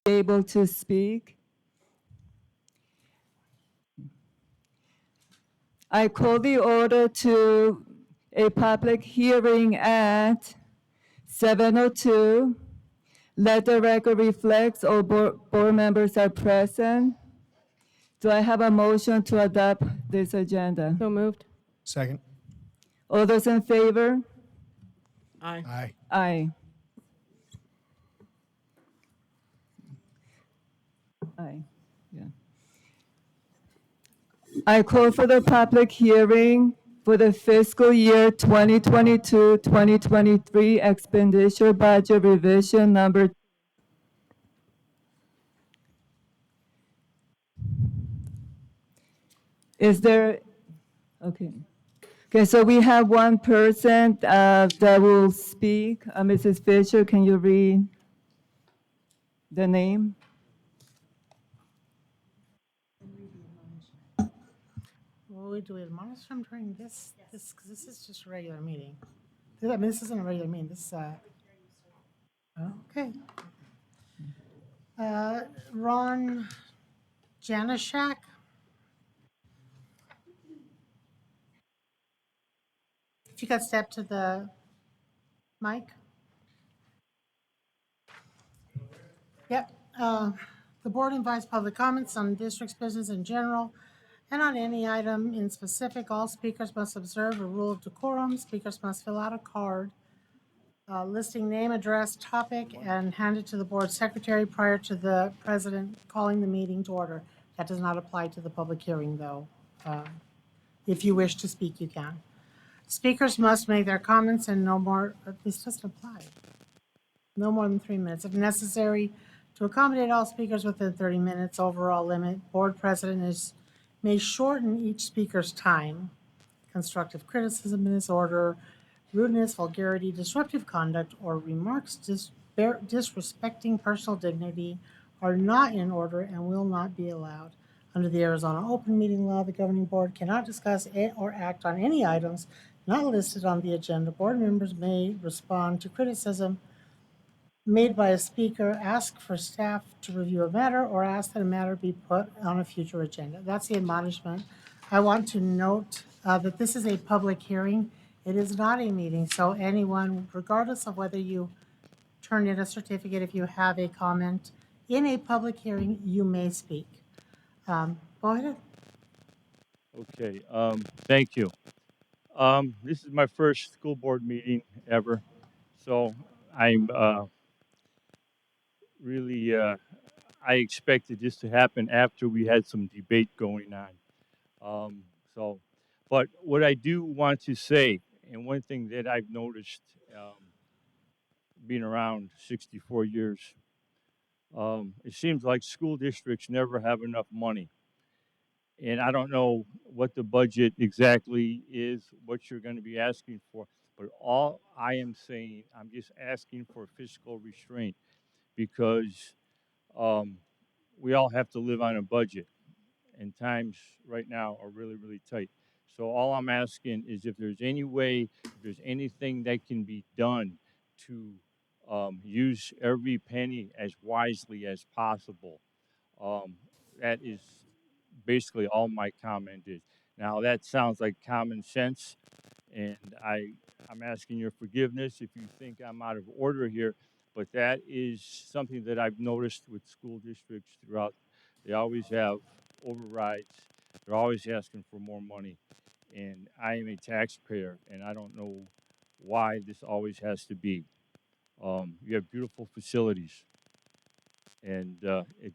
able to speak. I call the order to a public hearing at 7:02. Let the record reflect all board members are present. Do I have a motion to adopt this agenda? So moved. Second. All those in favor? Aye. Aye. Aye. Aye, yeah. I call for the public hearing for the fiscal year 2022-2023 expenditure budget revision number. Is there, okay. Okay, so we have one person that will speak. Mrs. Fisher, can you read the name? Will we do admonish them during this? This, because this is just a regular meeting. I mean, this isn't a regular meeting, this, okay. Ron Janashak? If you could step to the mic. Yep. The board invites public comments on district's business in general and on any item in specific. All speakers must observe a rule of decorum. Speakers must fill out a card listing name, address, topic, and hand it to the board secretary prior to the president calling the meeting to order. That does not apply to the public hearing, though. If you wish to speak, you can. Speakers must make their comments in no more, this doesn't apply, no more than 3 minutes. If necessary, to accommodate all speakers within 30 minutes, overall limit, board president may shorten each speaker's time. Constructive criticism in this order, rudeness, vulgarity, disruptive conduct, or remarks disrespecting personal dignity are not in order and will not be allowed. Under the Arizona Open Meeting Law, the governing board cannot discuss or act on any items not listed on the agenda. Board members may respond to criticism made by a speaker, ask for staff to review a matter, or ask that a matter be put on a future agenda. That's the admonishment. I want to note that this is a public hearing. It is not a meeting, so anyone, regardless of whether you turn in a certificate, if you have a comment in a public hearing, you may speak. Go ahead. Okay, thank you. This is my first school board meeting ever, so I'm really, I expected this to happen after we had some debate going on. But what I do want to say, and one thing that I've noticed being around 64 years, it seems like school districts never have enough money. And I don't know what the budget exactly is, what you're going to be asking for, but all I am saying, I'm just asking for fiscal restraint because we all have to live on a budget, and times right now are really, really tight. So all I'm asking is if there's any way, if there's anything that can be done to use every penny as wisely as possible. That is basically all my comment is. Now that sounds like common sense, and I'm asking your forgiveness if you think I'm out of order here, but that is something that I've noticed with school districts throughout. They always have overrides. They're always asking for more money, and I am a taxpayer, and I don't know why this always has to be. You have beautiful facilities, and it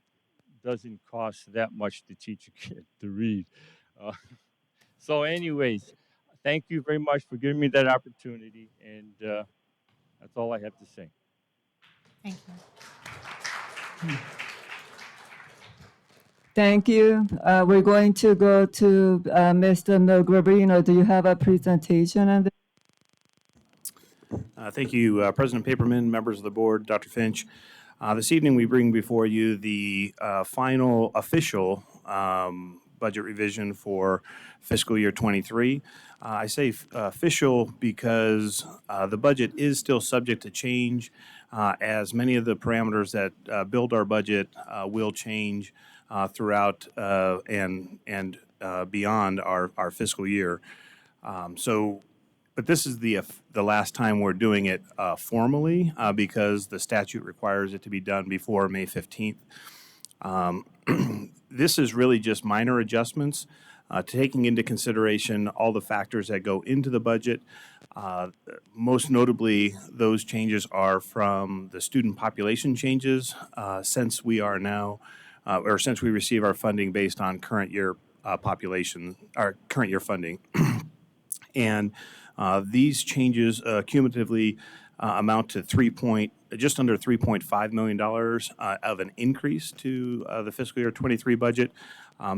doesn't cost that much to teach a kid to read. Uh, so anyways, thank you very much for giving me that opportunity, and that's all I have to say. Thank you. Thank you. We're going to go to Mr. Melgrabino. Do you have a presentation on this? Thank you, President Paperman, members of the board, Dr. Finch. This evening, we bring before you the final official budget revision for fiscal year '23. I say official because the budget is still subject to change, as many of the parameters that build our budget will change throughout and beyond our fiscal year. But this is the last time we're doing it formally because the statute requires it to be done before May 15th. This is really just minor adjustments, taking into consideration all the factors that go into the budget. Most notably, those changes are from the student population changes, since we are now, or since we receive our funding based on current year population, our current year funding. And these changes cumulatively amount to just under $3.5 million of an increase to the fiscal year '23 budget.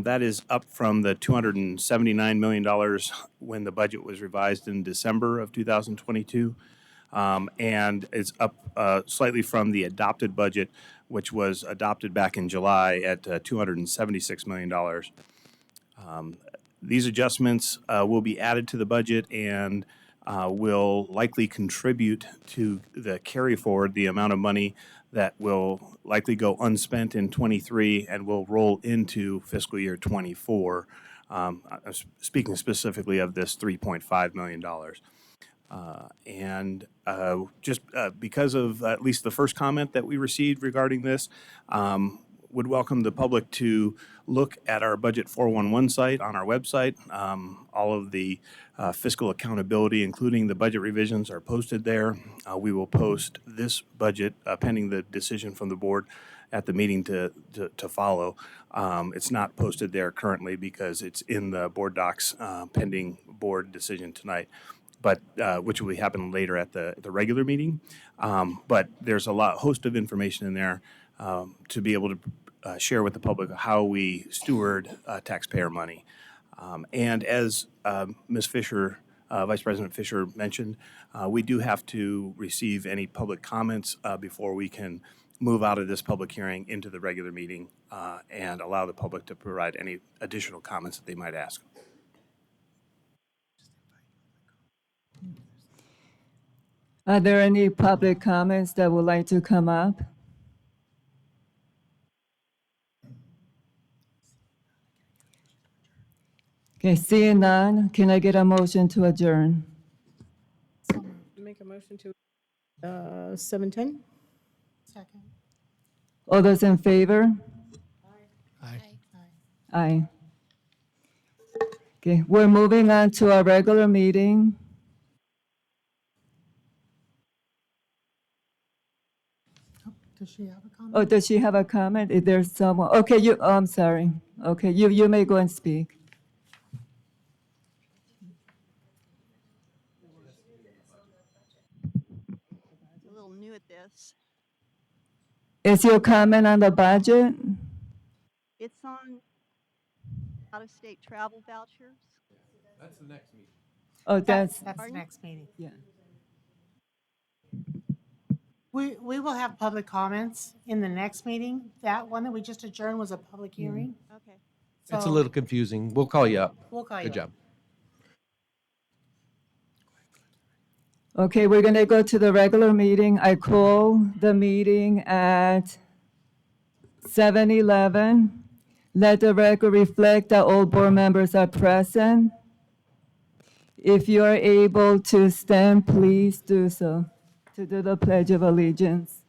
That is up from the $279 million when the budget was revised in December of 2022. And it's up slightly from the adopted budget, which was adopted back in July at $276 million. These adjustments will be added to the budget and will likely contribute to the carry forward, the amount of money that will likely go unspent in '23 and will roll into fiscal year '24. Speaking specifically of this $3.5 million. And just because of at least the first comment that we received regarding this, would welcome the public to look at our Budget 411 site on our website. All of the fiscal accountability, including the budget revisions, are posted there. We will post this budget pending the decision from the board at the meeting to follow. It's not posted there currently because it's in the board docs pending board decision tonight, but which will happen later at the regular meeting. But there's a host of information in there to be able to share with the public how we steward taxpayer money. And as Ms. Fisher, Vice President Fisher mentioned, we do have to receive any public comments before we can move out of this public hearing into the regular meeting and allow the public to provide any additional comments that they might ask. Are there any public comments that would like to come up? Okay, seeing none, can I get a motion to adjourn? Make a motion to 7:10? Second. All those in favor? Aye. Aye. Okay, we're moving on to our regular meeting. Does she have a comment? Oh, does she have a comment? If there's someone, okay, I'm sorry. Okay, you may go and speak. A little new at this. Is your comment on the budget? It's on out-of-state travel vouchers. That's the next meeting. Oh, that's, That's the Pardon? next meeting. yeah. We will have public comments in the next meeting. That one that we just adjourned was a public hearing. Okay. It's a So little confusing. We'll call you up. We'll call you. Good job. Okay, we're going to go to the regular meeting. I call the meeting at 7:11. Let the record reflect that all board members are present. If you are able to stand, please do so to do the Pledge of Allegiance.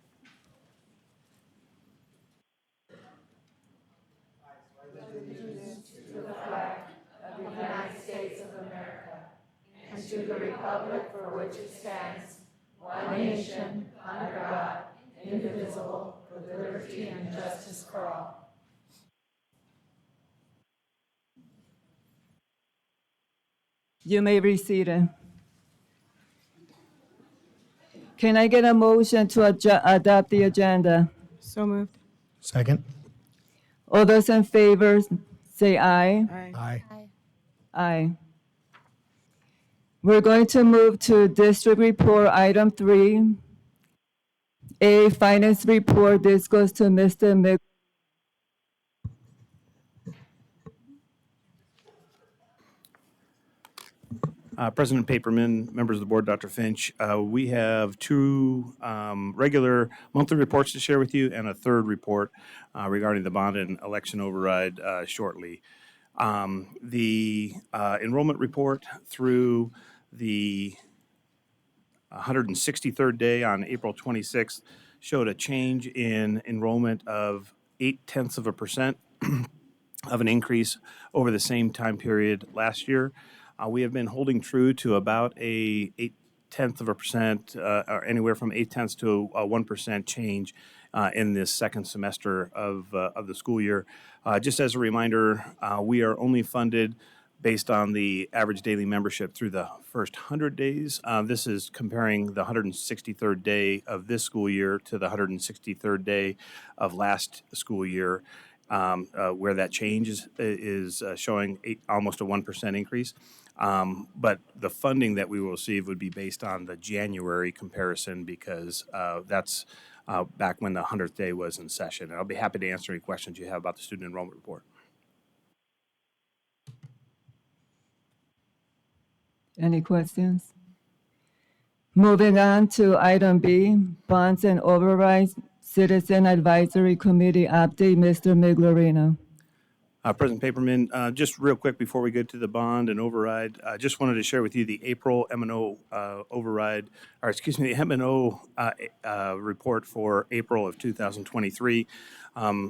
You may be seated. Can I get a motion to adopt the agenda? So moved. Second. All those in favor, say aye. Aye. Aye. Aye. We're going to move to District Report, Item 3. A Finance Report. This goes to Mr. President Paperman, members of the board, Dr. Finch, we have two regular monthly reports to share with you and a third report regarding the bond and election override shortly. The enrollment report through the 163rd day on April 26th showed a change in enrollment of 0.8% of an increase over the same time period last year. We have been holding true to about a 0.8%, or anywhere from 0.8 to a 1% change in this second semester of the school year. Just as a reminder, we are only funded based on the average daily membership through the first 100 days. This is comparing the 163rd day of this school year to the 163rd day of last school year, where that change is showing almost a 1% increase. But the funding that we will receive would be based on the January comparison because that's back when the 100th day was in session. And I'll be happy to answer any questions you have about the student enrollment report. Any questions? Moving on to item B, bonds and overrides, Citizen Advisory Committee update, Mr. Miglerino. President Paperman, just real quick before we get to the bond and override, I just wanted to share with you the April M&O override, or excuse me, the M&O report for April of 2023.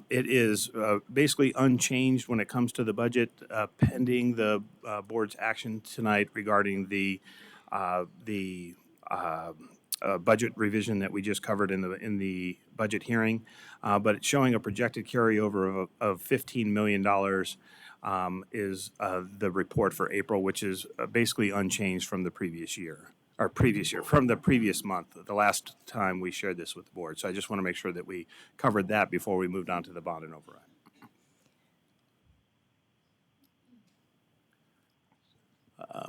It is basically unchanged when it comes to the budget, pending the board's action tonight regarding the budget revision that we just covered in the budget hearing, but it's showing a projected carryover of $15 million is the report for April, which is basically unchanged from the previous year, from the previous month, the last time we shared this with the board. So I just want to make sure that we covered that before we moved on to the bond and override.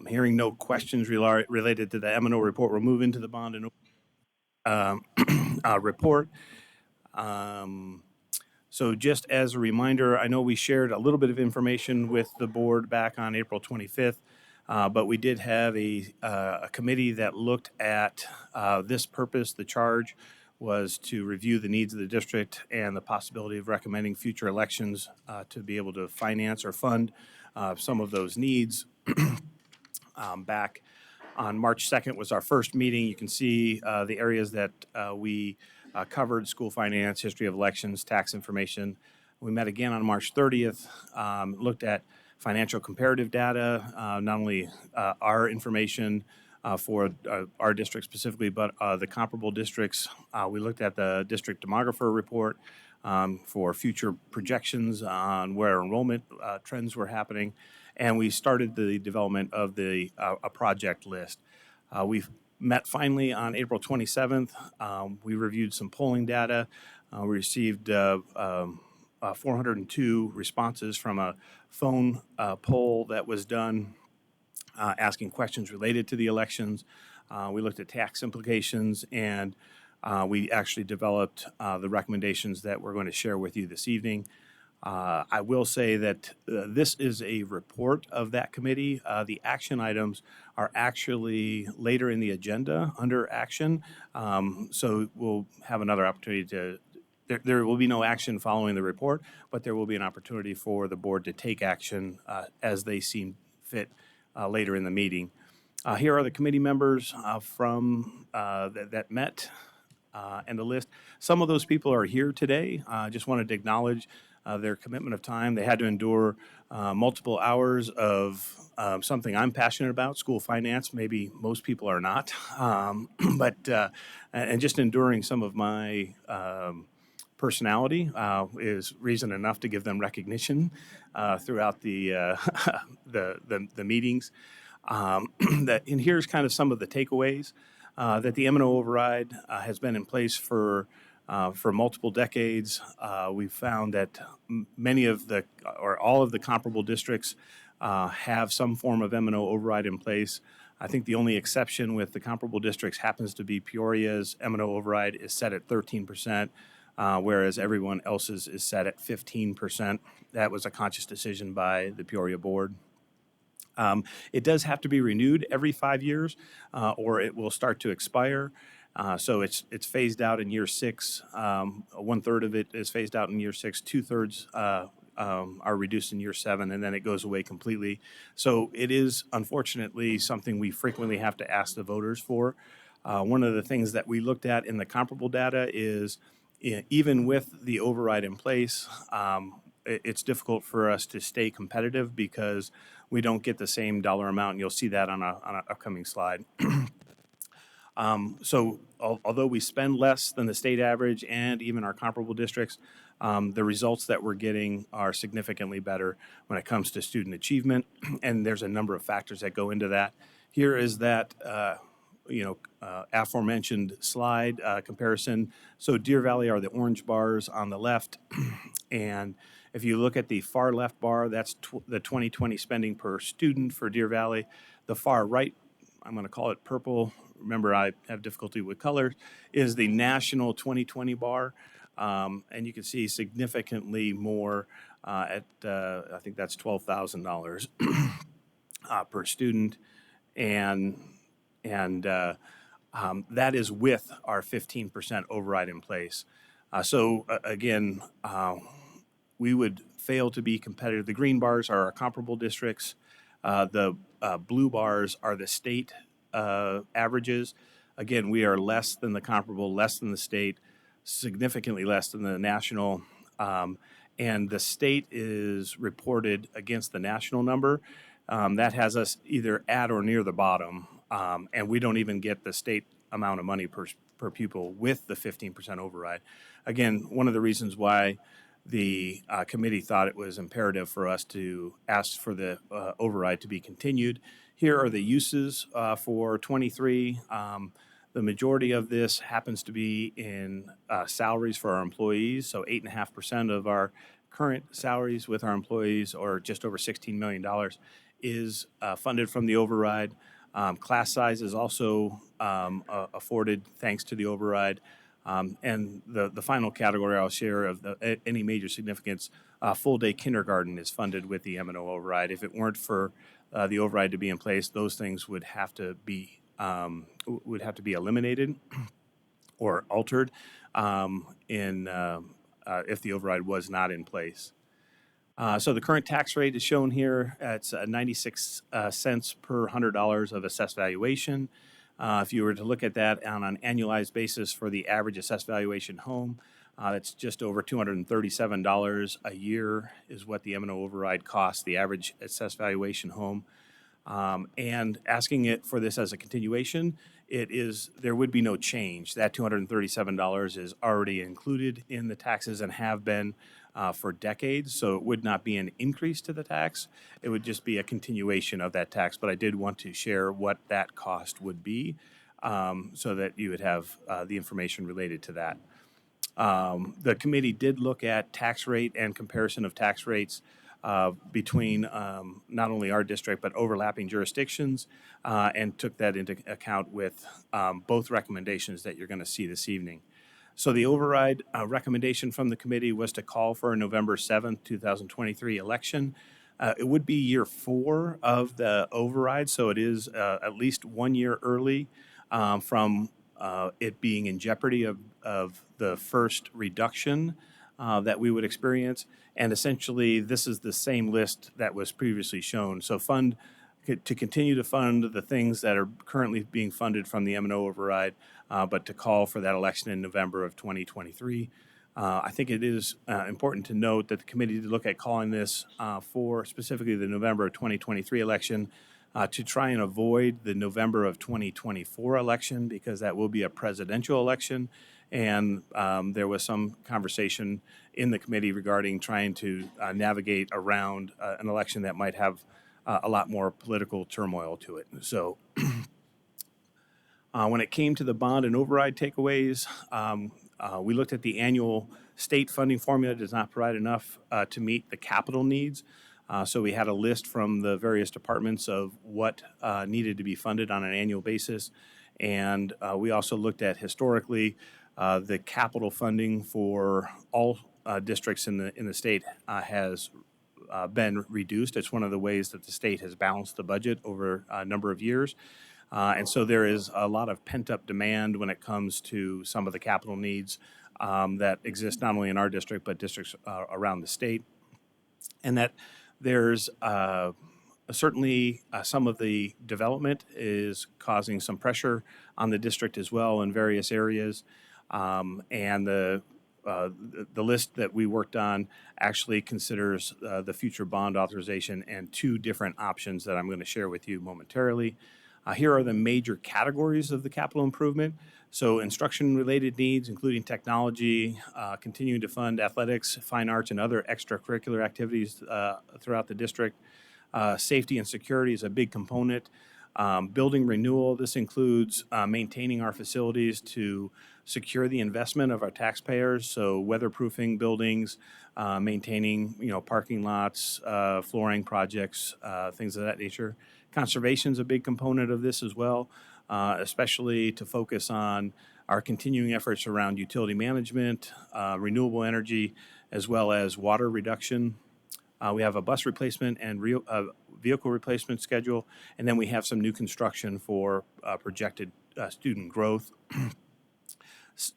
Hearing no questions related to the M&O report, we'll move into the bond and report. So just as a reminder, I know we shared a little bit of information with the board back on April 25th, but we did have a committee that looked at this purpose. The charge was to review the needs of the district and the possibility of recommending future elections to be able to finance or fund some of those needs. Back on March 2nd was our first meeting. You can see the areas that we covered: school finance, history of elections, tax information. We met again on March 30th, looked at financial comparative data, not only our information for our district specifically, but the comparable districts. We looked at the district demographer report for future projections on where enrollment trends were happening. And we started the development of a project list. We've met finally on April 27th. We reviewed some polling data. We received 402 responses from a phone poll that was done asking questions related to the elections. We looked at tax implications, and we actually developed the recommendations that we're going to share with you this evening. I will say that this is a report of that committee. The action items are actually later in the agenda under action. So we'll have another opportunity to, there will be no action following the report, but there will be an opportunity for the board to take action as they seem fit later in the meeting. Here are the committee members from that met and the list. Some of those people are here today. I just wanted to acknowledge their commitment of time. They had to endure multiple hours of something I'm passionate about, school finance. Maybe most people are not, but and just enduring some of my personality is reason enough to give them recognition throughout the meetings. And here's kind of some of the takeaways that the M&O override has been in place for multiple decades. We've found that many of the, or all of the comparable districts have some form of M&O override in place. I think the only exception with the comparable districts happens to be Peoria's M&O override is set at 13%, whereas everyone else's is set at 15%. That was a conscious decision by the Peoria board. It does have to be renewed every 5 years, or it will start to expire. So it's phased out in year 6. 1/3 of it is phased out in year 6. 2/3 are reduced in year 7, and then it goes away completely. So it is unfortunately something we frequently have to ask the voters for. One of the things that we looked at in the comparable data is even with the override in place, it's difficult for us to stay competitive because we don't get the same dollar amount, and you'll see that on an upcoming slide. So although we spend less than the state average and even our comparable districts, the results that we're getting are significantly better when it comes to student achievement, and there's a number of factors that go into that. Here is that aforementioned slide comparison. So Deer Valley are the orange bars on the left, and if you look at the far left bar, that's the 2020 spending per student for Deer Valley. The far right, I'm going to call it purple. Remember, I have difficulty with colors, is the national 2020 bar. And you can see significantly more I think that's $12,000 per student. And that is with our 15% override in place. Again, we would fail to be competitive. The green bars are our comparable districts. The blue bars are the state averages. Again, we are less than the comparable, less than the state, significantly less than the national. And the state is reported against the national number. That has us either at or near the bottom. And we don't even get the state amount of money per pupil with the 15% override. Again, one of the reasons why the committee thought it was imperative for us to ask for the override to be continued. Here are the uses for 23. The majority of this happens to be in salaries for our employees. So 8.5% of our current salaries with our employees, or just over $16 million, is funded from the override. Class size is also afforded thanks to the override. And the final category I'll share of any major significance, full-day kindergarten is funded with the M&O override. If it weren't for the override to be in place, those things would have to be eliminated or altered if the override was not in place. So the current tax rate is shown here. It's 96 cents per $100 of assessed valuation. If you were to look at that on an annualized basis for the average assessed valuation home, that's just over $237 a year is what the M&O override costs, the average assessed valuation home. And asking it for this as a continuation, there would be no change. That $237 is already included in the taxes and have been for decades, so it would not be an increase to the tax. It would just be a continuation of that tax, but I did want to share what that cost would be so that you would have the information related to that. The committee did look at tax rate and comparison of tax rates between not only our district but overlapping jurisdictions and took that into account with both recommendations that you're going to see this evening. So the override recommendation from the committee was to call for a November 7th, 2023 election. It would be year 4 of the override, so it is at least 1 year early from it being in jeopardy of the first reduction that we would experience. And essentially, this is the same list that was previously shown. So to continue to fund the things that are currently being funded from the M&O override, but to call for that election in November of 2023. I think it is important to note that the committee did look at calling this for specifically the November of 2023 election to try and avoid the November of 2024 election, because that will be a presidential election. And there was some conversation in the committee regarding trying to navigate around an election that might have a lot more political turmoil to it. So when it came to the bond and override takeaways, we looked at the annual state funding formula does not provide enough to meet the capital needs. So we had a list from the various departments of what needed to be funded on an annual basis. And we also looked at historically the capital funding for all districts in the state has been reduced. It's one of the ways that the state has balanced the budget over a number of years. And so there is a lot of pent-up demand when it comes to some of the capital needs that exist not only in our district, but districts around the state. And that there's certainly some of the development is causing some pressure on the district as well in various areas. And the list that we worked on actually considers the future bond authorization and two different options that I'm going to share with you momentarily. Here are the major categories of the capital improvement. So instruction-related needs, including technology, continuing to fund athletics, fine arts, and other extracurricular activities throughout the district. Safety and security is a big component. Building renewal, this includes maintaining our facilities to secure the investment of our taxpayers, so weatherproofing buildings, maintaining, parking lots, flooring projects, things of that nature. Conservation is a big component of this as well, especially to focus on our continuing efforts around utility management, renewable energy, as well as water reduction. We have a bus replacement and vehicle replacement schedule, and then we have some new construction for projected student growth.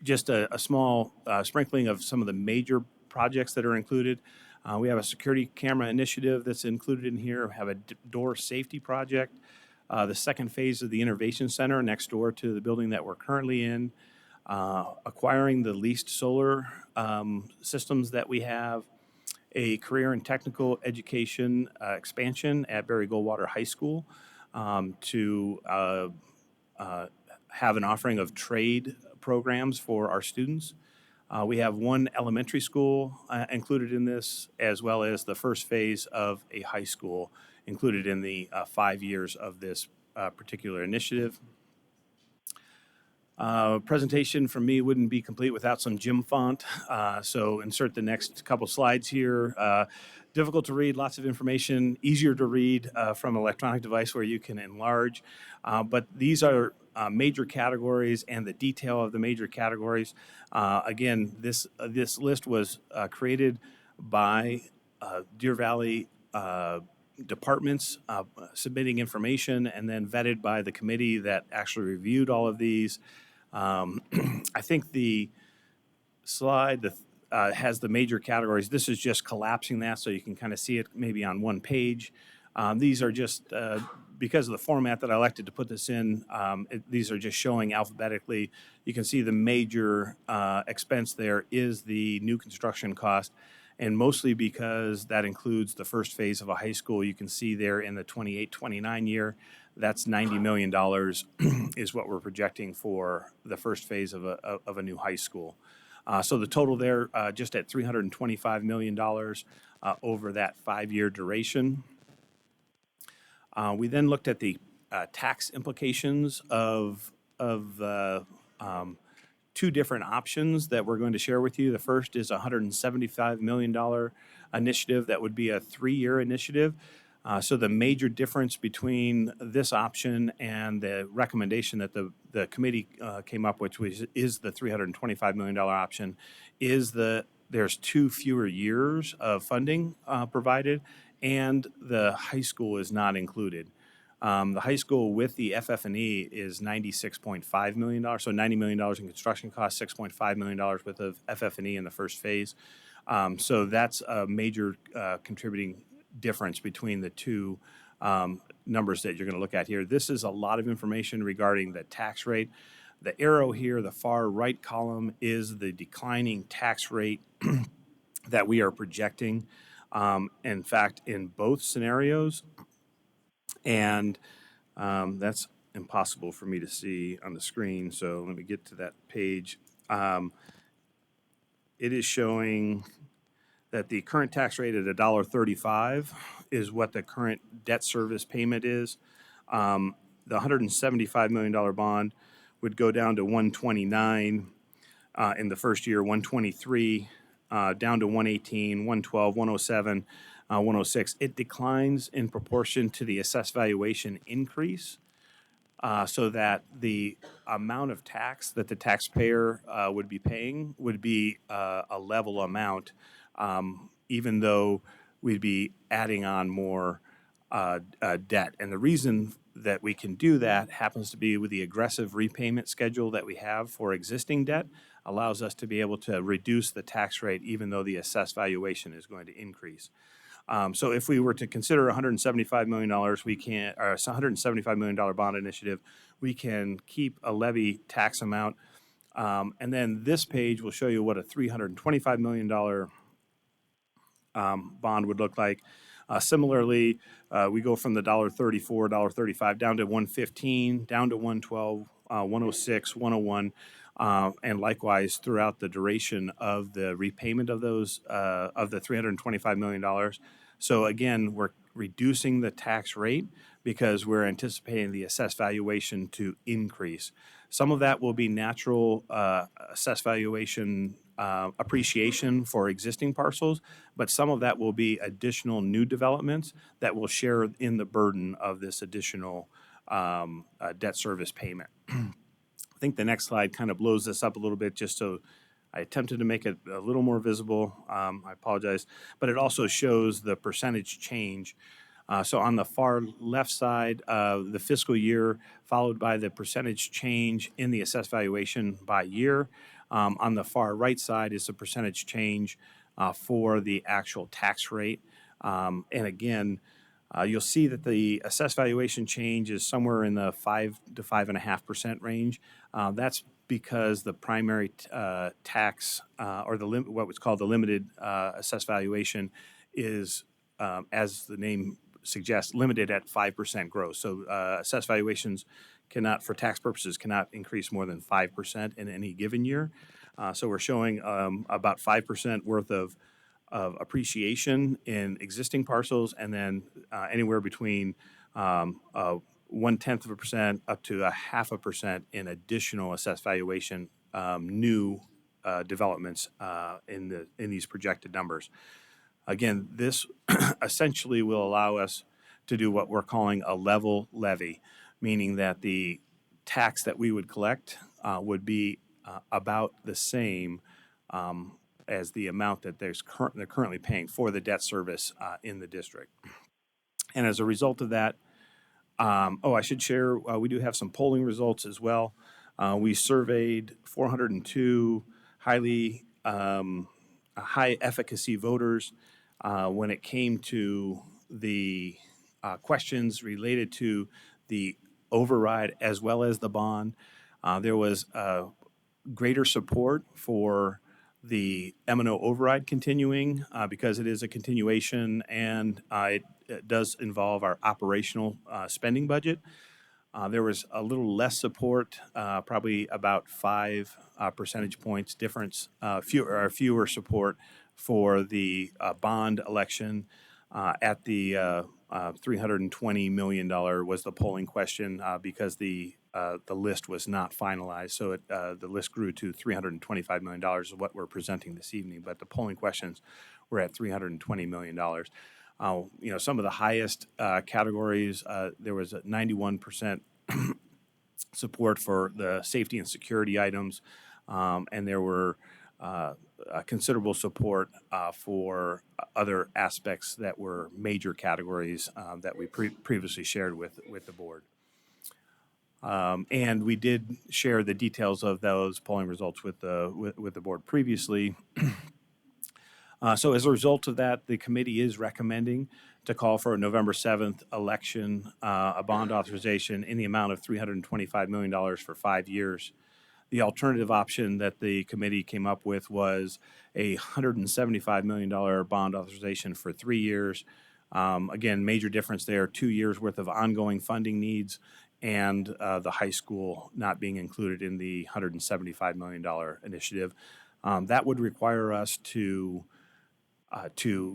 Just a small sprinkling of some of the major projects that are included. We have a security camera initiative that's included in here. We have a door safety project. The second phase of the Innovation Center next door to the building that we're currently in. Acquiring the leased solar systems that we have. A career and technical education expansion at Barry Goldwater High School to have an offering of trade programs for our students. We have one elementary school included in this, as well as the first phase of a high school included in the 5 years of this particular initiative. Presentation from me wouldn't be complete without some Jim font, so insert the next couple slides here. Difficult to read, lots of information, easier to read from an electronic device where you can enlarge. But these are major categories and the detail of the major categories. Again, this list was created by Deer Valley departments submitting information and then vetted by the committee that actually reviewed all of these. I think the slide has the major categories. This is just collapsing that so you can kind of see it maybe on one page. These are just, because of the format that I elected to put this in, these are just showing alphabetically. You can see the major expense there is the new construction cost, and mostly because that includes the first phase of a high school. You can see there in the 28-29 year, that's $90 million is what we're projecting for the first phase of a new high school. So the total there just at $325 million over that 5-year duration. We then looked at the tax implications of two different options that we're going to share with you. The first is a $175 million initiative that would be a 3-year initiative. So the major difference between this option and the recommendation that the committee came up with, which is the $325 million option, is there's 2 fewer years of funding provided, and the high school is not included. The high school with the FF&E is $96.5 million, so $90 million in construction costs, $6.5 million worth of FF&E in the first phase. So that's a major contributing difference between the two numbers that you're going to look at here. This is a lot of information regarding the tax rate. The arrow here, the far right column, is the declining tax rate that we are projecting. In fact, in both scenarios, and that's impossible for me to see on the screen, so let me get to that page. It is showing that the current tax rate at $1.35 is what the current debt service payment is. The $175 million bond would go down to $129 in the first year, $123, down to $118, $112, $107, $106. It declines in proportion to the assessed valuation increase, so that the amount of tax that the taxpayer would be paying would be a level amount, even though we'd be adding on more debt. And the reason that we can do that happens to be with the aggressive repayment schedule that we have for existing debt allows us to be able to reduce the tax rate even though the assessed valuation is going to increase. So if we were to consider $175 million, we can, or $175 million bond initiative, we can keep a levy tax amount. And then this page will show you what a $325 million bond would look like. Similarly, we go from the $1.34, $1.35 down to $1.15, down to $1.12, $1.06, $1.01, and likewise throughout the duration of the repayment of those of the $325 million. So again, we're reducing the tax rate because we're anticipating the assessed valuation to increase. Some of that will be natural assessed valuation appreciation for existing parcels, but some of that will be additional new developments that will share in the burden of this additional debt service payment. I think the next slide kind of blows this up a little bit just so I attempted to make it a little more visible. I apologize, but it also shows the percentage change. So on the far left side, the fiscal year followed by the percentage change in the assessed valuation by year. On the far right side is the percentage change for the actual tax rate. And again, you'll see that the assessed valuation change is somewhere in the 5 to 5.5% range. That's because the primary tax or what was called the limited assessed valuation is, as the name suggests, limited at 5% growth. So assessed valuations cannot, for tax purposes, cannot increase more than 5% in any given year. So we're showing about 5% worth of appreciation in existing parcels, and then anywhere between 0.1% up to 0.5% in additional assessed valuation new developments in these projected numbers. Again, this essentially will allow us to do what we're calling a level levy, meaning that the tax that we would collect would be about the same as the amount that they're currently paying for the debt service in the district. And as a result of that, I should share, we do have some polling results as well. We surveyed 402 highly high efficacy voters when it came to the questions related to the override as well as the bond. There was greater support for the M&O override continuing because it is a continuation and it does involve our operational spending budget. There was a little less support, probably about 5 percentage points difference, fewer support for the bond election at the $320 million was the polling question because the list was not finalized. So the list grew to $325 million is what we're presenting this evening, but the polling questions were at $320 million. Some of the highest categories, there was a 91% support for the safety and security items, and there were considerable support for other aspects that were major categories that we previously shared with the board. And we did share the details of those polling results with the board previously. So as a result of that, the committee is recommending to call for a November 7th election, a bond authorization in the amount of $325 million for 5 years. The alternative option that the committee came up with was a $175 million bond authorization for 3 years. Again, major difference there, 2 years worth of ongoing funding needs and the high school not being included in the $175 million initiative. That would require us to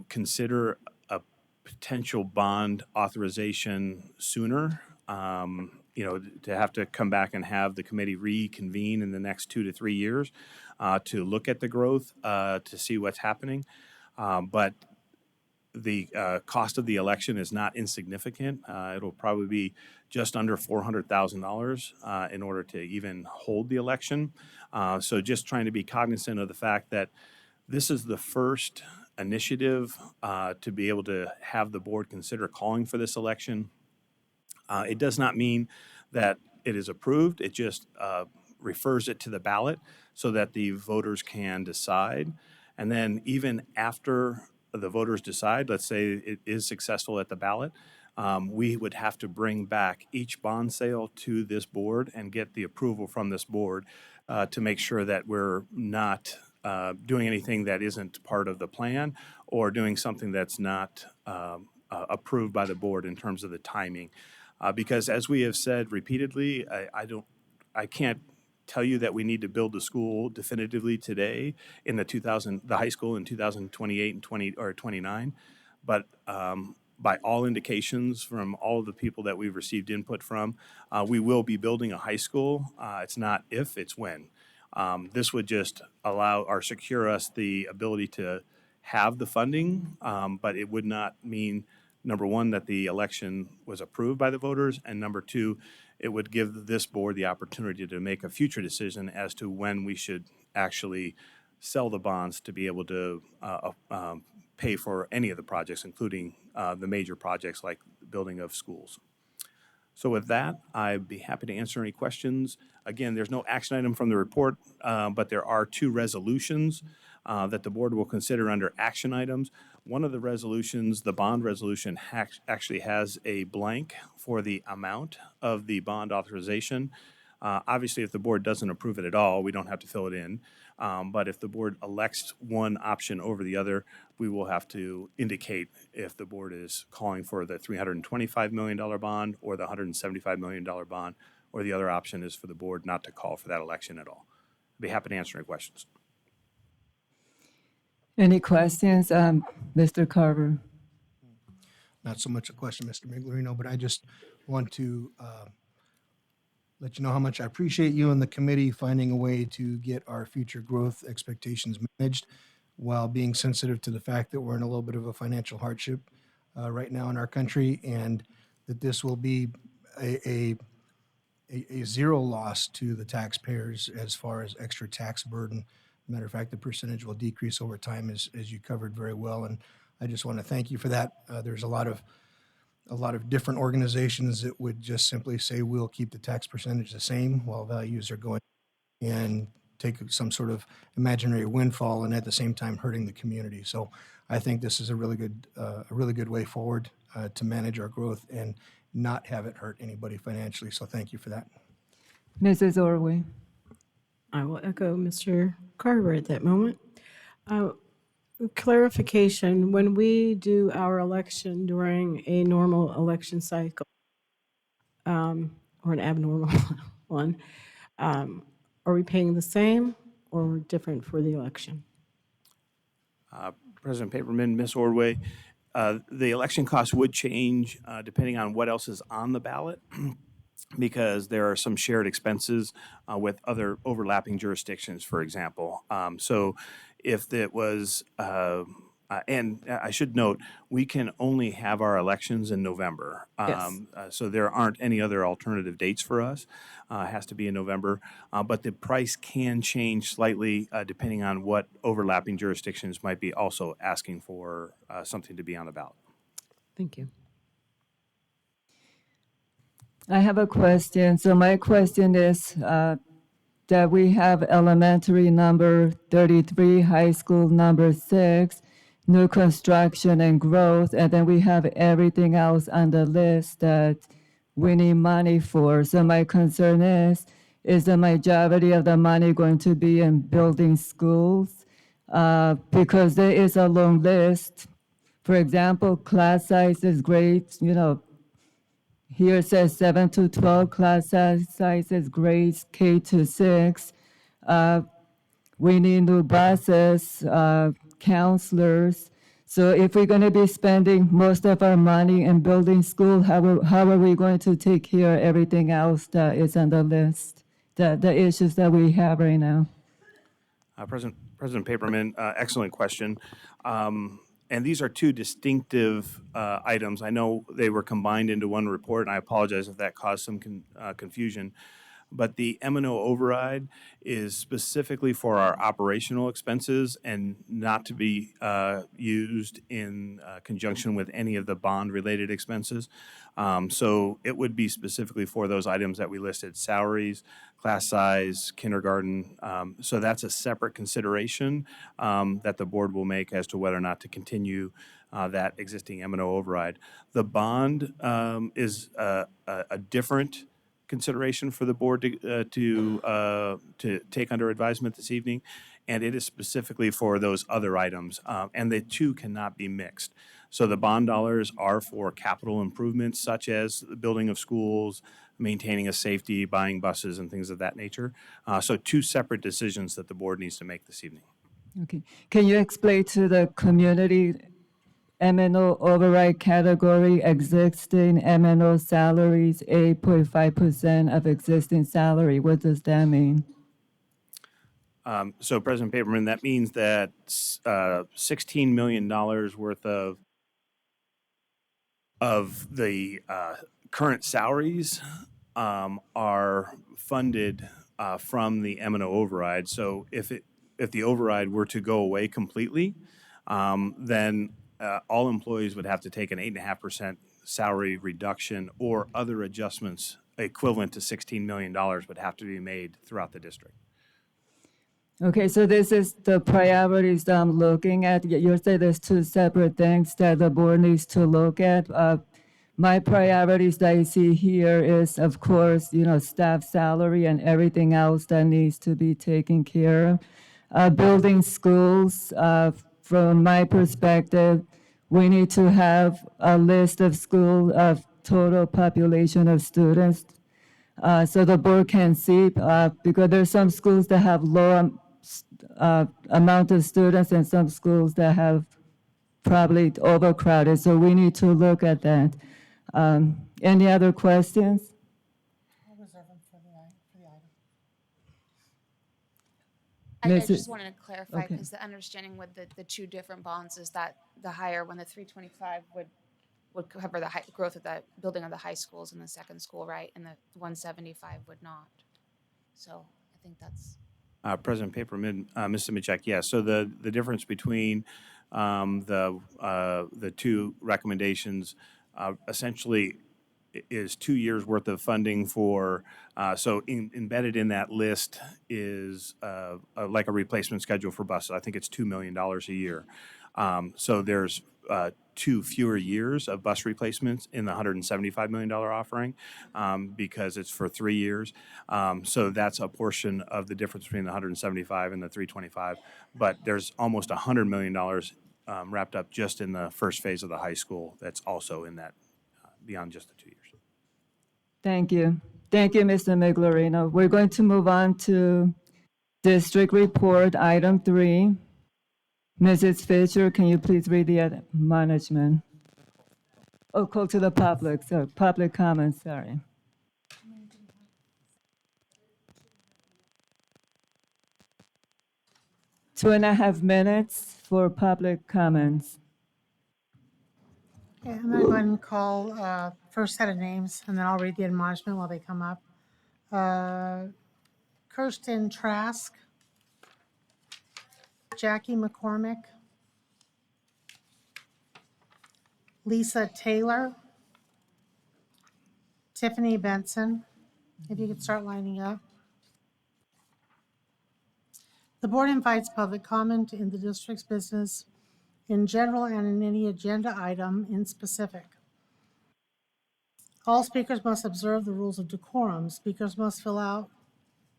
consider a potential bond authorization sooner. To have to come back and have the committee reconvene in the next 2 to 3 years to look at the growth, to see what's happening. But the cost of the election is not insignificant. It'll probably be just under $400,000 in order to even hold the election. So just trying to be cognizant of the fact that this is the first initiative to be able to have the board consider calling for this election. It does not mean that it is approved. It just refers it to the ballot so that the voters can decide. And then even after the voters decide, let's say it is successful at the ballot, we would have to bring back each bond sale to this board and get the approval from this board to make sure that we're not doing anything that isn't part of the plan or doing something that's not approved by the board in terms of the timing. Because as we have said repeatedly, I can't tell you that we need to build the school definitively today in the high school in 2028 and 29. But by all indications from all of the people that we've received input from, we will be building a high school. It's not if, it's when. This would just allow or secure us the ability to have the funding, but it would not mean, number one, that the election was approved by the voters, and number two, it would give this board the opportunity to make a future decision as to when we should actually sell the bonds to be able to pay for any of the projects, including the major projects like the building of schools. So with that, I'd be happy to answer any questions. Again, there's no action item from the report, but there are two resolutions that the board will consider under action items. One of the resolutions, the bond resolution, actually has a blank for the amount of the bond authorization. Obviously, if the board doesn't approve it at all, we don't have to fill it in. But if the board elects one option over the other, we will have to indicate if the board is calling for the $325 million bond or the $175 million bond, or the other option is for the board not to call for that election at all. I'd be happy to answer any questions. Any questions, Mr. Carver? Not so much a question, Mr. Miglerino, but I just want to let you know how much I appreciate you and the committee finding a way to get our future growth expectations managed while being sensitive to the fact that we're in a little bit of a financial hardship right now in our country, and that this will be a zero loss to the taxpayers as far as extra tax burden. Matter of fact, the percentage will decrease over time, as you covered very well, and I just want to thank you for that. There's a lot of different organizations that would just simply say we'll keep the tax percentage the same while values are going, and take some sort of imaginary windfall and at the same time hurting the community. So I think this is a really good way forward to manage our growth and not have it hurt anybody financially. So thank you for that. Mrs. Orway? I will echo Mr. Carver at that moment. Clarification, when we do our election during a normal election cycle, or an abnormal one, are we paying the same or different for the election? President Paperman, Ms. Ordway, the election costs would change depending on what else is on the ballot, because there are some shared expenses with other overlapping jurisdictions, for example. So if it was, and I should note, we can only have our elections in November. Yes. So there aren't any other alternative dates for us. It has to be in November. But the price can change slightly depending on what overlapping jurisdictions might be also asking for something to be on the ballot. Thank you. I have a question. So my question is that we have elementary number 33, high school number 6, new construction and growth, and then we have everything else on the list that we need money for. So my concern is the majority of the money going to be in building schools? Because there is a long list. For example, class sizes, grades, here it says 7 to 12 class sizes, grades K to 6. We need new buses, counselors. So if we're going to be spending most of our money in building school, how are we going to take care of everything else that is on the list, the issues that we have right now? President Paperman, excellent question. And these are two distinctive items. I know they were combined into one report, and I apologize if that caused some confusion. but the M&O override is specifically for our operational expenses and not to be used in conjunction with any of the bond-related expenses. So it would be specifically for those items that we listed: salaries, class size, kindergarten. So that's a separate consideration that the board will make as to whether or not to continue that existing M&O override. The bond is a different consideration for the board to take under advisement this evening, and it is specifically for those other items, and the two cannot be mixed. So the bond dollars are for capital improvements such as the building of schools, maintaining a safety, buying buses, and things of that nature. So two separate decisions that the board needs to make this evening. Okay. Can you explain to the community M&O override category, existing M&O salaries, 8.5% of existing salary? What does that mean? So President Paperman, that means that $16 million worth of the current salaries are funded from the M&O override. So if the override were to go away completely, then all employees would have to take an 8.5% salary reduction, or other adjustments equivalent to $16 million would have to be made throughout the district. Okay, so this is the priorities that I'm looking at. You say there's two separate things that the board needs to look at. My priorities that I see here is, of course, staff salary and everything else that needs to be taken care of. Building schools, from my perspective, we need to have a list of school of total population of students, so the board can see, because there's some schools that have low amount of students and some schools that have probably overcrowded. So we need to look at that. Any other questions? I'll reserve them for the item. I Ms. just wanted to clarify, okay. because the understanding with the two different bonds is that the higher one, the 325 would cover the growth of the building of the high schools in the second school, right? And the 175 would not. So I think that's. President Paperman, Mr. Michek, yes. So the difference between the two recommendations essentially is 2 years worth of funding for. So embedded in that list is like a replacement schedule for buses. I think it's $2 million a year. So there's 2 fewer years of bus replacements in the $175 million offering because it's for 3 years. So that's a portion of the difference between the 175 and the 325. But there's almost $100 million wrapped up just in the first phase of the high school that's also in that beyond just the 2 years. Thank you. Thank you, Mr. Miglerino. We're going to move on to district report, item 3. Mrs. Fisher, can you please read the admonishment? Oh, call to the public, so public comments, sorry. Two and a half minutes for public comments. Okay, I'm going to go ahead and call first set of names, and then I'll read the admonishment while they come up. Kirsten Trask, Jackie McCormick, Lisa Taylor, Tiffany Benson. If you could start lining up. The board invites public comment in the district's business in general and in any agenda item in specific. All speakers must observe the rules of decorum. Speakers must fill out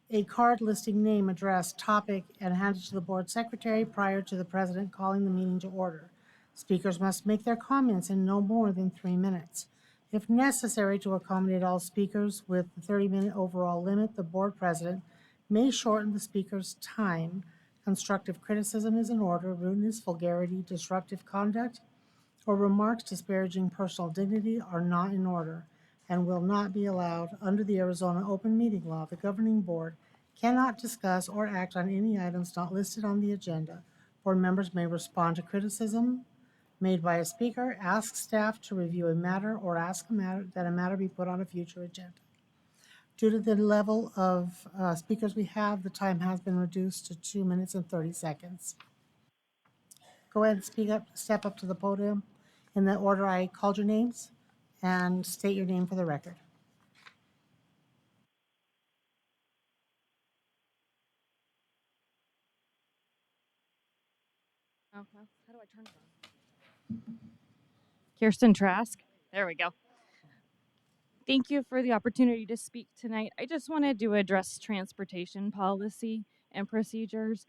a card listing name, address, topic, and hand it to the board secretary prior to the president calling the meeting to order. Speakers must make their comments in no more than 3 minutes. If necessary to accommodate all speakers with the 30-minute overall limit, the board president may shorten the speaker's time. Constructive criticism is in order. Rudeness, vulgarity, disruptive conduct, or remarks disparaging personal dignity are not in order and will not be allowed under the Arizona Open Meeting Law. The governing board cannot discuss or act on any items not listed on the agenda. Board members may respond to criticism made by a speaker, ask staff to review a matter, or ask that a matter be put on a future agenda. Due to the level of speakers we have, the time has been reduced to 2 minutes and 30 seconds. Go ahead and speak up, step up to the podium in the order I called your names, and state your name for the record. Oh, well, how do I turn it on? Kirsten Trask. There we go. Thank you for the opportunity to speak tonight. I just wanted to address transportation policy and procedures.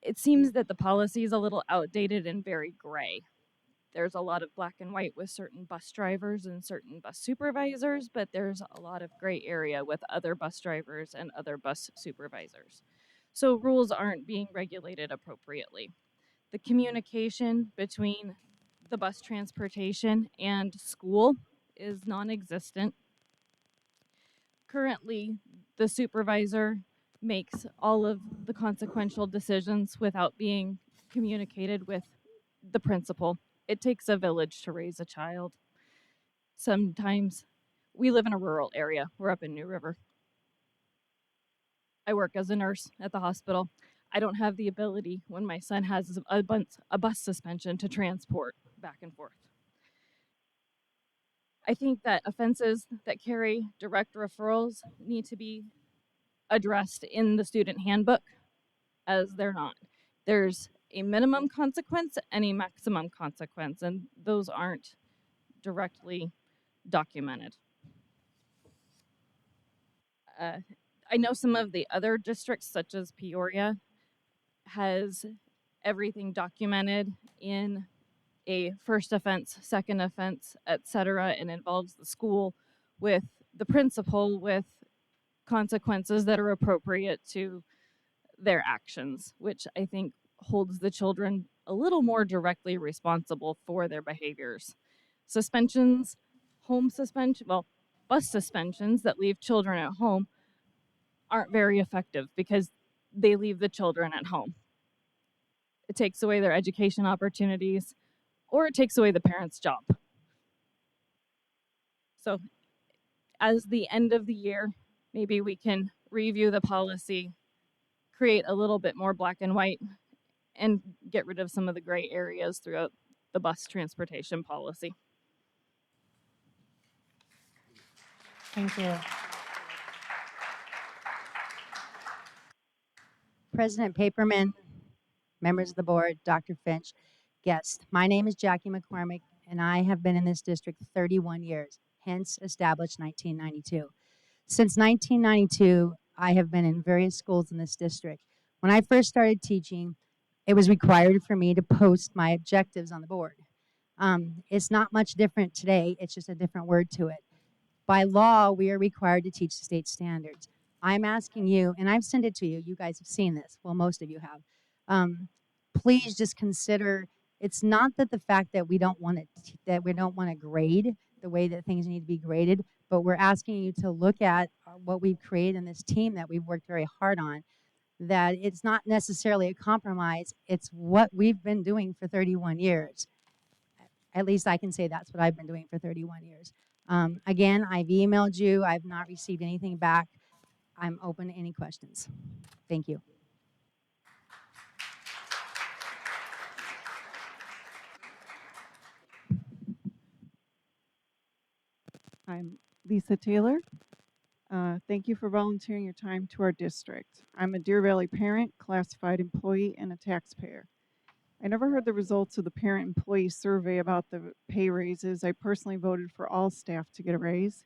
It seems that the policy is a little outdated and very gray. There's a lot of black and white with certain bus drivers and certain bus supervisors, but there's a lot of gray area with other bus drivers and other bus supervisors. So rules aren't being regulated appropriately. The communication between the bus transportation and school is non-existent. Currently, the supervisor makes all of the consequential decisions without being communicated with the principal. It takes a village to raise a child. Sometimes we live in a rural area. We're up in New River. I work as a nurse at the hospital. I don't have the ability when my son has a bus suspension to transport back and forth. I think that offenses that carry direct referrals need to be addressed in the student handbook, as they're not. There's a minimum consequence and a maximum consequence, and those aren't directly documented. I know some of the other districts, such as Peoria, has everything documented in a first offense, second offense, etc., and involves the school with the principal with consequences that are appropriate to their actions, which I think holds the children a little more directly responsible for their behaviors. Suspensions, bus suspensions that leave children at home aren't very effective because they leave the children at home. It takes away their education opportunities, or it takes away the parent's job. So as the end of the year, maybe we can review the policy, create a little bit more black and white, and get rid of some of the gray areas throughout the bus transportation policy. Thank you. President Paperman, members of the board, Dr. Finch, guests. My name is Jackie McCormick, and I have been in this district 31 years, hence established 1992. Since 1992, I have been in various schools in this district. When I first started teaching, it was required for me to post my objectives on the board. It's not much different today, it's just a different word to it. By law, we are required to teach the state standards. I'm asking you, and I've sent it to you, you guys have seen this, well, most of you have. Please just consider, it's not that the fact that we don't want to grade the way that things need to be graded, but we're asking you to look at what we've created in this team that we've worked very hard on, that it's not necessarily a compromise, it's what we've been doing for 31 years. At least I can say that's what I've been doing for 31 years. Again, I've emailed you. I've not received anything back. I'm open to any questions. Thank you. I'm Lisa Taylor. Thank you for volunteering your time to our district. I'm a Deer Valley parent, classified employee, and a taxpayer. I never heard the results of the parent-employee survey about the pay raises. I personally voted for all staff to get a raise.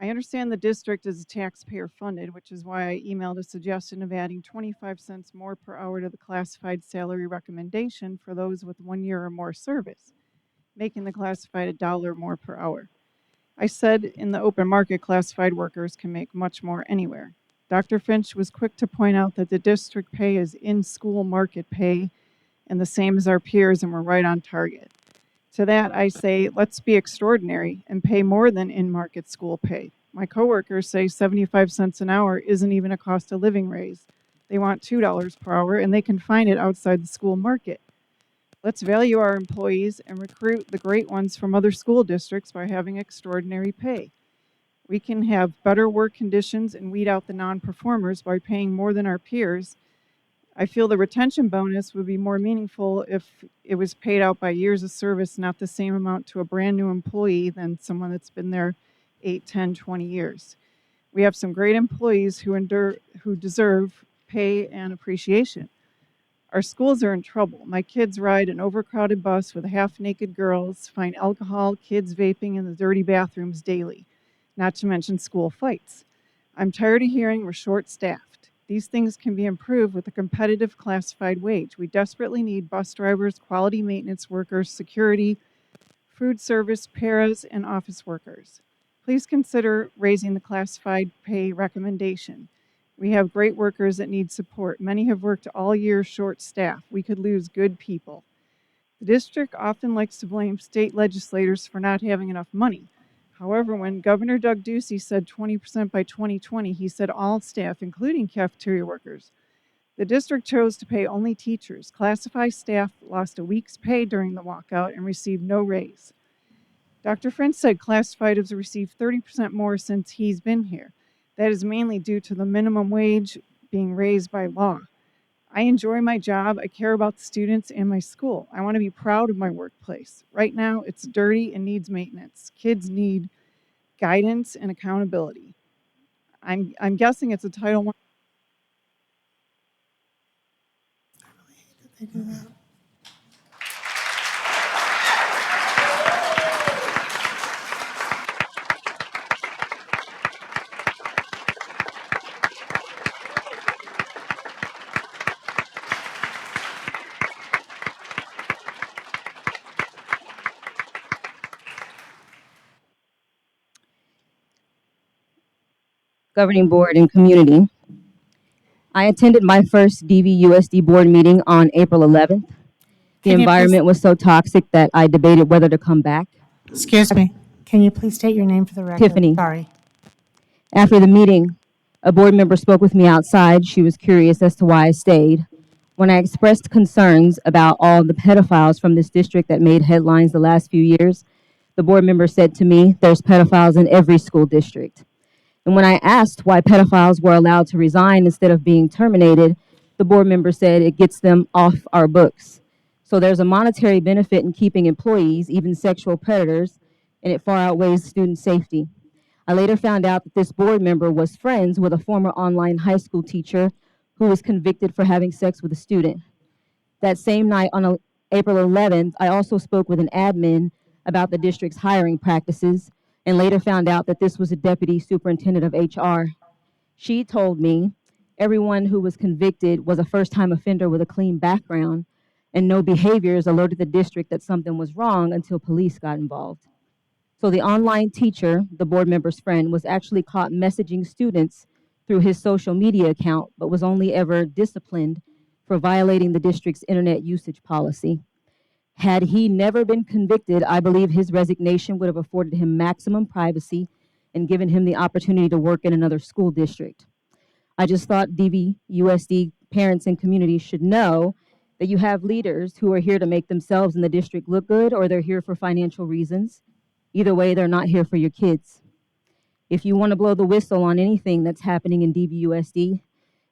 I understand the district is taxpayer funded, which is why I emailed a suggestion of adding 25 cents more per hour to the classified salary recommendation for those with 1 year or more service, making the classified $1 more per hour. I said in the open market, classified workers can make much more anywhere. Dr. Finch was quick to point out that the district pay is in-school market pay and the same as our peers, and we're right on target. To that, I say, let's be extraordinary and pay more than in-market school pay. My coworkers say 75 cents an hour isn't even a cost of living raise. They want $2 per hour, and they can find it outside the school market. Let's value our employees and recruit the great ones from other school districts by having extraordinary pay. We can have better work conditions and weed out the non-performers by paying more than our peers. I feel the retention bonus would be more meaningful if it was paid out by years of service, not the same amount to a brand new employee than someone that's been there 8, 10, 20 years. We have some great employees who deserve pay and appreciation. Our schools are in trouble. My kids ride an overcrowded bus with half-naked girls, find alcohol, kids vaping in the dirty bathrooms daily, not to mention school fights. I'm tired of hearing we're short-staffed. These things can be improved with a competitive classified wage. We desperately need bus drivers, quality maintenance workers, security, food service, paras, and office workers. Please consider raising the classified pay recommendation. We have great workers that need support. Many have worked all year short staff. We could lose good people. The district often likes to blame state legislators for not having enough money. However, when Governor Doug Ducey said 20% by 2020, he said all staff, including cafeteria workers. The district chose to pay only teachers. Classified staff lost a week's pay during the walkout and received no raise. Dr. French said classified has received 30% more since he's been here. That is mainly due to the minimum wage being raised by law. I enjoy my job. I care about the students and my school. I want to be proud of my workplace. Right now, it's dirty and needs maintenance. Kids need guidance and accountability. I'm guessing it's a Title I. They do that. Governing Board and Community. I attended my first DVUSD board meeting on April 11th. The Can you please- environment was so toxic that I debated whether to come back. Excuse me, can you please state your name for the record? Tiffany. Sorry. After the meeting, a board member spoke with me outside. She was curious as to why I stayed. When I expressed concerns about all the pedophiles from this district that made headlines the last few years, the board member said to me, "There's pedophiles in every school district." And when I asked why pedophiles were allowed to resign instead of being terminated, the board member said it gets them off our books. So there's a monetary benefit in keeping employees, even sexual predators, and it far outweighs student safety. I later found out that this board member was friends with a former online high school teacher who was convicted for having sex with a student. That same night on April 11th, I also spoke with an admin about the district's hiring practices and later found out that this was a deputy superintendent of HR. She told me everyone who was convicted was a first-time offender with a clean background, and no behaviors alerted the district that something was wrong until police got involved. So the online teacher, the board member's friend, was actually caught messaging students through his social media account, but was only ever disciplined for violating the district's internet usage policy. Had he never been convicted, I believe his resignation would have afforded him maximum privacy and given him the opportunity to work in another school district. I just thought DVUSD parents and communities should know that you have leaders who are here to make themselves and the district look good, or they're here for financial reasons. Either way, they're not here for your kids. If you want to blow the whistle on anything that's happening in DVUSD,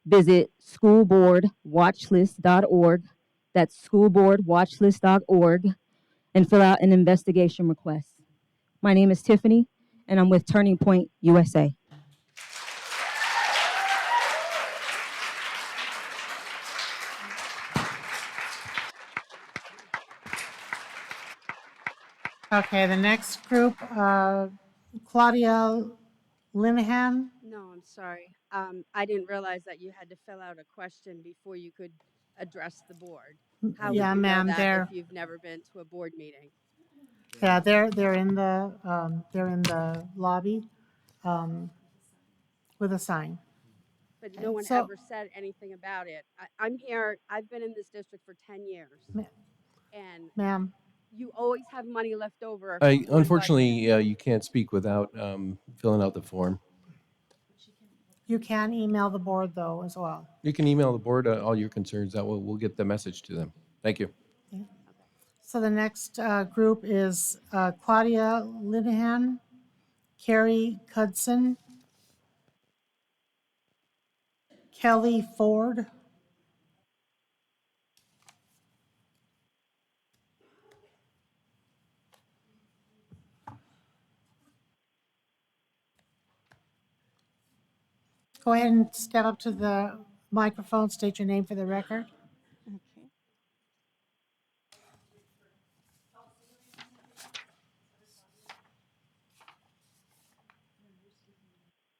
visit schoolboardwatchlist.org. That's schoolboardwatchlist.org, and fill out an investigation request. My name is Tiffany, and I'm with Turning Point USA. Okay, the next group, Claudia Linehan. No, I'm sorry. I didn't realize that you had to fill out a question before you could address the board. How Yeah, would you know ma'am, that they're- if you've never been to a board meeting? Yeah, they're in the lobby with a sign. But no one So- ever said anything about it. I'm here, I've been in this district for 10 years. And Ma'am, you always have money left over. for one Unfortunately, budget. you can't speak without filling out the form. you can email the board though as well. You can email the board all your concerns. We'll get the message to them. Thank you. So the next group is Claudia Linehan Carrie Cudson, Kelly Ford, go ahead and step up to the microphone, state your name for the record. Okay.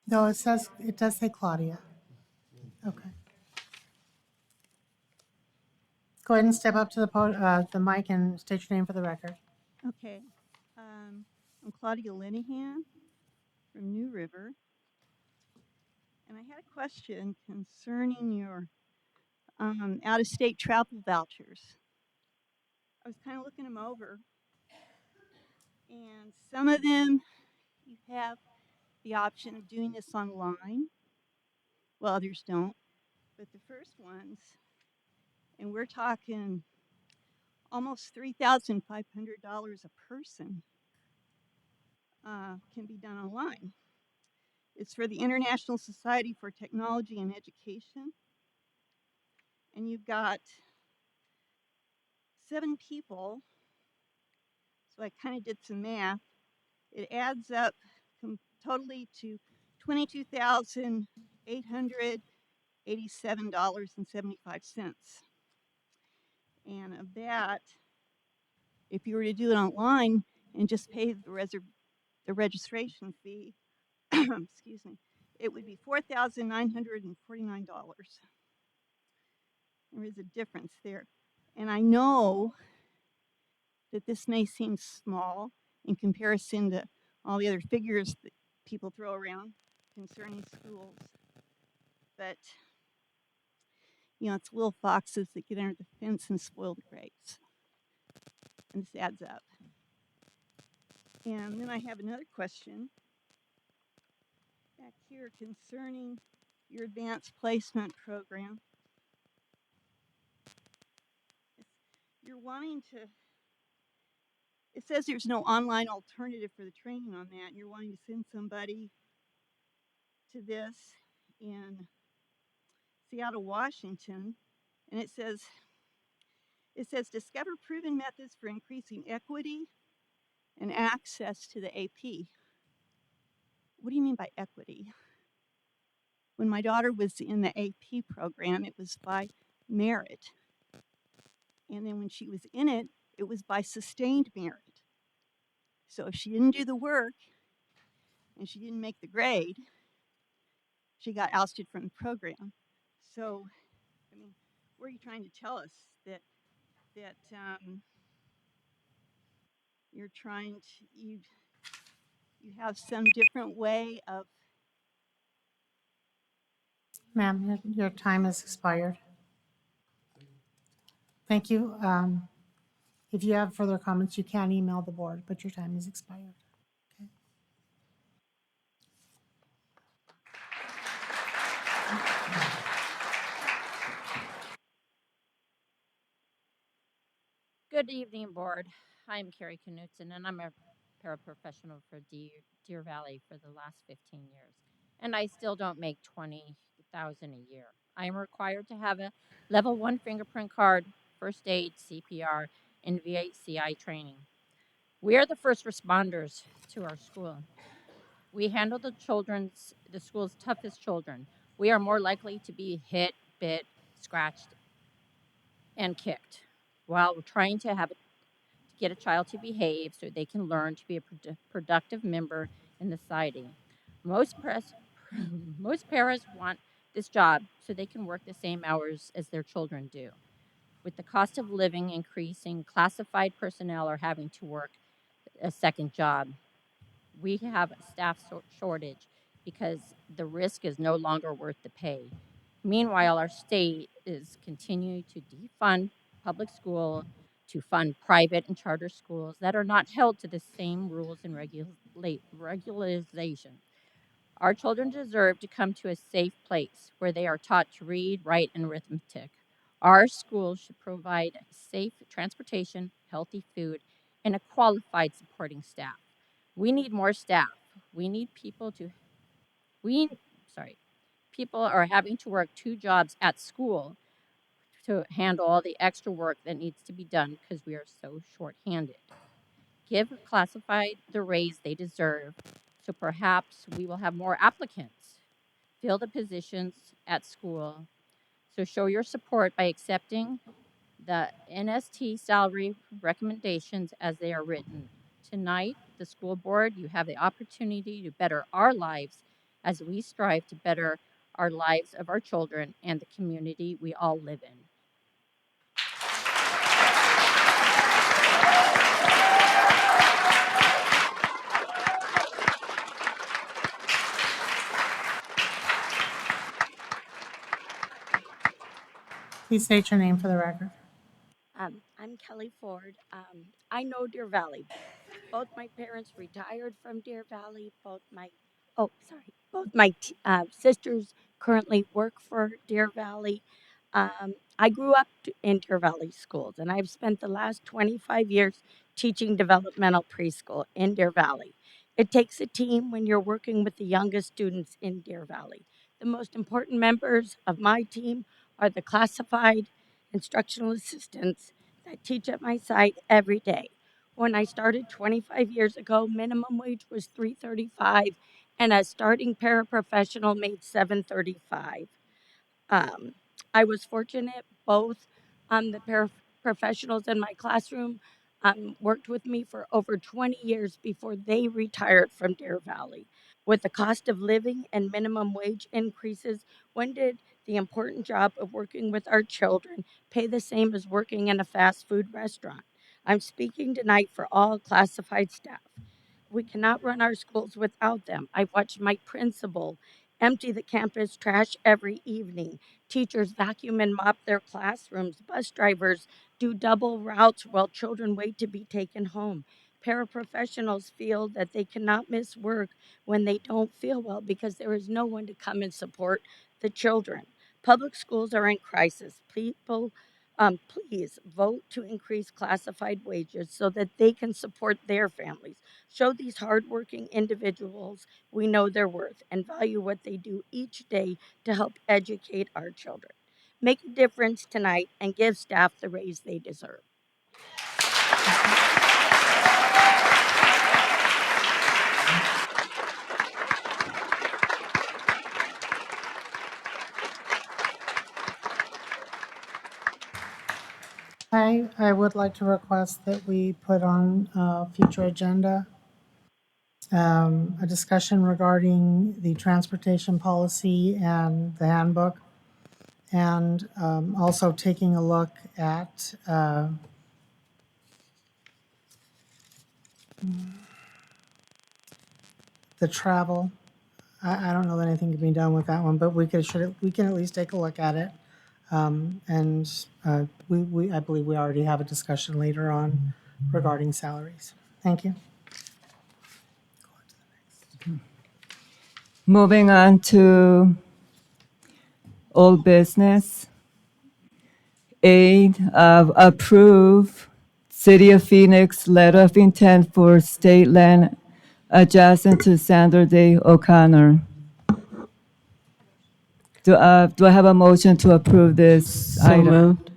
No, it does say Claudia. Okay. Go ahead and step up to the mic and state your name for the record. Okay. I'm Claudia Linehan from New River. And I had a question concerning your out-of-state travel vouchers. I was kind of looking them over, and some of them you have the option of doing this online, well, others don't. But the first ones, and we're talking almost $3,500 a person, can be done online. It's for the International Society for Technology and Education, and you've got 7 people. So I kind of did some math. It adds up totally to $22,887.75. And of that, if you were to do it online and just pay the registration fee, excuse me, it would be $4,949. There is a difference there. And I know that this may seem small in comparison to all the other figures that people throw around concerning schools, but it's little foxes that get under the fence and spoil the grapes. And this adds up. And then I have another question back here concerning your advanced placement program. You're wanting to, it says there's no online alternative for the training on that. You're wanting to send somebody to this in Seattle, Washington, and it says discover proven methods for increasing equity and access to the AP. What do you mean by equity? When my daughter was in the AP program, it was by merit. And then when she was in it, it was by sustained merit. So if she didn't do the work and she didn't make the grade, she got ousted from the program. So, I mean, what are you trying to tell us? That you're trying to, you have some different way of. Ma'am, your time has expired. Thank you. If you have further comments, you can email the board, but your time has expired. Okay. Good evening, board. I'm Carrie Knutson, and I'm a paraprofessional for Deer Valley for the last 15 years. And I still don't make $20,000 a year. I am required to have a level 1 fingerprint card, first aid, CPR, and VACI training. We are the first responders to our school. We handle the school's toughest children. We are more likely to be hit, bit, scratched, and kicked while we're trying to get a child to behave so they can learn to be a productive member in the society. Most parents want this job so they can work the same hours as their children do. With the cost of living increasing, classified personnel are having to work a second job. We have a staff shortage because the risk is no longer worth the pay. Meanwhile, our state is continuing to defund public school to fund private and charter schools that are not held to the same rules and regulations. Our children deserve to come to a safe place where they are taught to read, write, and arithmetic. Our schools should provide safe transportation, healthy food, and a qualified supporting staff. We need more staff. We need people to, we, sorry, people are having to work 2 jobs at school to handle all the extra work that needs to be done because we are so short-handed. Give classified the raise they deserve, so perhaps we will have more applicants. Fill the positions at school. So show your support by accepting the NST salary recommendations as they are written. Tonight, the school board, you have the opportunity to better our lives as we strive to better our lives of our children and the community we all live in. Please state your name for the record. I'm Kelly Ford. I know Deer Valley. Both my parents retired from Deer Valley. Both my sisters currently work for Deer Valley. I grew up in Deer Valley schools, and I've spent the last 25 years teaching developmental preschool in Deer Valley. It takes a team when you're working with the youngest students in Deer Valley. The most important members of my team are the classified instructional assistants that teach at my site every day. When I started 25 years ago, minimum wage was $3.35, and a starting paraprofessional made $7.35. Um, I was fortunate both the paraprofessionals in my classroom worked with me for over 20 years before they retired from Deer Valley. With the cost of living and minimum wage increases, when did the important job of working with our children pay the same as working in a fast food restaurant? I'm speaking tonight for all classified staff. We cannot run our schools without them. I watched my principal empty the campus trash every evening. Teachers vacuum and mop their classrooms. Bus drivers do double routes while children wait to be taken home. Paraprofessionals feel that they cannot miss work when they don't feel well because there is no one to come and support the children. Public schools are in crisis. Please vote to increase classified wages so that they can support their families. Show these hardworking individuals we know their worth and value what they do each day to help educate our children. Make a difference tonight and give staff the raise they deserve. I would like to request that we put on a future agenda a discussion regarding the transportation policy and the handbook, and also taking a look at the travel. I don't know that anything can be done with that one, but we can at least take a look at it. And I believe we already have a discussion later on regarding salaries. Thank you. Moving on to old business. 8, approve City of Phoenix letter of intent for state land adjacent to Sandra Day O'Connor. Do I have a motion to approve this So item? moved.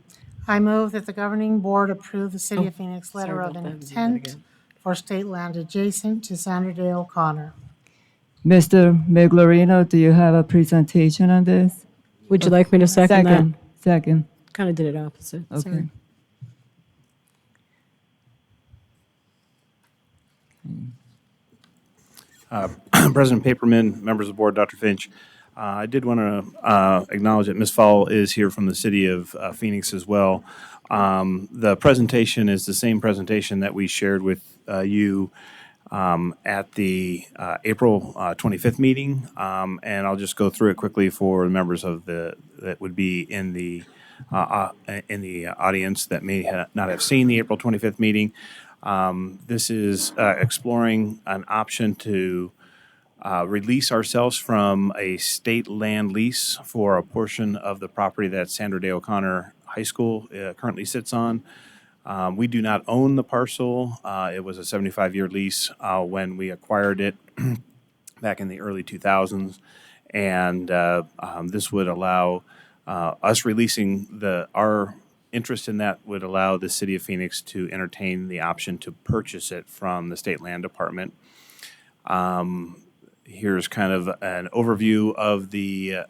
I move that the governing board approve the City Oh, of Phoenix sorry letter of about that. Do that intent again. for state land adjacent to Sandra Day O'Connor. Mr. Miglorino, do you have a presentation on this? Would you like me to second that? Second. Kind of did it opposite. Okay. Sorry. President Paperman, members of the board, Dr. Finch, I did want to acknowledge that Ms. Fall is here from the city of Phoenix as well. The presentation is the same presentation that we shared with you at the April 25th meeting, and I'll just go through it quickly for the members of that would be in the audience that may not have seen the April 25th meeting. This is exploring an option to release ourselves from a state land lease for a portion of the property that Sandra Day O'Connor High School currently sits on. We do not own the parcel. It was a 75-year lease when we acquired it. back in the early 2000s. And this would allow us releasing our interest in that would allow the city of Phoenix to entertain the option to purchase it from the state land department. Here's kind of an overview of the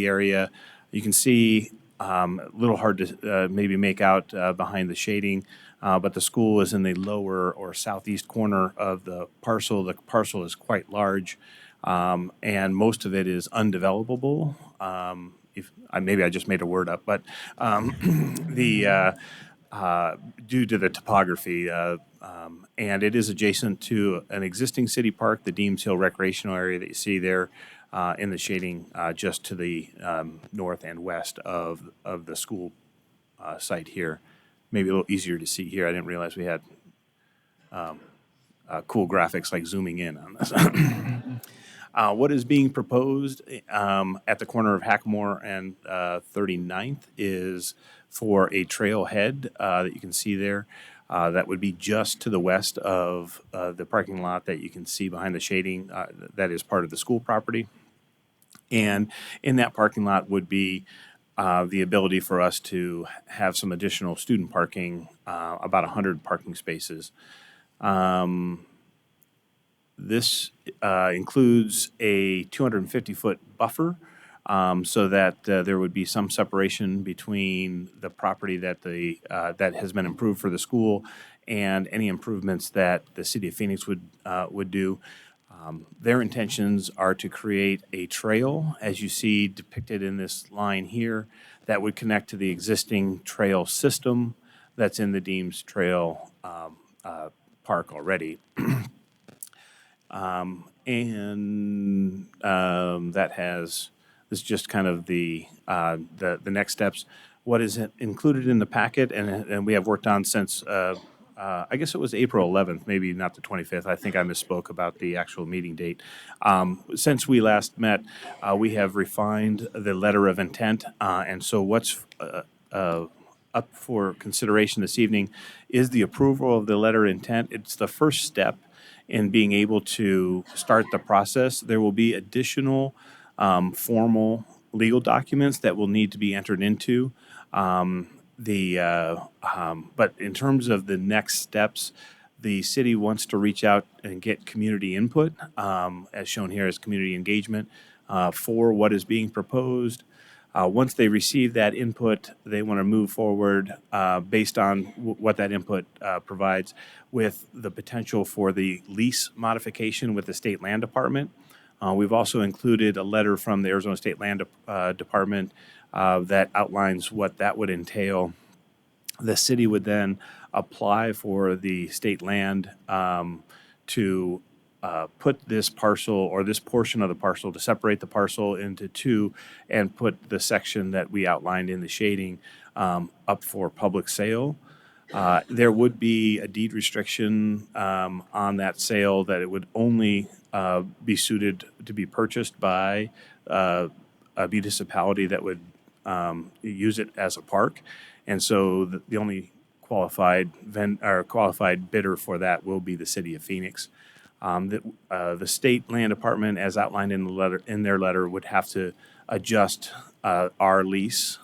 area. You can see a little hard to maybe make out behind the shading, but the school is in the lower or southeast corner of the parcel. The parcel is quite large, and most of it is undevelopable. If maybe I just made a word up, but the due to the topography. And it is adjacent to an existing city park, the Deems Hill Recreational Area that you see there in the shading just to the north and west of the school site here. Maybe a little easier to see here. I didn't realize we had cool graphics like zooming in on this. What is being proposed at the corner of Hackamore and 39th is for a trailhead that you can see there. That would be just to the west of the parking lot that you can see behind the shading. That is part of the school property. And in that parking lot would be the ability for us to have some additional student parking, about 100 parking spaces. This includes a 250-foot buffer so that there would be some separation between the property that that has been improved for the school and any improvements that the city of Phoenix would do. Their intentions are to create a trail, as you see depicted in this line here, that would connect to the existing trail system that's in the Deems Trail Park already. This is just kind of the next steps. What is included in the packet, and we have worked on since, I guess it was April 11th, maybe not the 25th. I think I misspoke about the actual meeting date. Since we last met, we have refined the letter of intent, and so what's up for consideration this evening is the approval of the letter of intent. It's the first step in being able to start the process. There will be additional formal legal documents that will need to be entered into. But in terms of the next steps, the city wants to reach out and get community input, as shown here as community engagement, for what is being proposed. Once they receive that input, they want to move forward based on what that input provides with the potential for the lease modification with the state land department. We've also included a letter from the Arizona State Land Department that outlines what that would entail. The city would then apply for the state land to put this parcel or this portion of the parcel, to separate the parcel into two and put the section that we outlined in the shading up for public sale. There would be a deed restriction on that sale that it would only be suited to be purchased by a municipality that would use it as a park. And so the only qualified bidder for that will be the city of Phoenix. The state land department, as outlined in their letter, would have to adjust our lease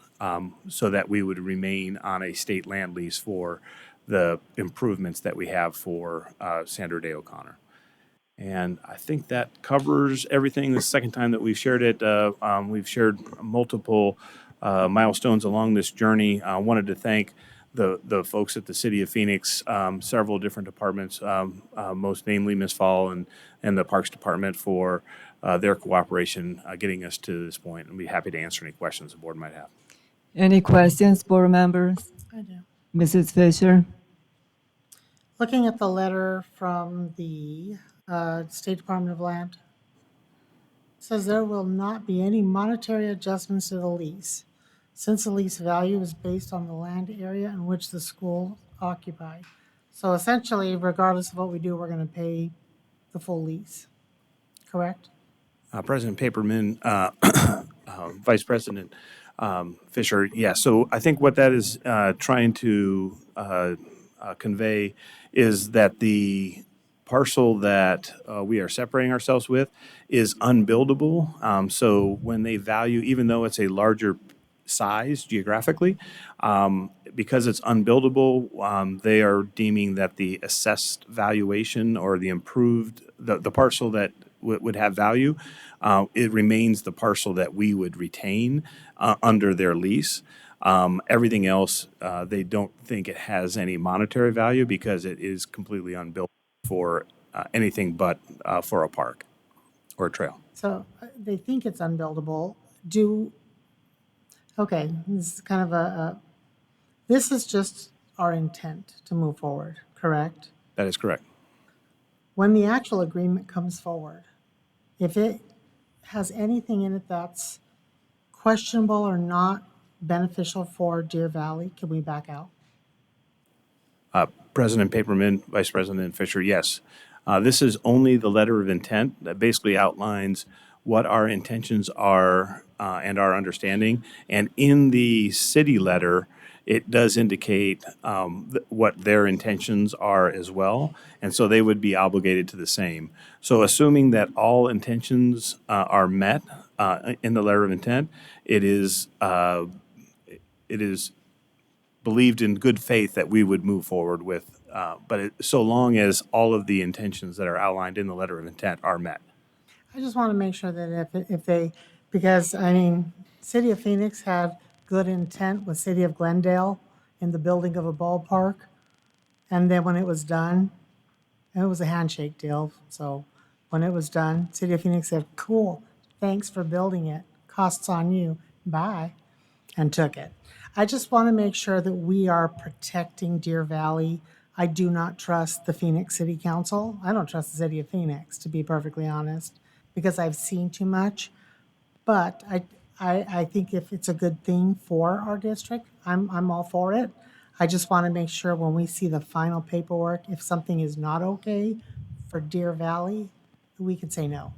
so that we would remain on a state land lease for the improvements that we have for Sandra Day O'Connor. And I think that covers everything. The second time that we've shared it, we've shared multiple milestones along this journey. I wanted to thank the folks at the City of Phoenix, several different departments, most namely Ms. Fall and the Parks Department for their cooperation getting us to this point. And be happy to answer any questions the board might have. Any questions, board members? I do. Mrs. Fisher? Looking at the letter from the State Department of Land, it says there will not be any monetary adjustments to the lease, since the lease value is based on the land area in which the school occupied. So essentially, regardless of what we do, we're going to pay the full lease, correct? President Paperman, Vice President Fisher, yeah. So I think what that is trying to convey is that the parcel that we are separating ourselves with is unbuildable. So when they value, even though it's a larger size geographically, because it's unbuildable, they are deeming that the assessed valuation or the improved, the parcel that would have value, it remains the parcel that we would retain under their lease. Everything else, they don't think it has any monetary value because it is completely unbuilt for anything but for a park or a trail. So they think it's unbuildable. Okay, this is kind of this is just our intent to move forward, correct? That is correct. When the actual agreement comes forward, if it has anything in it that's questionable or not beneficial for Deer Valley, can we back out? President Paperman, Vice President Fisher, yes. This is only the letter of intent that basically outlines what our intentions are and our understanding. And in the city letter, it does indicate what their intentions are as well. And so they would be obligated to the same. So assuming that all intentions are met in the letter of intent, it is believed in good faith that we would move forward with, so long as all of the intentions that are outlined in the letter of intent are met. I just want to make sure that if they, because I mean, City of Phoenix had good intent with City of Glendale in the building of a ballpark. And then when it was done, it was a handshake deal. So when it was done, City of Phoenix said, cool, thanks for building it. Costs on you. Bye. And took it. I just want to make sure that we are protecting Deer Valley. I do not trust the Phoenix City Council. I don't trust the City of Phoenix, to be perfectly honest, because I've seen too much. But I think if it's a good thing for our district, I'm all for it. I just want to make sure when we see the final paperwork, if something is not okay for Deer Valley, we can say no.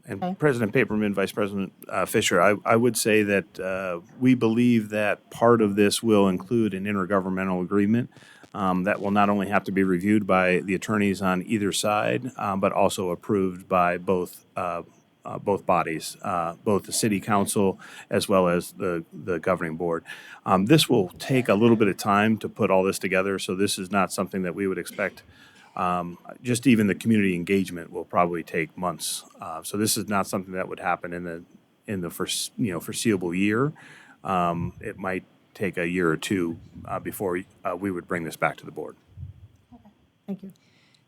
And Okay. President Paperman, Vice President Fisher, I would say that we believe that part of this will include an intergovernmental agreement that will not only have to be reviewed by the attorneys on either side, but also approved by both bodies, both the City Council as well as the governing board. This will take a little bit of time to put all this together, so this is not something that we would expect. Just even the community engagement will probably take months. So this is not something that would happen in the foreseeable year. It might take a year or two before we would bring this back to the board. Thank you.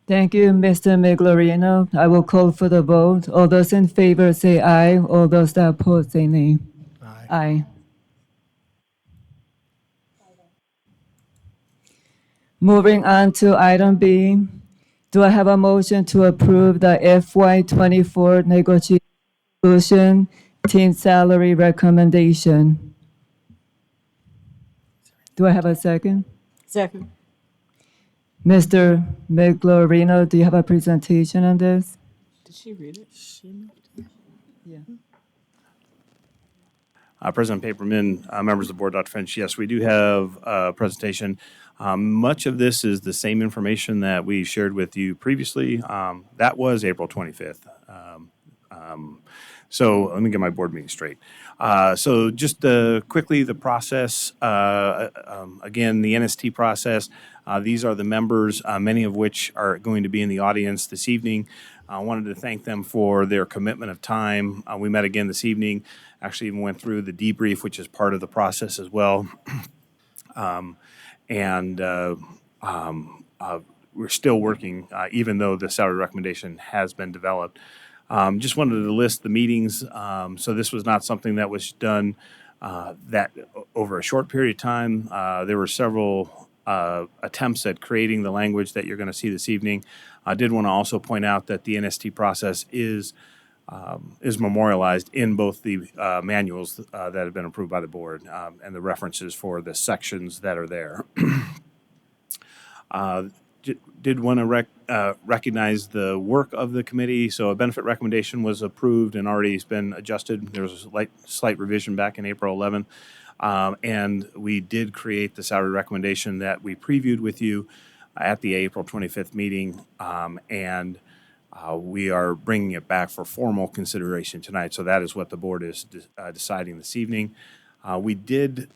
Thank you, Mr. Miglorino. I will call for the vote. All those in favor say aye. All those that oppose say nay. Aye. Aye. Moving on to item B, do I have a motion to approve the FY24 negotiation team salary recommendation? Do I have a second? Second. Mr. Miglorino, do you have a presentation on this? Did she read it? Yeah. President Paperman, members of the board, Dr. Finch, yes, we do have a presentation. Much of this is the same information that we shared with you previously. That was April 25th. So let me get my board meeting straight. So just quickly, the process, again, the NST process, these are the members, many of which are going to be in the audience this evening. I wanted to thank them for their commitment of time. We met again this evening, actually even went through the debrief, which is part of the process as well. We're still working, even though the salary recommendation has been developed. Just wanted to list the meetings. So this was not something that was done that over a short period of time. There were several attempts at creating the language that you're going to see this evening. I did want to also point out that the NST process is memorialized in both the manuals that have been approved by the board and the references for the sections that are there. Did want to recognize the work of the committee. So a benefit recommendation was approved and already has been adjusted. There was a slight revision back in April 11th. And we did create the salary recommendation that we previewed with you. at the April 25th meeting, and we are bringing it back for formal consideration tonight. So that is what the board is deciding this evening. We did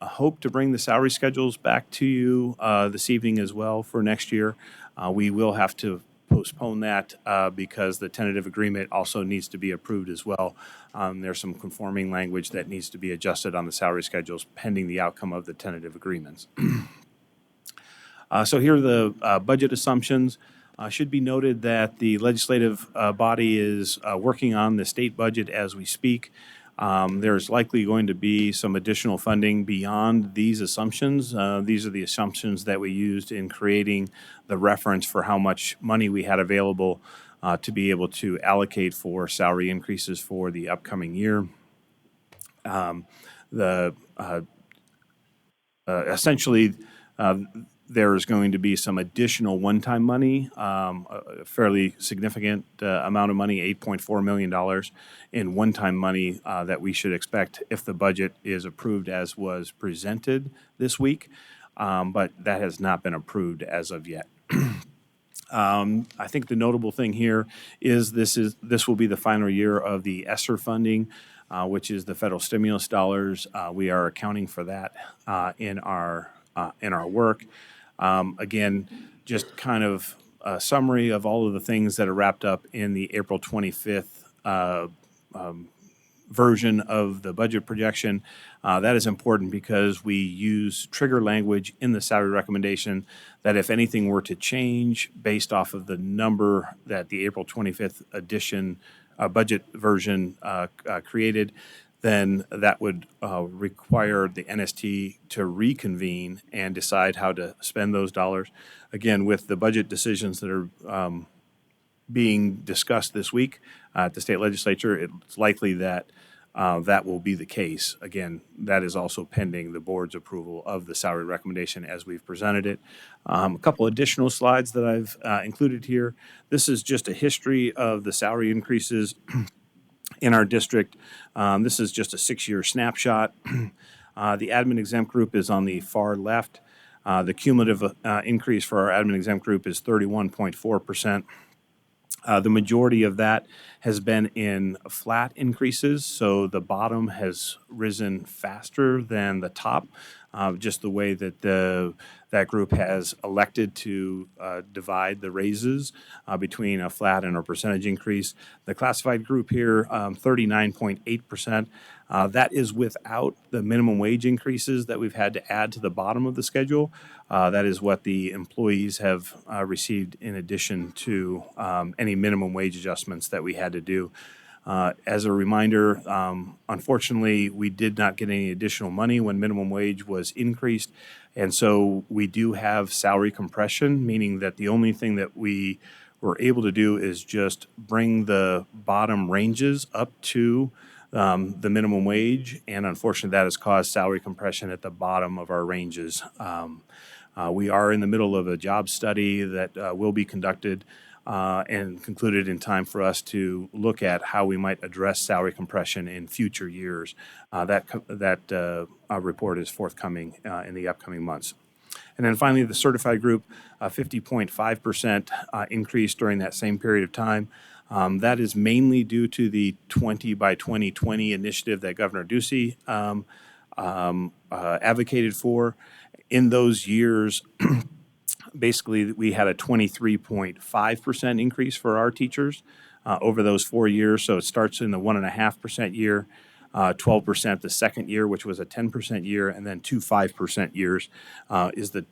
hope to bring the salary schedules back to you this evening as well for next year. We will have to postpone that because the tentative agreement also needs to be approved as well. There's some conforming language that needs to be adjusted on the salary schedules pending the outcome of the tentative agreements. So here are the budget assumptions. Should be noted that the legislative body is working on the state budget as we speak. There's likely going to be some additional funding beyond these assumptions. These are the assumptions that we used in creating the reference for how much money we had available to be able to allocate for salary increases for the upcoming year. Essentially, there is going to be some additional one-time money, a fairly significant amount of money, $8.4 million in one-time money that we should expect if the budget is approved as was presented this week, but that has not been approved as of yet. I think the notable thing here is this will be the final year of the ESSER funding, which is the federal stimulus dollars. We are accounting for that in our work. Again, just kind of a summary of all of the things that are wrapped up in the April 25th version of the budget projection. That is important because we use trigger language in the salary recommendation that if anything were to change based off of the number that the April 25th edition budget version created, then that would require the NST to reconvene and decide how to spend those dollars. Again, with the budget decisions that are being discussed this week at the state legislature, it's likely that that will be the case. Again, that is also pending the board's approval of the salary recommendation as we've presented it. A couple additional slides that I've included here. This is just a history of the salary increases in our district. This is just a 6-year snapshot. The admin exempt group is on the far left. The cumulative increase for our admin exempt group is 31.4%. The majority of that has been in flat increases, so the bottom has risen faster than the top, just the way that that group has elected to divide the raises between a flat and a percentage increase. The classified group here, 39.8%. That is without the minimum wage increases that we've had to add to the bottom of the schedule. That is what the employees have received in addition to any minimum wage adjustments that we had to do. As a reminder, unfortunately, we did not get any additional money when minimum wage was increased. And so we do have salary compression, meaning that the only thing that we were able to do is just bring the bottom ranges up to the minimum wage, and unfortunately that has caused salary compression at the bottom of our ranges. We are in the middle of a job study that will be conducted and concluded in time for us to look at how we might address salary compression in future years. That report is forthcoming in the upcoming months. And then finally, the certified group, 50.5% increase during that same period of time. That is mainly due to the 20 by 2020 initiative that Governor Ducey advocated for. In those years, basically, we had a 23.5% increase for our teachers over those 4 years. So it starts in the 1.5% year, 12% the second year, which was a 10% year, and then 2 5% years is the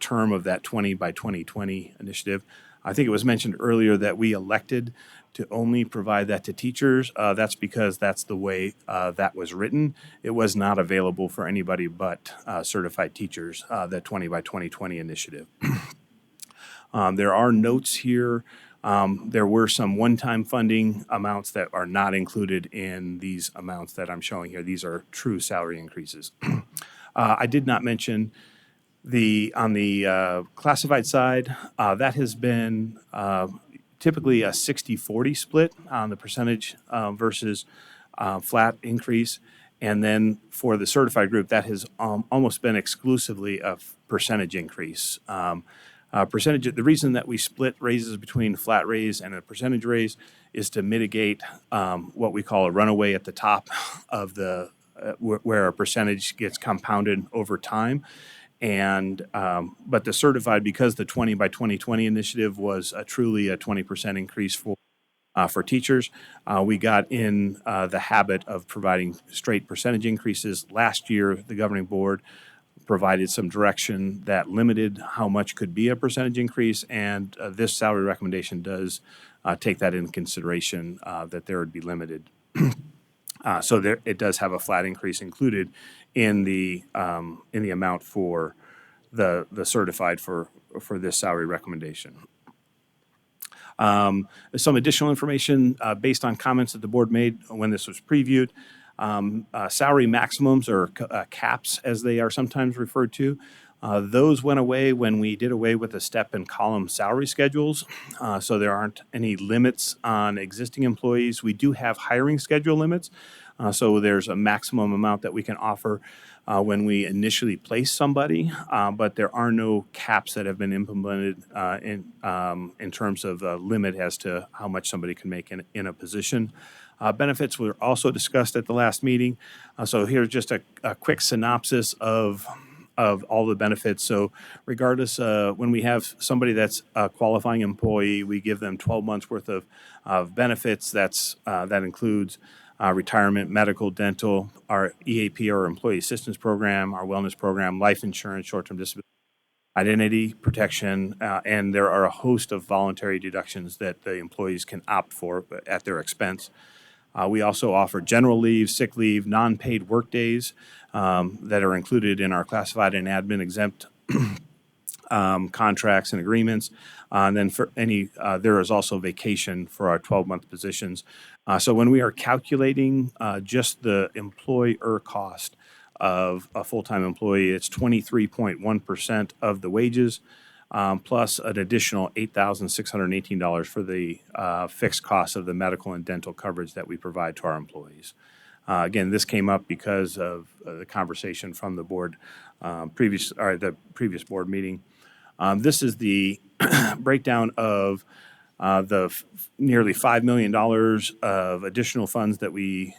term of that 20 by 2020 initiative. I think it was mentioned earlier that we elected to only provide that to teachers. That's because that's the way that was written. It was not available for anybody but certified teachers, the 20 by 2020 initiative. There are notes here. There were some one-time funding amounts that are not included in these amounts that I'm showing here. These are true salary increases. I did not mention on the classified side, that has been typically a 60-40 split on the percentage versus flat increase. And then for the certified group, that has almost been exclusively a percentage increase. The reason that we split raises between flat raise and a percentage raise is to mitigate what we call a runaway at the top of the where a percentage gets compounded over time. And but the certified, because the 20 by 2020 initiative was truly a 20% increase for teachers, we got in the habit of providing straight percentage increases. Last year, the governing board provided some direction that limited how much could be a percentage increase, and this salary recommendation does take that into consideration, that there would be limited. So there, it does have a flat increase included in the amount for the certified for this salary recommendation. Some additional information based on comments that the board made when this was previewed. Salary maximums, or caps as they are sometimes referred to, those went away when we did away with the step and column salary schedules. So there aren't any limits on existing employees. We do have hiring schedule limits. So there's a maximum amount that we can offer when we initially place somebody, but there are no caps that have been implemented in terms of a limit as to how much somebody can make in a position. Benefits were also discussed at the last meeting. So here's just a quick synopsis of all the benefits. So regardless, when we have somebody that's a qualifying employee, we give them 12 months worth of benefits. That includes retirement, medical, dental, our EAP, or Employee Assistance Program, our wellness program, life insurance, short-term disability, identity protection, and there are a host of voluntary deductions that the employees can opt for at their expense. We also offer general leave, sick leave, non-paid work days that are included in our classified and admin exempt contracts and agreements. And then for there is also vacation for our 12-month positions. So when we are calculating just the employer cost of a full-time employee, it's 23.1% of the wages, plus an additional $8,618 for the fixed cost of the medical and dental coverage that we provide to our employees. Again, this came up because of the conversation from the board the previous board meeting. This is the breakdown of nearly $5 million of additional funds that we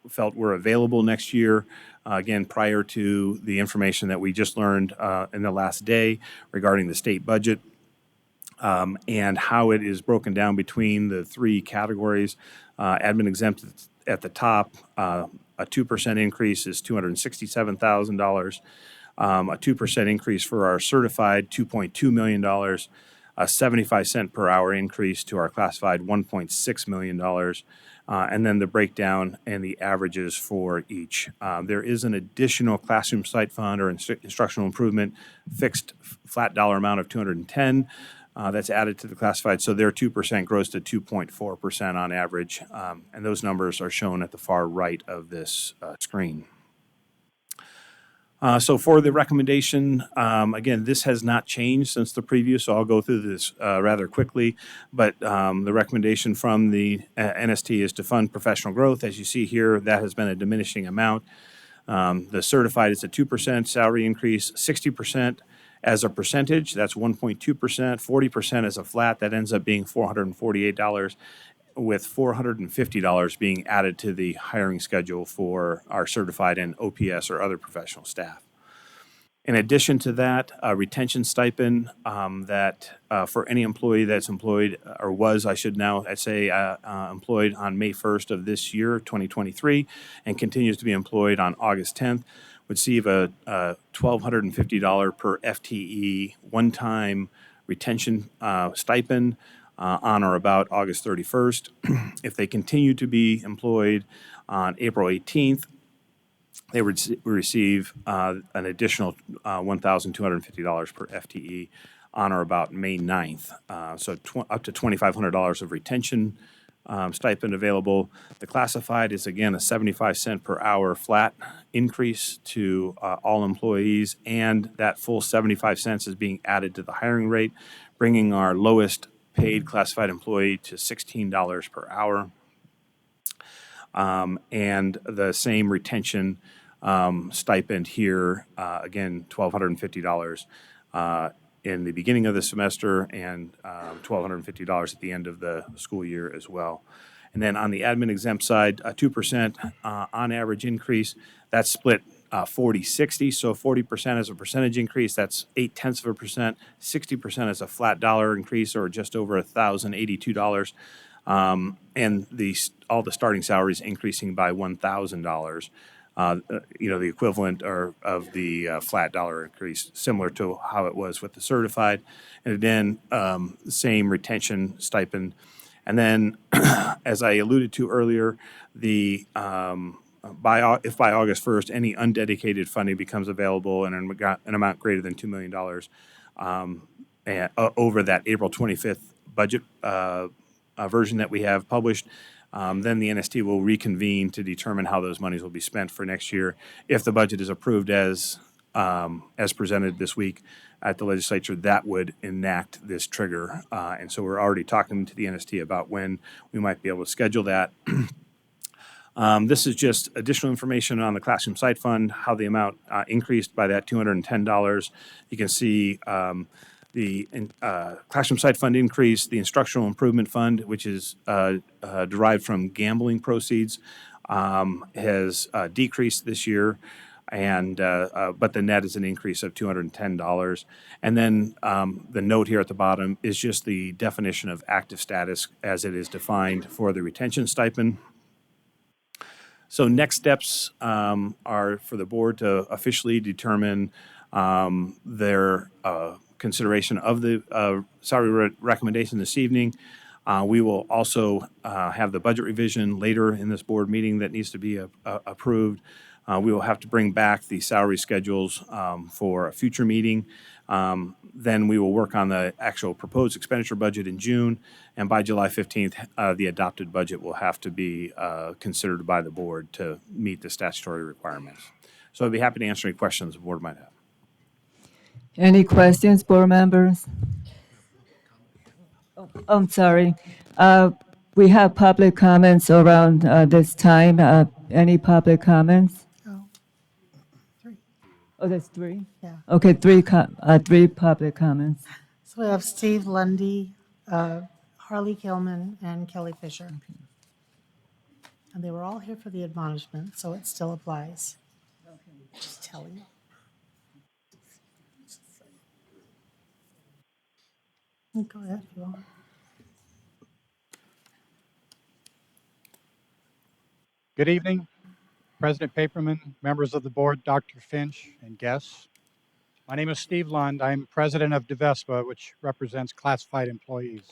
felt were available next year. Again, prior to the information that we just learned in the last day regarding the state budget, and how it is broken down between the three categories. Admin exempt at the top, a 2% increase is $267,000. A 2% increase for our certified, $2.2 million. A 75-cent per hour increase to our classified, $1.6 million. And then the breakdown and the averages for each. There is an additional classroom site fund or instructional improvement fixed flat dollar amount of $210 that's added to the classified. So their 2% grows to 2.4% on average. And those numbers are shown at the far right of this screen. So for the recommendation, again, this has not changed since the preview, so I'll go through this rather quickly. But the recommendation from the NST is to fund professional growth. As you see here, that has been a diminishing amount. The certified is a 2% salary increase, 60% as a percentage, that's 1.2%, 40% as a flat, that ends up being $448, with $450 being added to the hiring schedule for our certified and OPS or other professional staff. In addition to that, a retention stipend that for any employee that's employed, or was, I should now say, employed on May 1st of this year, 2023, and continues to be employed on August 10th, would receive a $1,250 per FTE one-time retention stipend on or about August 31st. If they continue to be employed on April 18th, they would receive an additional $1,250 per FTE on or about May 9th. So up to $2,500 of retention stipend available. The classified is, again, a 75-cent per hour flat increase to all employees, and that full 75 cents is being added to the hiring rate, bringing our lowest paid classified employee to $16 per hour. And the same retention stipend here, again, $1,250 in the beginning of the semester and $1,250 at the end of the school year as well. And then on the admin exempt side, a 2% on average increase. That's split 40-60. So 40% as a percentage increase, that's 0.8%. 60% as a flat dollar increase, or just over $1,082. And all the starting salaries increasing by $1,000. The equivalent of the flat dollar increase, similar to how it was with the certified. And again, same retention stipend. And then, as I alluded to earlier, if by August 1st, any undedicated funding becomes available in an amount greater than $2 million over that April 25th budget version that we have published, then the NST will reconvene to determine how those monies will be spent for next year. If the budget is approved as presented this week at the legislature, that would enact this trigger. And so we're already talking to the NST about when we might be able to schedule that. This is just additional information on the Classroom Site Fund, how the amount increased by that $210. You can see the Classroom Site Fund increase, the Instructional Improvement Fund, which is derived from gambling proceeds, has decreased this year, and but the net is an increase of $210. And then the note here at the bottom is just the definition of active status as it is defined for the retention stipend. So next steps are for the board to officially determine their consideration of the salary recommendation this evening. We will also have the budget revision later in this board meeting that needs to be approved. We will have to bring back the salary schedules for a future meeting. Then we will work on the actual proposed expenditure budget in June, and by July 15th, the adopted budget will have to be considered by the board to meet the statutory requirements. So I'd be happy to answer any questions the board might have. Any questions, board members? Oh, I'm sorry. We have public comments around this time. Any public comments? Oh, that's three? Yeah. Okay, three public comments. So we have Steve Lundy, Harley Kilman, and Kelly Fisher. And they were all here for the admonishment, so it still applies. Just telling you. Go ahead if you want. Good evening, President Paperman, members of the board, Dr. Finch, and guests. My name is Steve Lund. I'm president of DVUSD, which represents classified employees.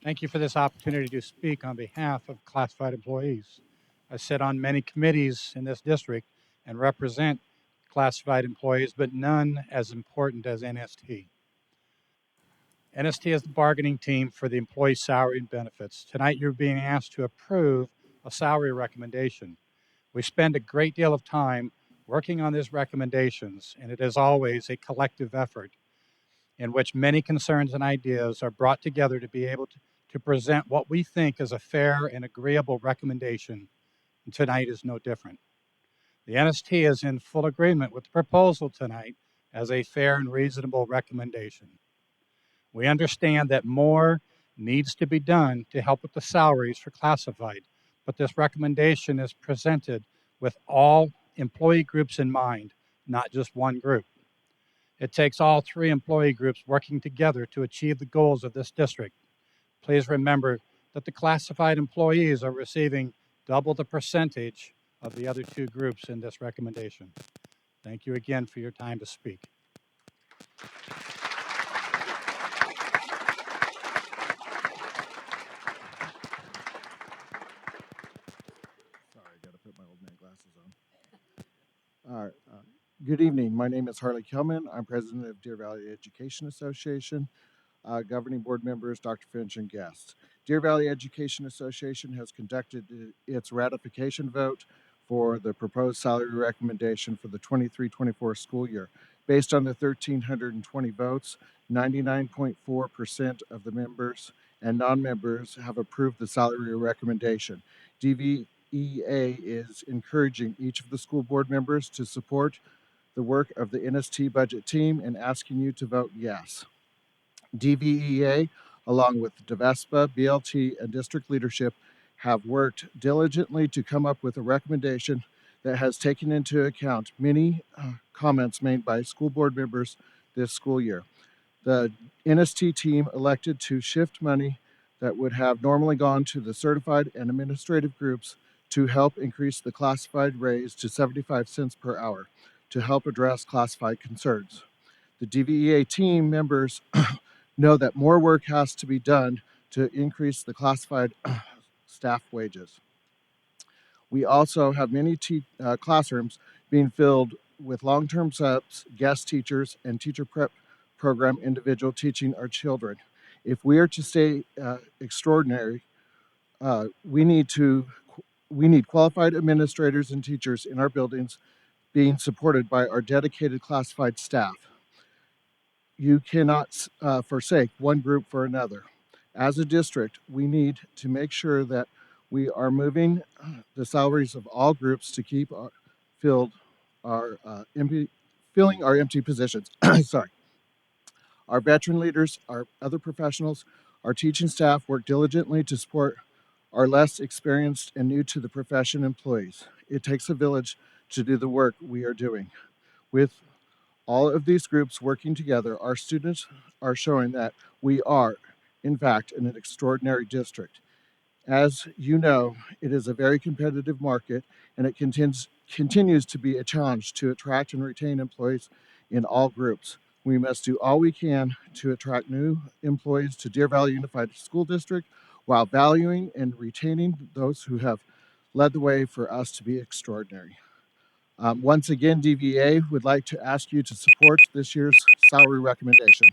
Thank you for this opportunity to speak on behalf of classified employees. I sit on many committees in this district and represent classified employees, but none as important as NST. NST is the bargaining team for the employee salary and benefits. Tonight, you're being asked to approve a salary recommendation. We spend a great deal of time working on these recommendations, and it is always a collective effort in which many concerns and ideas are brought together to be able to present what we think is a fair and agreeable recommendation, and tonight is no different. The NST is in full agreement with the proposal tonight as a fair and reasonable recommendation. We understand that more needs to be done to help with the salaries for classified, but this recommendation is presented with all employee groups in mind, not just one group. It takes all three employee groups working together to achieve the goals of this district. Please remember that the classified employees are receiving double the percentage of the other two groups in this recommendation. Thank you again for your time to speak. All right. Good evening. My name is Harley Kelman. I'm president of Deer Valley Education Association. Governing board members, Dr. Finch, and guests. Deer Valley Education Association has conducted its ratification vote for the proposed salary recommendation for the 23-24 school year. Based on the 1,320 votes, 99.4% of the members and non-members have approved the salary recommendation. DVEA is encouraging each of the school board members to support the work of the NST budget team and asking you to vote yes. DVEA, along with DVESPA, BLT, and district leadership, have worked diligently to come up with a recommendation that has taken into account many comments made by school board members this school year. The NST team elected to shift money that would have normally gone to the certified and administrative groups to help increase the classified raise to 75 cents per hour to help address classified concerns. The DVEA team members know that more work has to be done to increase the classified staff wages. We also have many classrooms being filled with long-term subs, guest teachers, and teacher prep program individual teaching our children. If we are to stay extraordinary, we need qualified administrators and teachers in our buildings being supported by our dedicated classified staff. You cannot forsake one group for another. As a district, we need to make sure that we are moving the salaries of all groups to keep filling our empty positions. Sorry. Our veteran leaders, our other professionals, our teaching staff work diligently to support our less experienced and new to the profession employees. It takes a village to do the work we are doing. With all of these groups working together, our students are showing that we are, in fact, in an extraordinary district. As you know, it is a very competitive market, and it continues to be a challenge to attract and retain employees in all groups. We must do all we can to attract new employees to Deer Valley Unified School District while valuing and retaining those who have led the way for us to be extraordinary. Once again, DVA would like to ask you to support this year's salary recommendation.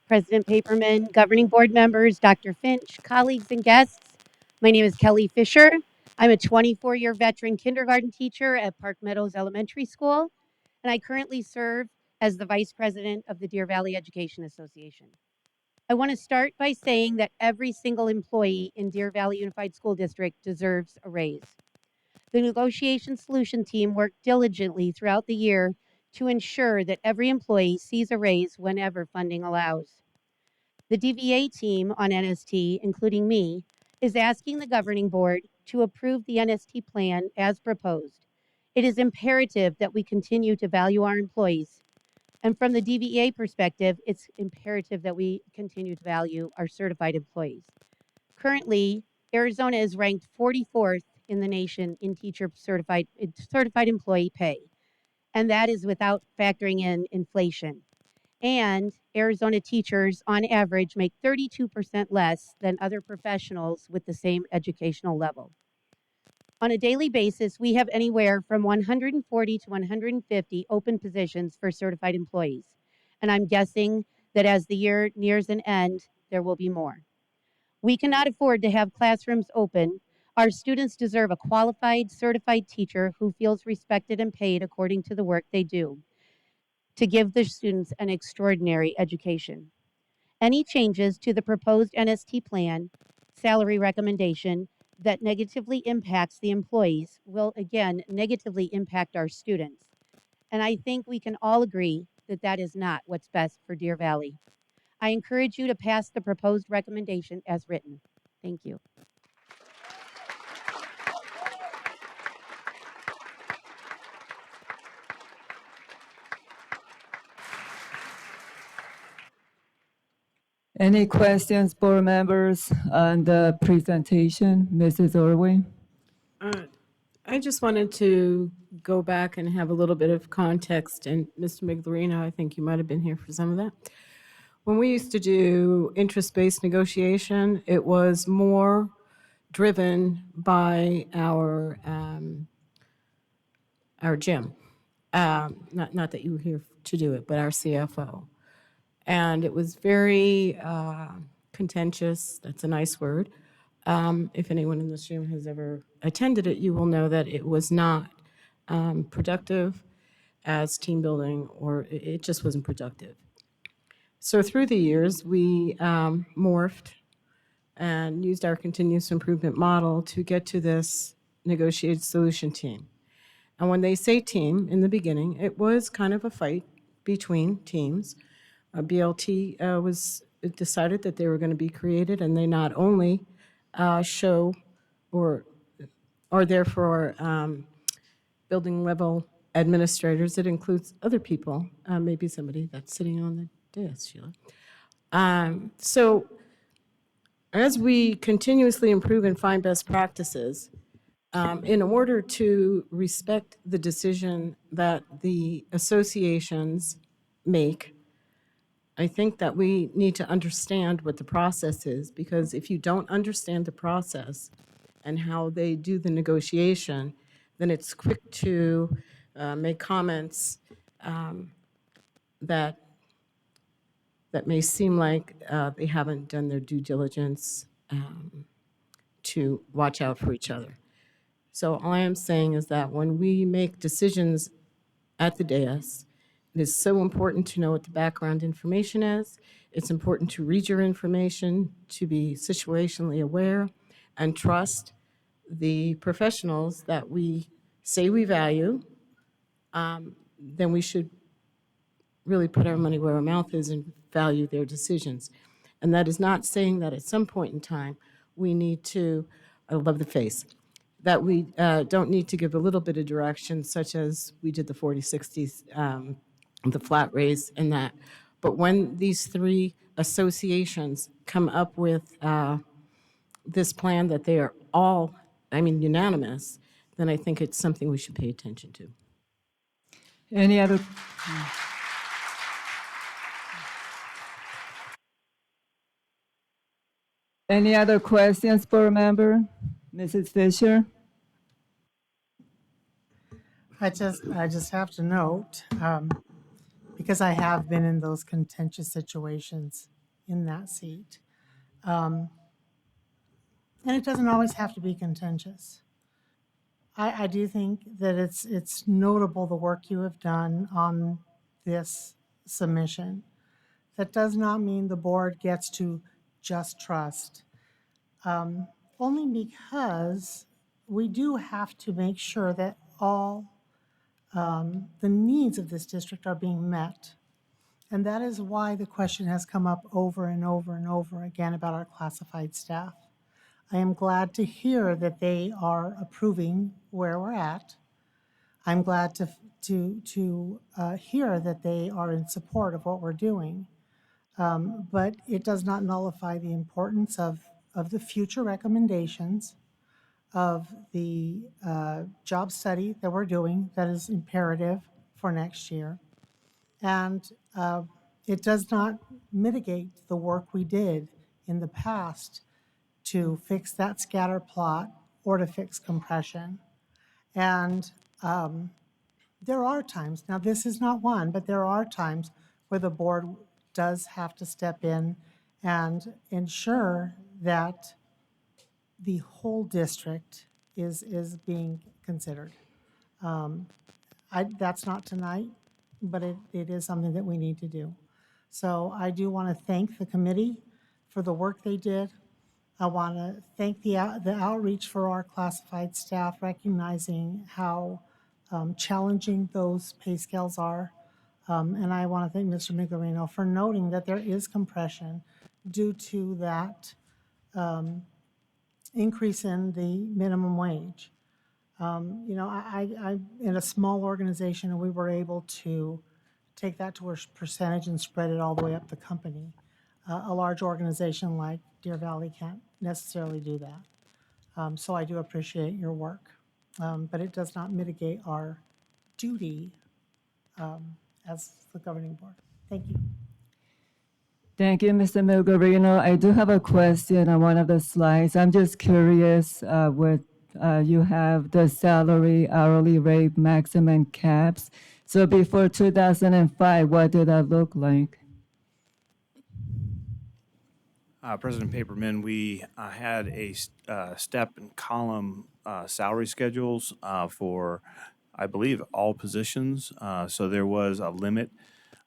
President Paperman, governing board members, Dr. Finch, colleagues, and guests. My name is Kelly Fisher. I'm a 24-year veteran kindergarten teacher at Park Meadows Elementary School, and I currently serve as the vice president of the Deer Valley Education Association. I want to start by saying that every single employee in Deer Valley Unified School District deserves a raise. The negotiation solution team worked diligently throughout the year to ensure that every employee sees a raise whenever funding allows. The DVA team on NST, including me, is asking the governing board to approve the NST plan as proposed. It is imperative that we continue to value our employees. And from the DVA perspective, it's imperative that we continue to value our certified employees. Currently, Arizona is ranked 44th in the nation in teacher certified employee pay, and that is without factoring in inflation. And Arizona teachers, on average, make 32% less than other professionals with the same educational level. On a daily basis, we have anywhere from 140 to 150 open positions for certified employees. And I'm guessing that as the year nears an end, there will be more. We cannot afford to have classrooms open. Our students deserve a qualified, certified teacher who feels respected and paid according to the work they do, to give the students an extraordinary education. Any changes to the proposed NST plan, salary recommendation that negatively impacts the employees will again negatively impact our students. And I think we can all agree that that is not what's best for Deer Valley. I encourage you to pass the proposed recommendation as written. Thank you. Any questions, board members, on the presentation? Mrs. Orwin? I just wanted to go back and have a little bit of context, and Mr. Miglorino, I think you might have been here for some of that. When we used to do interest-based negotiation, it was more driven by our Jim. Not that you were here to do it, but our CFO. And it was very contentious. That's a nice word. If anyone in this room has ever attended it, you will know that it was not productive as team building, or it just wasn't productive. So through the years, we morphed and used our continuous improvement model to get to this negotiated solution team. And when they say team in the beginning, it was kind of a fight between teams. BLT was decided that they were going to be created, and they not only show or are there for building level administrators. It includes other people, maybe somebody that's sitting on the dais, Sheila. So as we continuously improve and find best practices, in order to respect the decision that the associations make, I think that we need to understand what the process is, because if you don't understand the process and how they do the negotiation, then it's quick to make comments that may seem like they haven't done their due diligence to watch out for each other. So all I am saying is that when we make decisions at the dais, it is so important to know what the background information is. It's important to read your information, to be situationally aware, and trust the professionals that we say we value. Then we should really put our money where our mouth is and value their decisions. And that is not saying that at some point in time, we need to, I love the face, that we don't need to give a little bit of direction, such as we did the 40/60s, the flat raise and that. But when these three associations come up with this plan that they are all, unanimous, then I think it's something we should pay attention to. Any other? Any other questions, board member? Mrs. Fisher? I just have to note, because I have been in those contentious situations in that seat. And it doesn't always have to be contentious. I do think that it's notable the work you have done on this submission. That does not mean the board gets to just trust. Only because we do have to make sure that all the needs of this district are being met. And that is why the question has come up over and over and over again about our classified staff. I am glad to hear that they are approving where we're at. I'm glad to hear that they are in support of what we're doing. But it does not nullify the importance of the future recommendations, of the job study that we're doing that is imperative for next year. And it does not mitigate the work we did in the past to fix that scatter plot or to fix compression. And there are times, now this is not one, but there are times where the board does have to step in and ensure that the whole district is being considered. That's not tonight, but it is something that we need to do. So I do want to thank the committee for the work they did. I want to thank the outreach for our classified staff, recognizing how challenging those pay scales are. And I want to thank Mr. Miglerino for noting that there is compression due to that increase in the minimum wage. I in a small organization, and we were able to take that to a percentage and spread it all the way up the company. A large organization like Deer Valley can't necessarily do that. So I do appreciate your work, but it does not mitigate our duty as the governing board. Thank you. Thank you, Mr. Miglerino. I do have a question on one of the slides. I'm just curious, with you have the salary hourly rate maximum caps. So before 2005, what did that look like? President Paperman, we had a step and column salary schedules for, I believe, all positions. So there was a limit,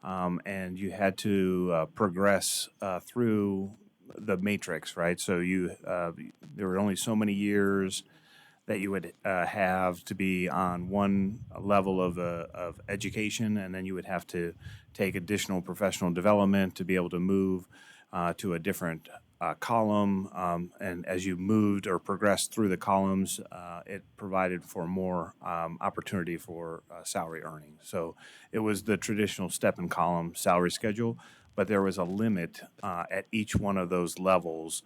and you had to progress through the matrix, right? So there were only so many years that you would have to be on one level of education, and then you would have to take additional professional development to be able to move to a different column. And as you moved or progressed through the columns, it provided for more opportunity for salary earning. So it was the traditional step and column salary schedule, but there was a limit at each one of those levels.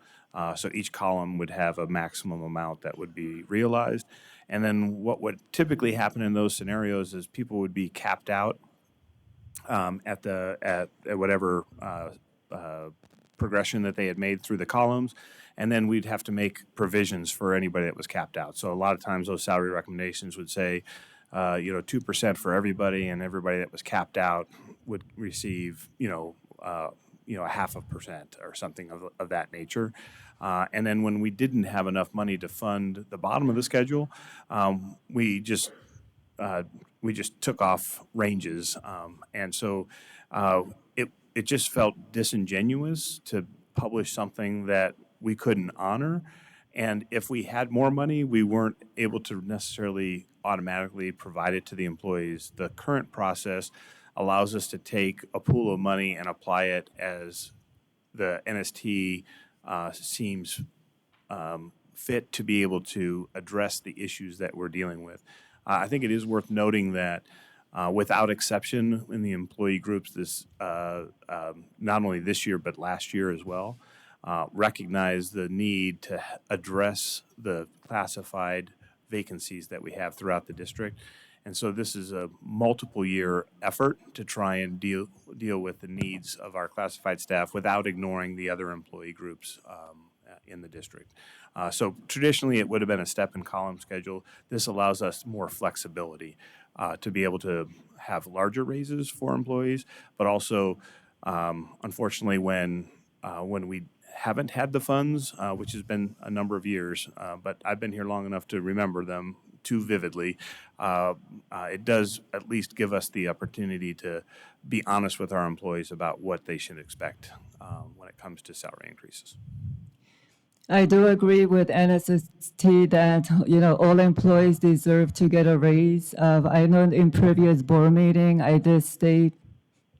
So each column would have a maximum amount that would be realized. And then what would typically happen in those scenarios is people would be capped out at whatever progression that they had made through the columns, and then we'd have to make provisions for anybody that was capped out. So a lot of times those salary recommendations would say, 2% for everybody, and everybody that was capped out would receive, a 0.5% or something of that nature. And then when we didn't have enough money to fund the bottom of the schedule, we just took off ranges, and so it just felt disingenuous to publish something that we couldn't honor. And if we had more money, we weren't able to necessarily automatically provide it to the employees. The current process allows us to take a pool of money and apply it as the NST seems fit to be able to address the issues that we're dealing with. I think it is worth noting that without exception in the employee groups, this not only this year but last year as well, recognize the need to address the classified vacancies that we have throughout the district. And so this is a multiple year effort to try and deal with the needs of our classified staff without ignoring the other employee groups in the district. So traditionally, it would have been a step and column schedule. This allows us more flexibility to be able to have larger raises for employees, but also, unfortunately, when we haven't had the funds, which has been a number of years, but I've been here long enough to remember them too vividly, it does at least give us the opportunity to be honest with our employees about what they should expect when it comes to salary increases. I do agree with NSST that, all employees deserve to get a raise. I know in previous board meeting, I did state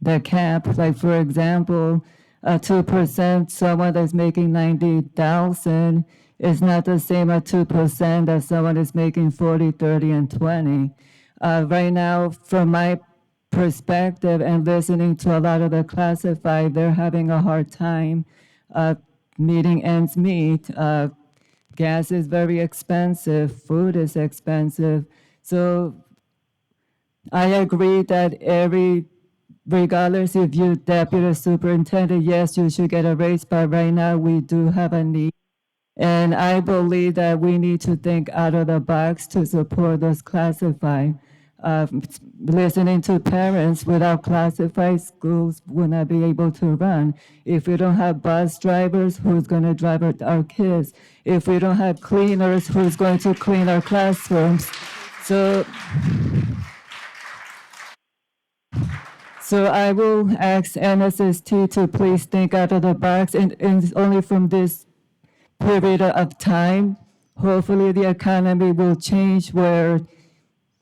the cap, like for example, 2%, someone that's making 90,000 is not the same as 2% as someone is making 40, 30, and 20. Right now, from my perspective and listening to a lot of the classified, they're having a hard time meeting ends meet. Gas is very expensive, food is expensive. So I agree that regardless if you're deputy superintendent, yes, you should get a raise, but right now we do have a need. And I believe that we need to think out of the box to support those classified. Listening to parents, without classified, schools will not be able to run. If we don't have bus drivers, who's going to drive our kids? If we don't have cleaners, who's going to clean our classrooms? So I will ask NSST to please think out of the box, and only from this period of time, hopefully the economy will change where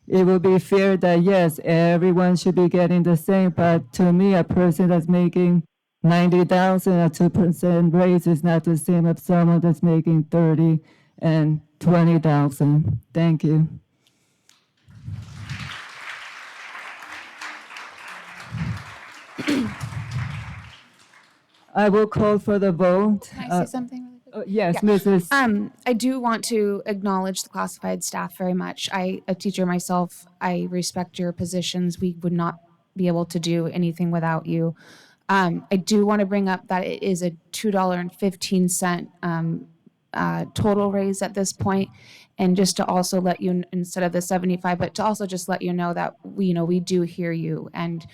it will be fair that, yes, everyone should be getting the same, but to me, a person that's making 90,000, a 2% raise is not the same as someone that's making 30 and 20,000. Thank you. I will call for the vote. Can I say something really quick? Yes, Yeah. Mrs. I do want to acknowledge the classified staff very much. A teacher myself, I respect your positions. We would not be able to do anything without you. I do want to bring up that it is a $2.15 total raise at this point. And just to also let you, instead of the 75, but to also just let you know that we do hear you, and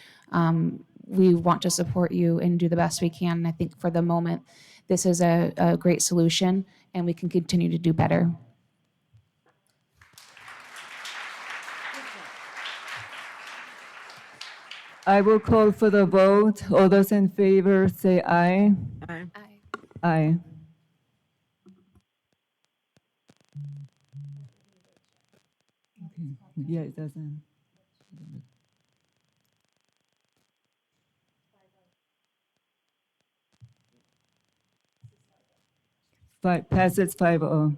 we want to support you and do the best we can. And I think for the moment, this is a great solution, and we can continue to do better. I will call for the vote. All those in favor say aye. Aye. Aye. Okay. Yeah, it doesn't. Passes 5-0.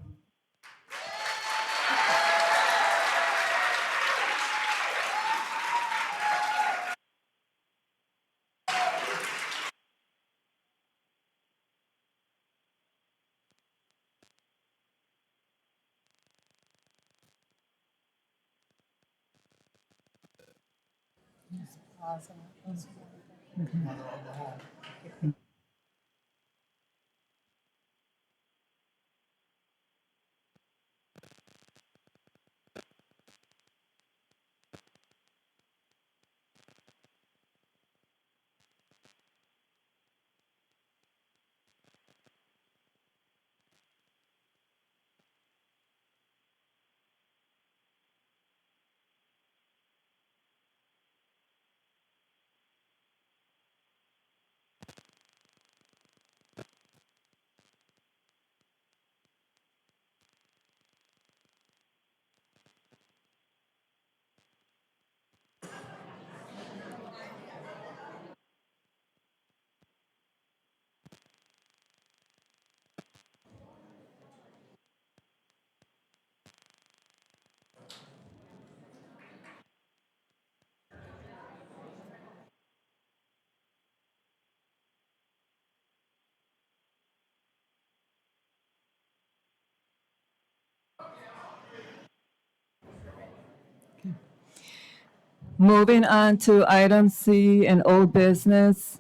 Moving on to item C in old business.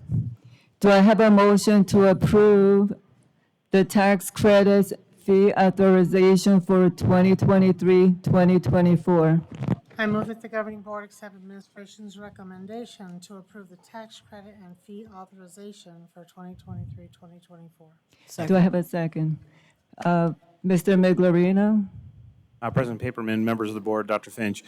Do I have a motion to approve the tax credits fee authorization for 2023, 2024? I move that the governing board accept administration's recommendation to approve the tax credit and fee authorization for 2023, 2024. Do I have a second? Mr. Miglerino? President Paperman, members of the board, Dr. Finch.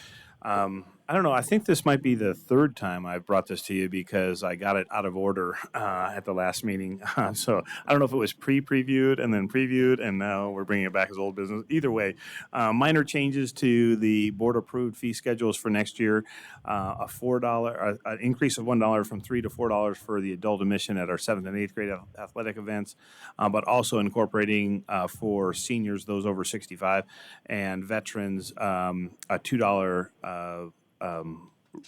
I don't know, I think this might be the third time I've brought this to you because I got it out of order at the last meeting. So I don't know if it was pre-previewed and then previewed, and now we're bringing it back as old business. Either way, minor changes to the board-approved fee schedules for next year. A $4, an increase of $1 from $3 to $4 for the adult admission at our 7th and 8th grade athletic events, but also incorporating for seniors, those over 65, and veterans, a $2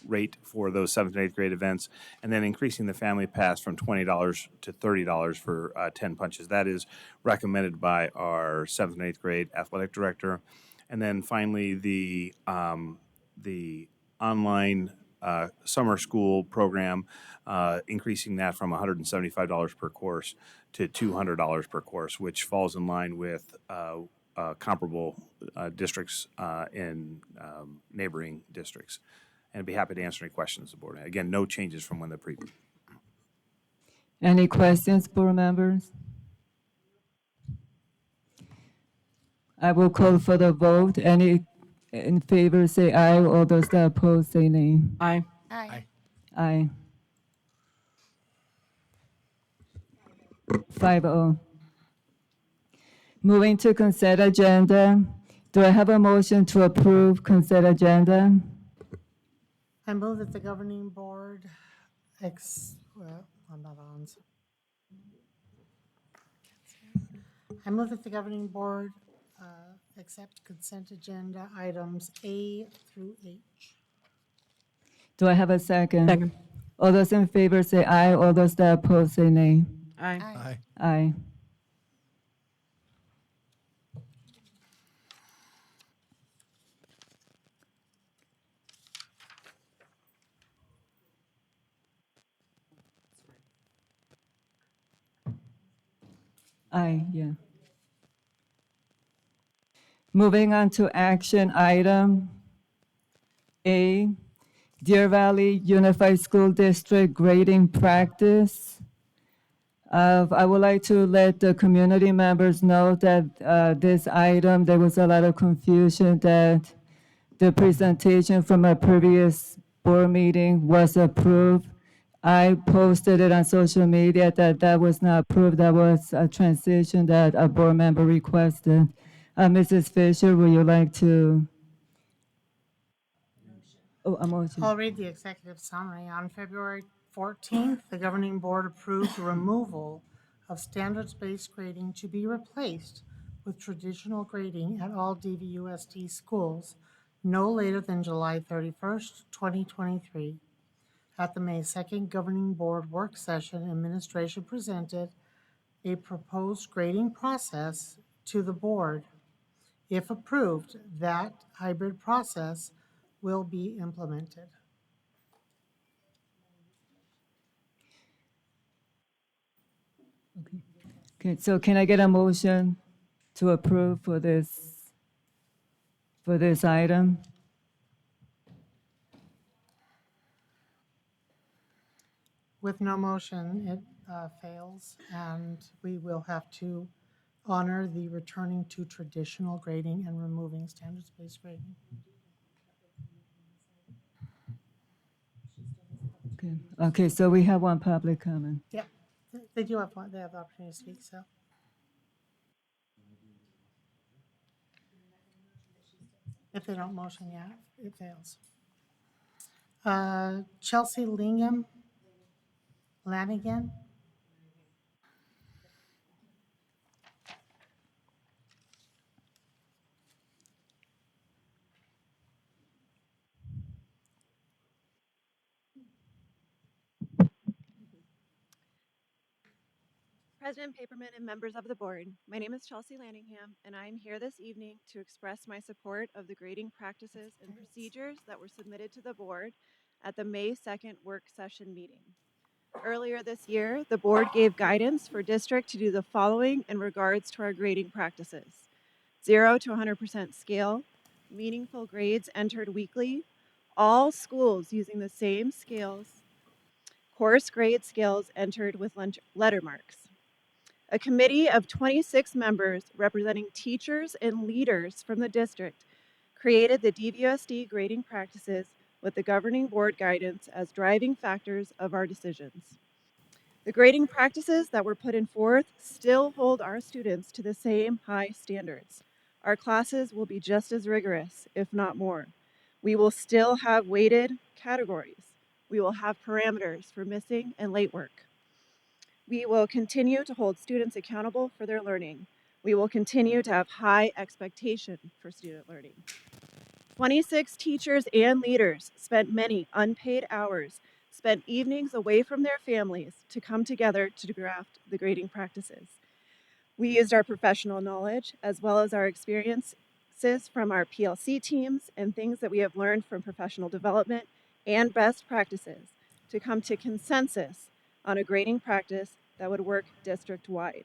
rate for those 7th and 8th grade events, and then increasing the family pass from $20 to $30 for 10 punches. That is recommended by our 7th and 8th grade athletic director. And then finally, the online summer school program, increasing that from $175 per course to $200 per course, which falls in line with comparable districts in neighboring districts. And I'd be happy to answer any questions the board. Again, no changes from when the previous. Any questions, board members? I will call for the vote. Any in favor, say aye. All those that oppose, say nay. Aye. Aye. Aye. 5-0. Moving to consent agenda. Do I have a motion to approve consent agenda? I move that the governing board I'm not on. I move that the governing board accept consent agenda items A through H. Do I have a second? Second. All those in favor say aye. All those that oppose say nay. Aye. Aye. Aye. Aye, yeah. Moving on to action item A, Deer Valley Unified School District grading practice. I would like to let the community members know that this item, there was a lot of confusion that the presentation from a previous board meeting was approved. I posted it on social media that that was not approved. That was a transition that a board member requested. Mrs. Fisher, would you like to? Oh, a motion. I'll read the executive summary. On February 14th, the governing board approved the removal of standards-based grading to be replaced with traditional grading at all DVUSD schools no later than July 31st, 2023. At the May 2nd governing board work session, administration presented a proposed grading process to the board. If approved, that hybrid process will be implemented. Okay, so can I get a motion to approve for this item? With no motion, it fails, and we will have to honor the returning to traditional grading and removing standards-based grading. Okay, so we have one public comment. Yeah, they do have one, they have the opportunity to speak, so. If they don't motion, yeah, it fails. Chelsea Lanigan. President Paperman and members of the board, my name is Chelsea Lanningham, and I am here this evening to express my support of the grading practices and procedures that were submitted to the board at the May 2nd work session meeting. Earlier this year, the board gave guidance for district to do the following in regards to our grading practices: 0 to 100% scale, meaningful grades entered weekly, all schools using the same scales, course grade scales entered with letter marks. A committee of 26 members representing teachers and leaders from the district created the DVUSD grading practices with the governing board guidance as driving factors of our decisions. The grading practices that were put in forth still hold our students to the same high standards. Our classes will be just as rigorous, if not more. We will still have weighted categories. We will have parameters for missing and late work. We will continue to hold students accountable for their learning. We will continue to have high expectation for student learning. 26 teachers and leaders spent many unpaid hours, spent evenings away from their families to come together to draft the grading practices. We used our professional knowledge as well as our experiences from our PLC teams and things that we have learned from professional development and best practices to come to consensus on a grading practice that would work district-wide.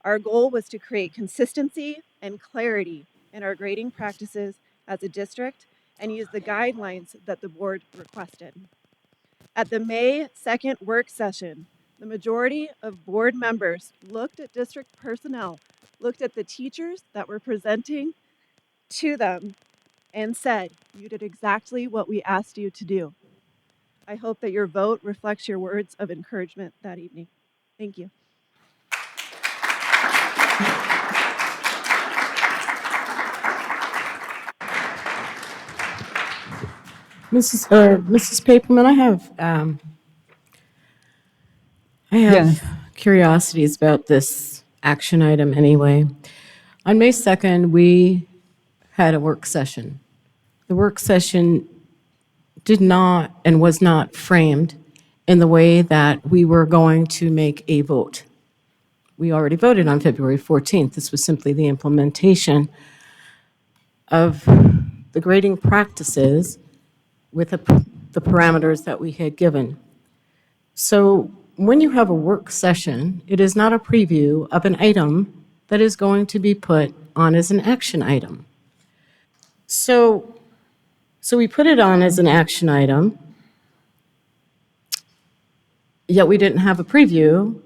Our goal was to create consistency and clarity in our grading practices as a district and use the guidelines that the board requested. At the May 2nd work session, the majority of board members looked at district personnel, looked at the teachers that were presenting to them, and said, "You did exactly what we asked you to do." I hope that your vote reflects your words of encouragement that evening. Thank you. Mrs. Paperman, I have Yes. curiosities about this action item anyway. On May 2nd, we had a work session. The work session did not and was not framed in the way that we were going to make a vote. We already voted on February 14th. This was simply the implementation of the grading practices with the parameters that we had given. So when you have a work session, it is not a preview of an item that is going to be put on as an action item. So we put it on as an action item, yet we didn't have a preview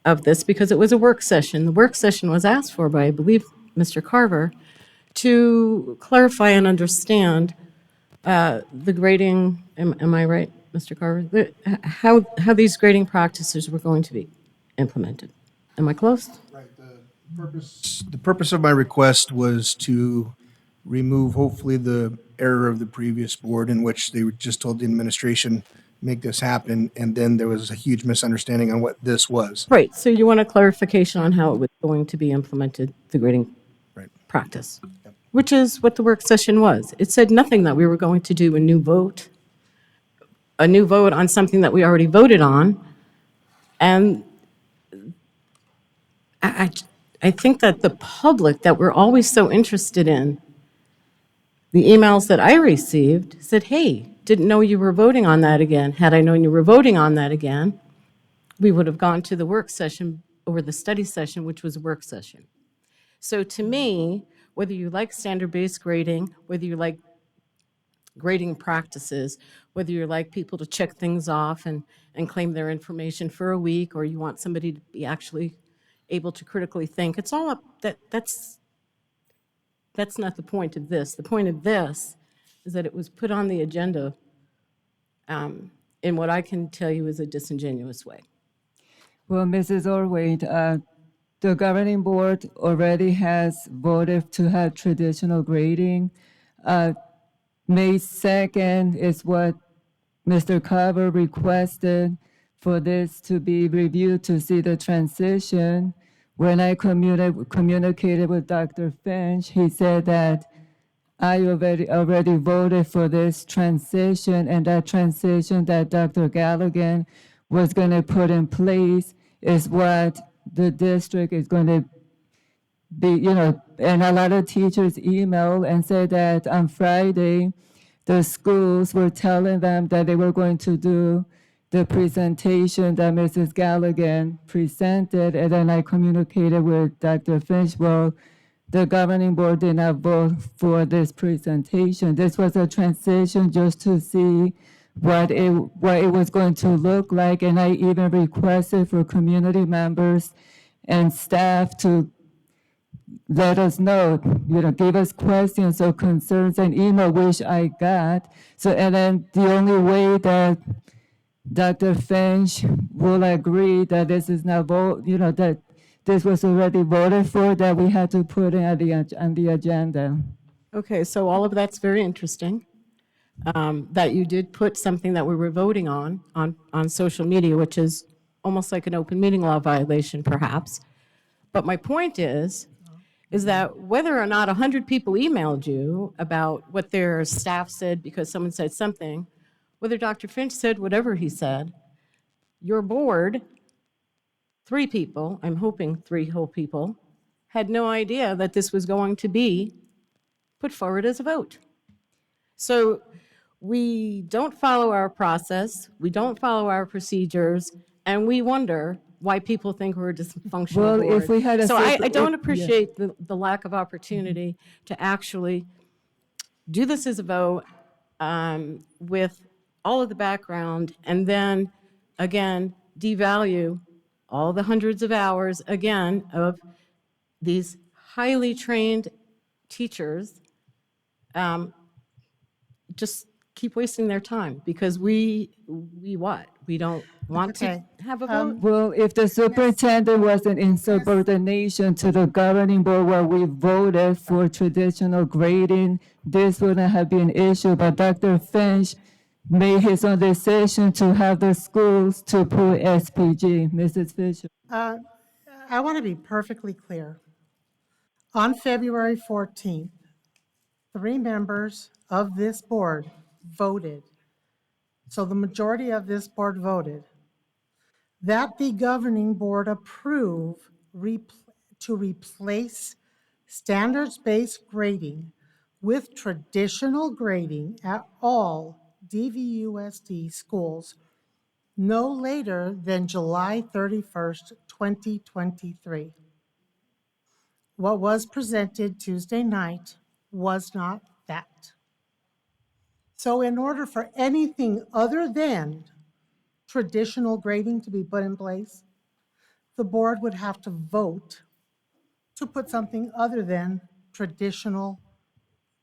of this because it was a work session. The work session was asked for by, I believe, Mr. Carver, to clarify and understand The grading, am I right, Mr. Carver? How these grading practices were going to be implemented. Am I close? The purpose of my request was to remove hopefully the error of the previous board in which they just told the administration, make this happen, and then there was a huge misunderstanding on what this was. Right, so you want a clarification on how it was going to be implemented, the grading Right. practice, which is what the work session was. It said nothing that we were going to do a new vote on something that we already voted on. And I think that the public that we're always so interested in, the emails that I received said, hey, didn't know you were voting on that again. Had I known you were voting on that again, we would have gone to the work session or the study session, which was a work session. So to me, whether you like standard-based grading, whether you like grading practices, whether you like people to check things off and claim their information for a week, or you want somebody to be actually able to critically think, it's all up, that's not the point of this. The point of this is that it was put on the agenda in what I can tell you is a disingenuous way. Well, Mrs. Orwade, the governing board already has voted to have traditional grading. May 2nd is what Mr. Carver requested for this to be reviewed to see the transition. When I communicated with Dr. Finch, he said that I already voted for this transition, and that transition that Dr. Galligan was going to put in place is what the district is going to be, and a lot of teachers emailed and said that on Friday, the schools were telling them that they were going to do the presentation that Mrs. Galligan presented, and then I communicated with Dr. Finch, well, the governing board did not vote for this presentation. This was a transition just to see what it was going to look like, and I even requested for community members and staff to let us know, give us questions or concerns and email, which I got. So, and then the only way that Dr. Finch will agree that this is not that this was already voted for, that we had to put it on the agenda. Okay, so all of that's very interesting. That you did put something that we were voting on social media, which is almost like an open meeting law violation, perhaps. But my point is that whether or not 100 people emailed you about what their staff said because someone said something, whether Dr. Finch said whatever he said, your board, 3 people, I'm hoping 3 whole people, had no idea that this was going to be put forward as a vote. So we don't follow our process, we don't follow our procedures, and we wonder why people think we're a dysfunctional Well, board. if we had a So I separate- don't yeah. appreciate the lack of opportunity to actually do this as a vote with all of the background, and then, again, devalue all the hundreds of hours, again, of these highly trained teachers just keep wasting their time because we don't want to Okay, have a vote. Well, if the superintendent wasn't in subordination to the governing board where we voted for traditional grading, this wouldn't have been an issue, but Dr. Finch made his own decision to have the schools to put SPG. Mrs. Fisher. I want to be perfectly clear. On February 14th, 3 members of this board voted. So the majority of this board voted that the governing board approve to replace standards-based grading with traditional grading at all DVUSD schools no later than July 31st, 2023. What was presented Tuesday night was not that. So in order for anything other than traditional grading to be put in place, the board would have to vote to put something other than traditional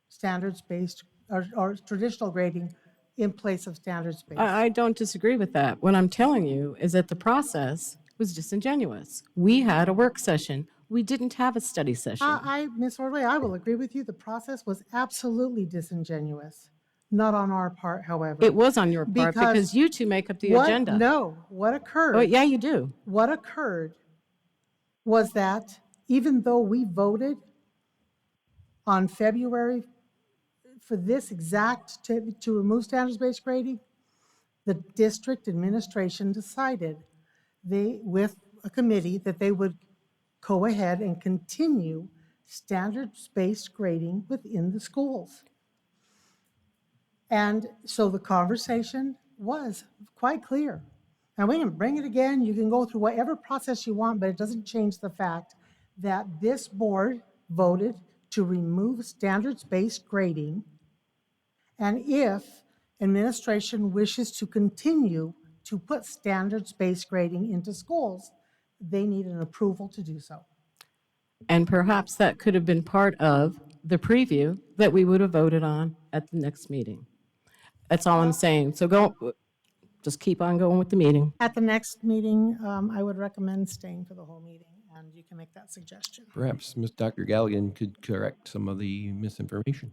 standards-based or traditional grading in place of standards-based. I don't disagree with that. What I'm telling you is that the process was disingenuous. We had a work session. We didn't have a study session. Ms. Ordway, I will agree with you. The process was absolutely disingenuous. Not on our part, however. It was on your part because you two make up the agenda. No, what occurred? Oh, yeah, you do. What occurred was that even though we voted on February for this exact, to remove standards-based grading, the district administration decided with a committee that they would go ahead and continue standards-based grading within the schools. And so the conversation was quite clear. And we can bring it again, you can go through whatever process you want, but it doesn't change the fact that this board voted to remove standards-based grading. And if administration wishes to continue to put standards-based grading into schools, they need an approval to do so. And perhaps that could have been part of the preview that we would have voted on at the next meeting. That's all I'm saying. So just keep on going with the meeting. At the next meeting, I would recommend staying for the whole meeting, and you can make that suggestion. Perhaps Dr. Galligan could correct some of the misinformation.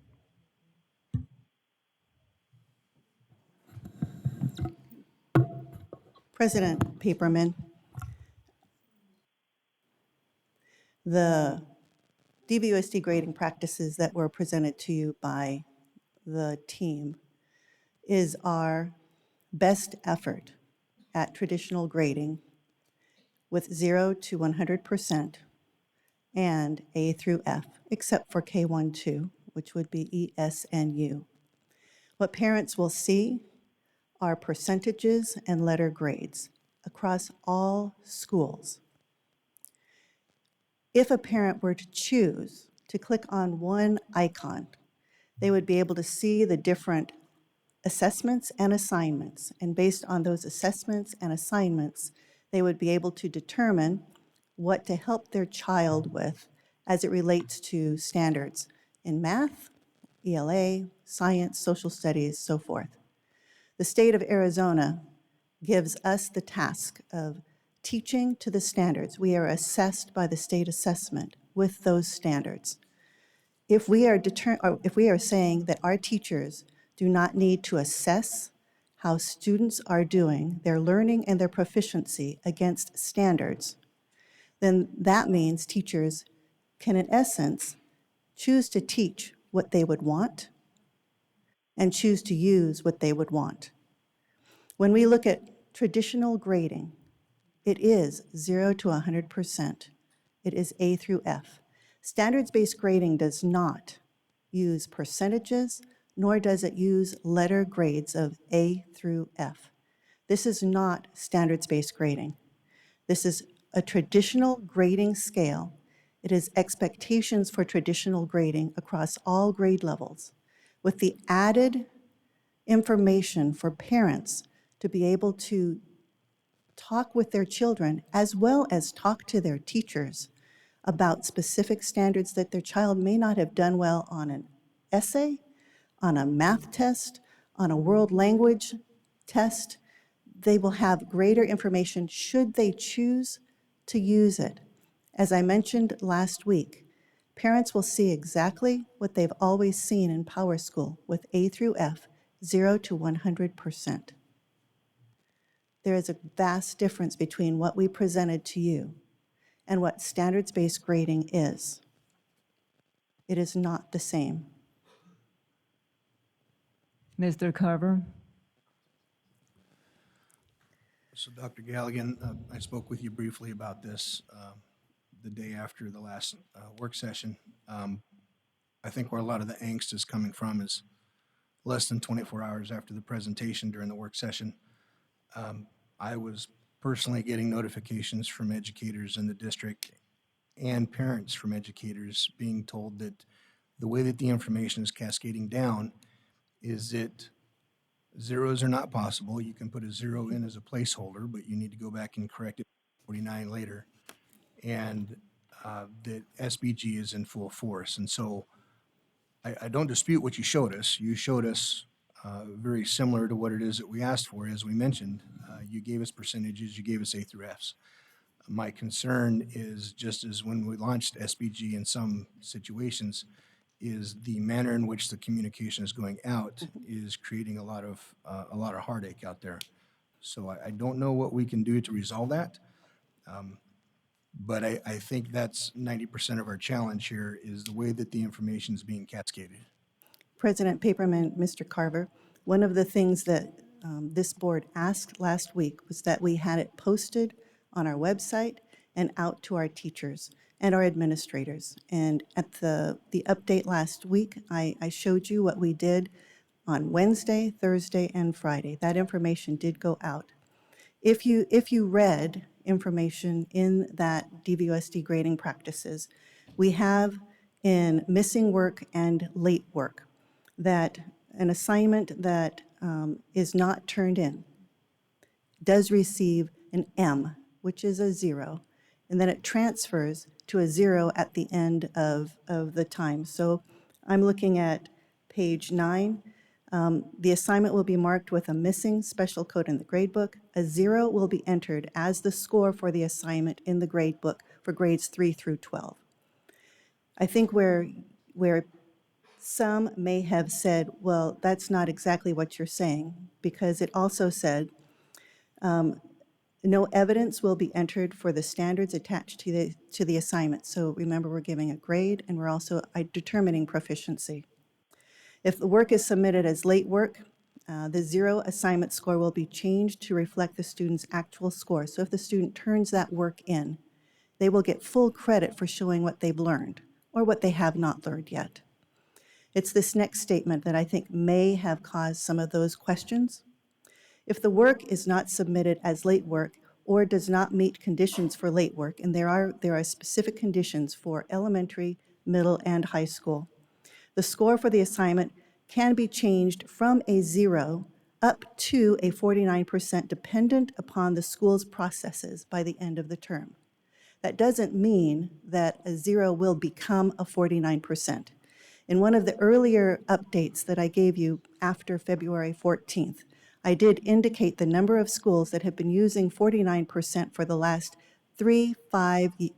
President Paperman, the DVUSD grading practices that were presented to you by the team is our best effort at traditional grading with 0 to 100% and A through F, except for K1-2, which would be E, S, and U. What parents will see are percentages and letter grades across all schools. If a parent were to choose to click on one icon, they would be able to see the different assessments and assignments. And based on those assessments and assignments, they would be able to determine what to help their child with as it relates to standards in math, ELA, science, social studies, so forth. The state of Arizona gives us the task of teaching to the standards. We are assessed by the state assessment with those standards. If we are saying that our teachers do not need to assess how students are doing, their learning and their proficiency against standards, then that means teachers can, in essence, choose to teach what they would want and choose to use what they would want. When we look at traditional grading, it is 0 to 100%. It is A through F. Standards-based grading does not use percentages, nor does it use letter grades of A through F. This is not standards-based grading. This is a traditional grading scale. It is expectations for traditional grading across all grade levels, with the added information for parents to be able to talk with their children as well as talk to their teachers about specific standards that their child may not have done well on an essay, on a math test, on a world language test. They will have greater information should they choose to use it. As I mentioned last week, parents will see exactly what they've always seen in Power School with A through F, 0 to 100%. There is a vast difference between what we presented to you and what standards-based grading is. It is not the same. Mr. Carver? So Dr. Galligan, I spoke with you briefly about this the day after the last work session. I think where a lot of the angst is coming from is less than 24 hours after the presentation during the work session. I was personally getting notifications from educators in the district and parents from educators being told that the way that the information is cascading down is that zeros are not possible. You can put a 0 in as a placeholder, but you need to go back and correct it 49 later. And that SBG is in full force. And so I don't dispute what you showed us. You showed us very similar to what it is that we asked for, as we mentioned. You gave us percentages, you gave us A through Fs. My concern is, just as when we launched SBG in some situations, is the manner in which the communication is going out is creating a lot of heartache out there. So I don't know what we can do to resolve that. But I think that's 90% of our challenge here, is the way that the information is being cascaded. President Paperman, Mr. Carver, one of the things that this board asked last week was that we had it posted on our website and out to our teachers and our administrators. And at the update last week, I showed you what we did on Wednesday, Thursday, and Friday. That information did go out. If you read information in that DVUSD grading practices, we have in missing work and late work that an assignment that is not turned in does receive an M, which is a 0, and then it transfers to a 0 at the end of the time. So I'm looking at page 9. The assignment will be marked with a missing special code in the gradebook. A 0 will be entered as the score for the assignment in the gradebook for grades 3 through 12. I think where some may have said, well, that's not exactly what you're saying, because it also said, no evidence will be entered for the standards attached to the assignment. So remember, we're giving a grade, and we're also determining proficiency. If the work is submitted as late work, the 0 assignment score will be changed to reflect the student's actual score. So if the student turns that work in, they will get full credit for showing what they've learned or what they have not learned yet. It's this next statement that I think may have caused some of those questions. If the work is not submitted as late work or does not meet conditions for late work, and there are specific conditions for elementary, middle, and high school, the score for the assignment can be changed from a 0 up to a 49% dependent upon the school's processes by the end of the term. That doesn't mean that a 0 will become a 49%. In one of the earlier updates that I gave you after February 14th, I did indicate the number of schools that have been using 49% for the last 3-5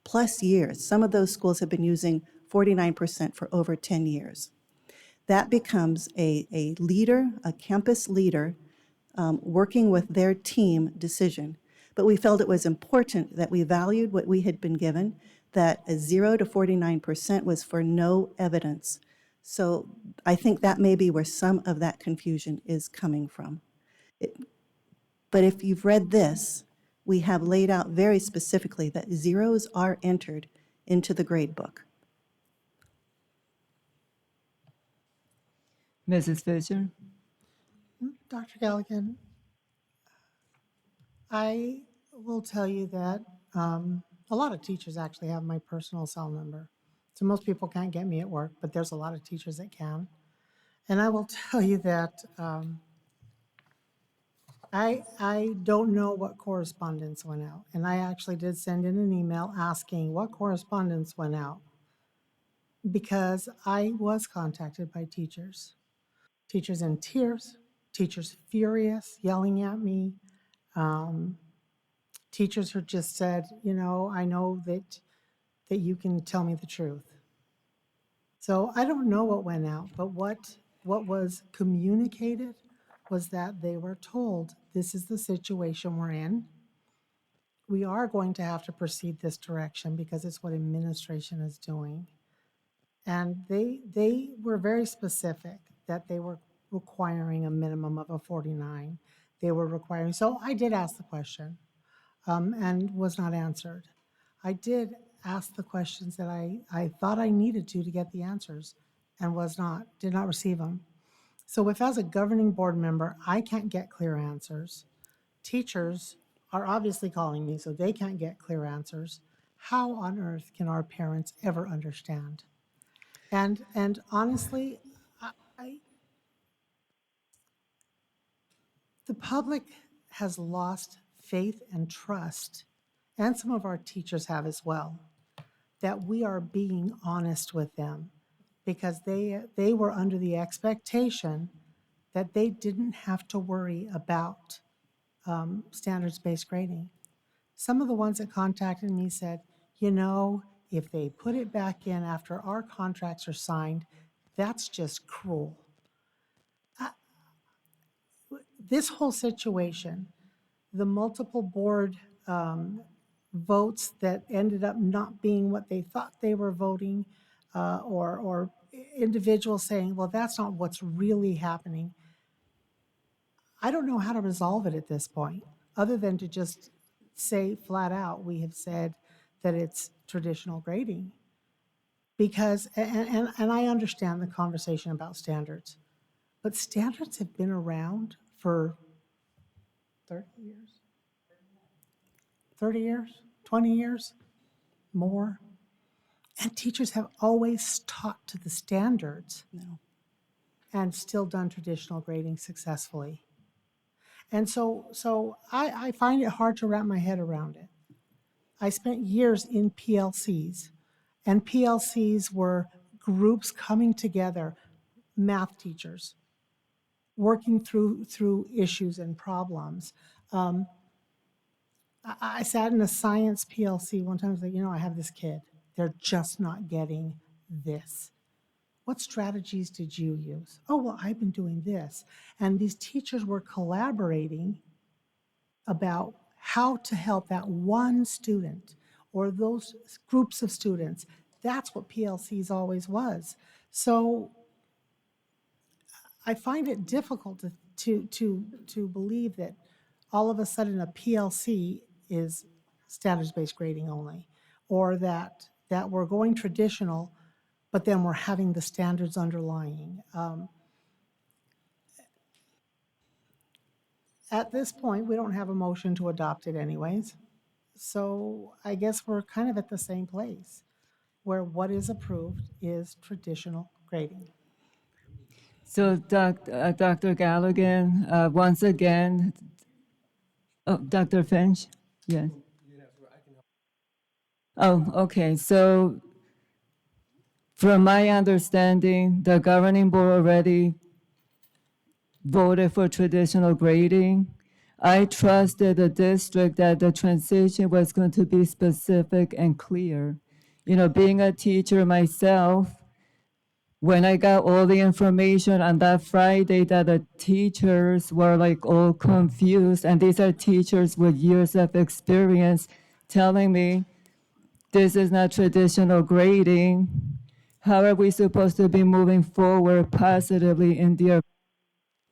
plus years. Some of those schools have been using 49% for over 10 years. That becomes a leader, a campus leader, working with their team decision. But we felt it was important that we valued what we had been given, that a 0 to 49% was for no evidence. So I think that may be where some of that confusion is coming from. But if you've read this, we have laid out very specifically that 0s are entered into the grade book. Mrs. Fisher? Dr. Galligan, I will tell you that a lot of teachers actually have my personal cell number. So most people can't get me at work, but there's a lot of teachers that can. And I will tell you that I don't know what correspondence went out. And I actually did send in an email asking what correspondence went out, because I was contacted by teachers. Teachers in tears, teachers furious, yelling at me. Teachers who just said, you know, I know that you can tell me the truth. So I don't know what went out, but what was communicated was that they were told, this is the situation we're in. We are going to have to proceed this direction because it's what administration is doing. And they were very specific that they were requiring a minimum of a 49. They were requiring, so I did ask the question and was not answered. I did ask the questions that I thought I needed to get the answers and did not receive them. So if as a governing board member, I can't get clear answers, teachers are obviously calling me so they can't get clear answers, how on earth can our parents ever understand? And honestly, the public has lost faith and trust, and some of our teachers have as well, that we are being honest with them. because they were under the expectation that they didn't have to worry about standards-based grading. Some of the ones that contacted me said, you know, if they put it back in after our contracts are signed, that's just cruel. This whole situation, the multiple board votes that ended up not being what they thought they were voting, or individuals saying, well, that's not what's really happening. I don't know how to resolve it at this point, other than to just say flat out, we have said that it's traditional grading. Because, and I understand the conversation about standards, but standards have been around for 30 years, 30 years, 20 years, more. And teachers have always taught to the standards. No. And still done traditional grading successfully. And so I find it hard to wrap my head around it. I spent years in PLCs, and PLCs were groups coming together, math teachers, working through issues and problems. I sat in a science PLC one time. I was like, you know, I have this kid. They're just not getting this. What strategies did you use? Oh, well, I've been doing this. And these teachers were collaborating about how to help that one student or those groups of students. That's what PLCs always was. So I find it difficult to believe that all of a sudden a PLC is standards-based grading only, or that we're going traditional, but then we're having the standards underlying. At this point, we don't have a motion to adopt it anyways. So I guess we're kind of at the same place, where what is approved is traditional grading. So, Dr. Galligan, once again, oh, Dr. Finch? Yes. Oh, okay. So, from my understanding, the governing board already voted for traditional grading. I trusted the district that the transition was going to be specific and clear. You know, being a teacher myself, when I got all the information on that Friday that the teachers were like all confused, and these are teachers with years of experience telling me this is not traditional grading. How are we supposed to be moving forward positively in their,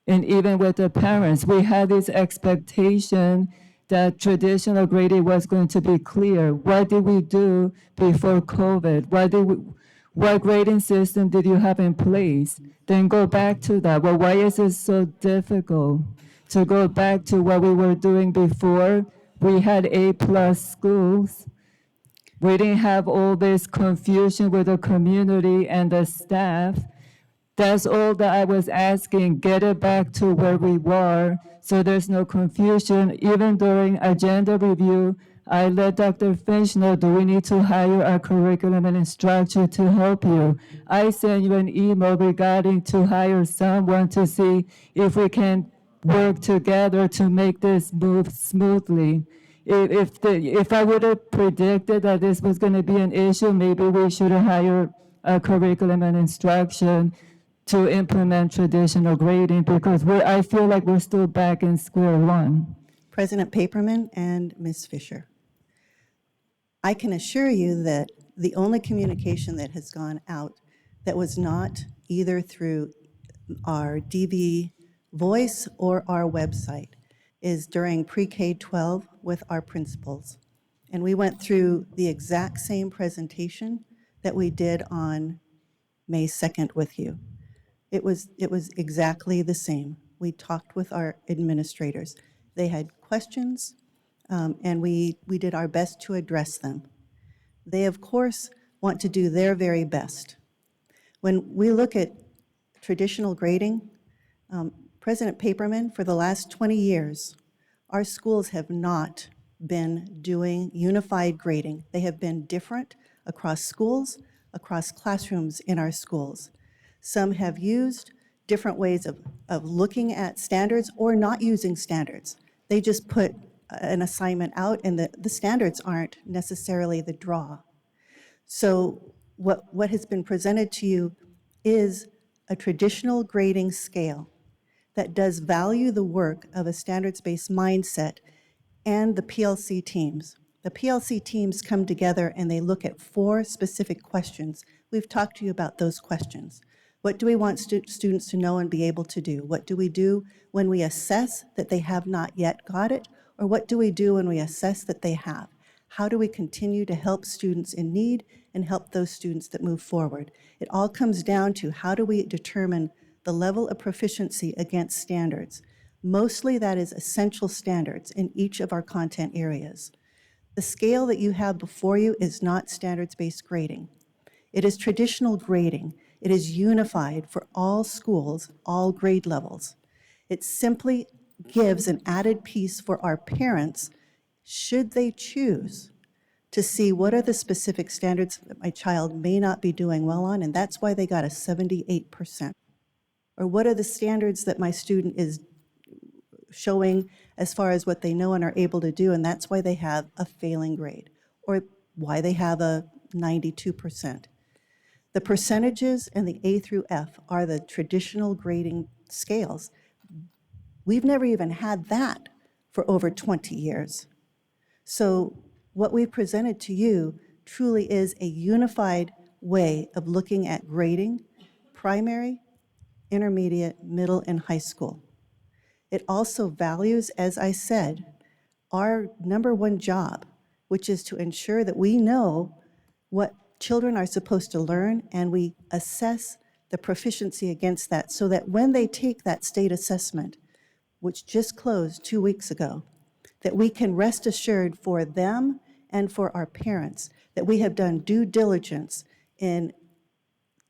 and even with the parents? We had this expectation that traditional grading was going to be clear. What did we do before COVID? What grading system did you have in place? Then go back to that. Well, why is it so difficult to go back to what we were doing before? We had A+ schools. We didn't have all this confusion with the community and the staff. That's all that I was asking. Get it back to where we were so there's no confusion. Even during agenda review, I let Dr. Finch know, do we need to hire a curriculum and instructor to help you? I sent you an email regarding to hire someone to see if we can work together to make this move smoothly. If I would have predicted that this was going to be an issue, maybe we should have hired a curriculum and instruction to implement traditional grading, because I feel like we're still back in square one. President Paperman and Ms. Fisher, I can assure you that the only communication that has gone out that was not either through our DV voice or our website is during pre-K-12 with our principals. And we went through the exact same presentation that we did on May 2nd with you. It was exactly the same. We talked with our administrators. They had questions, and we did our best to address them. They, of course, want to do their very best. When we look at traditional grading, President Paperman, for the last 20 years, our schools have not been doing unified grading. They have been different across schools, across classrooms in our schools. Some have used different ways of looking at standards or not using standards. They just put an assignment out, and the standards aren't necessarily the draw. So what has been presented to you is a traditional grading scale that does value the work of a standards-based mindset and the PLC teams. The PLC teams come together and they look at 4 specific questions. We've talked to you about those questions. What do we want students to know and be able to do? What do we do when we assess that they have not yet got it? Or what do we do when we assess that they have? How do we continue to help students in need and help those students that move forward? It all comes down to how do we determine the level of proficiency against standards. Mostly that is essential standards in each of our content areas. The scale that you have before you is not standards-based grading. It is traditional grading. It is unified for all schools, all grade levels. It simply gives an added piece for our parents, should they choose, to see what are the specific standards that my child may not be doing well on, and that's why they got a 78%. Or what are the standards that my student is showing as far as what they know and are able to do, and that's why they have a failing grade, or why they have a 92%. The percentages and the A through F are the traditional grading scales. We've never even had that for over 20 years. So what we've presented to you truly is a unified way of looking at grading, primary, intermediate, middle, and high school. It also values, as I said, our number one job, which is to ensure that we know what children are supposed to learn, and we assess the proficiency against that so that when they take that state assessment, which just closed 2 weeks ago, that we can rest assured for them and for our parents that we have done due diligence in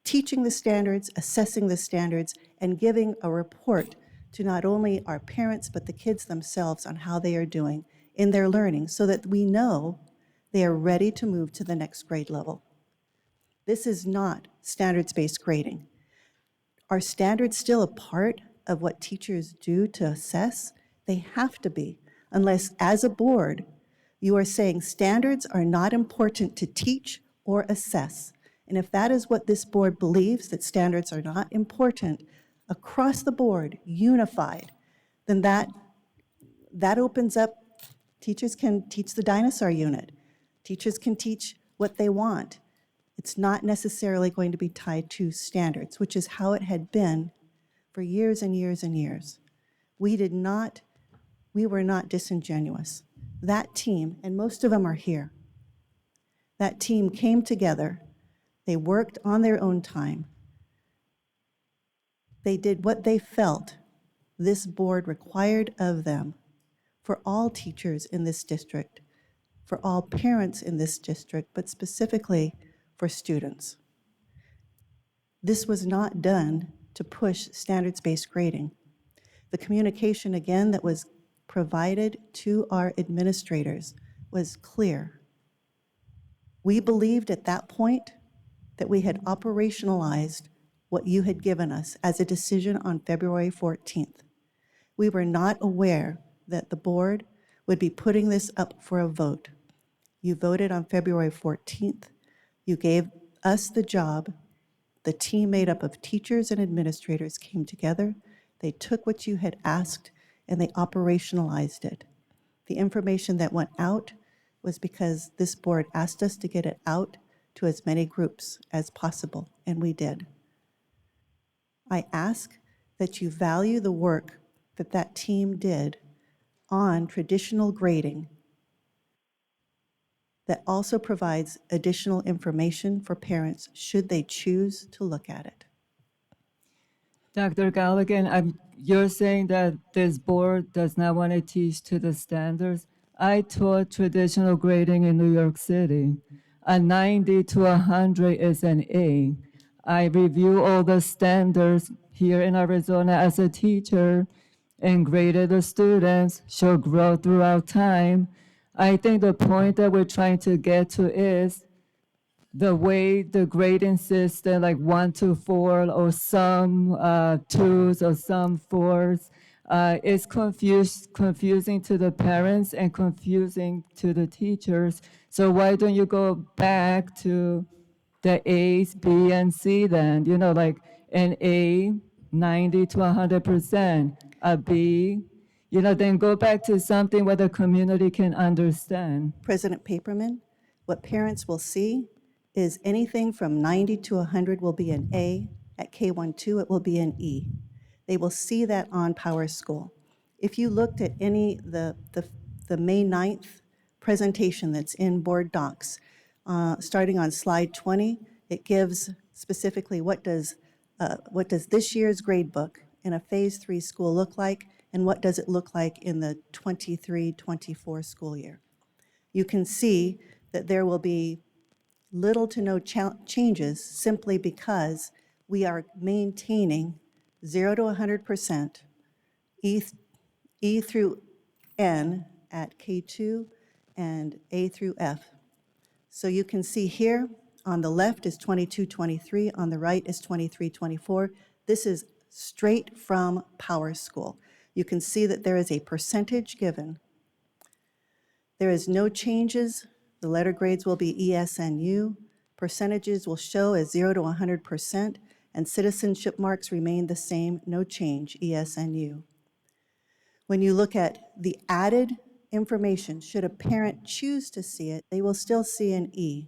teaching the standards, assessing the standards, and giving a report to not only our parents, but the kids themselves on how they are doing in their learning so that we know they are ready to move to the next grade level. This is not standards-based grading. Are standards still a part of what teachers do to assess? They have to be, unless as a board, you are saying standards are not important to teach or assess. And if that is what this board believes, that standards are not important across the board, unified, then that opens up, teachers can teach the dinosaur unit. Teachers can teach what they want. It's not necessarily going to be tied to standards, which is how it had been for years and years and years. We were not disingenuous. That team, and most of them are here, that team came together, they worked on their own time. They did what they felt this board required of them for all teachers in this district, for all parents in this district, but specifically for students. This was not done to push standards-based grading. The communication, again, that was provided to our administrators was clear. We believed at that point that we had operationalized what you had given us as a decision on February 14th. We were not aware that the board would be putting this up for a vote. You voted on February 14th. You gave us the job. The team made up of teachers and administrators came together. They took what you had asked and they operationalized it. The information that went out was because this board asked us to get it out to as many groups as possible, and we did. I ask that you value the work that that team did on traditional grading that also provides additional information for parents should they choose to look at it. Dr. Galligan, you're saying that this board does not want to teach to the standards. I taught traditional grading in New York City. A 90 to 100 is an A. I review all the standards here in Arizona as a teacher and graded the students, show growth throughout time. I think the point that we're trying to get to is the way the grading system, like 1 to 4, or some 2s or some 4s, is confusing to the parents and confusing to the teachers. So why don't you go back to the A's, B, and C then? You know, like an A, 90 to 100%, a B, you know, then go back to something where the community can understand. President Paperman, what parents will see is anything from 90 to 100 will be an A. At K12, it will be an E. They will see that on Power School. If you looked at the May 9th presentation that's in board docs, starting on slide 20, it gives specifically what does this year's grade book in a phase 3 school look like, and what does it look like in the 23-24 school year. You can see that there will be little to no changes simply because we are maintaining 0 to 100% E through N at K2 and A through F. So you can see here on the left is 22-23, on the right is 23-24. This is straight from Power School. You can see that there is a percentage given. There is no changes. The letter grades will be ES and U. Percentages will show as 0 to 100%, and citizenship marks remain the same, no change, ES and U. When you look at the added information, should a parent choose to see it, they will still see an E.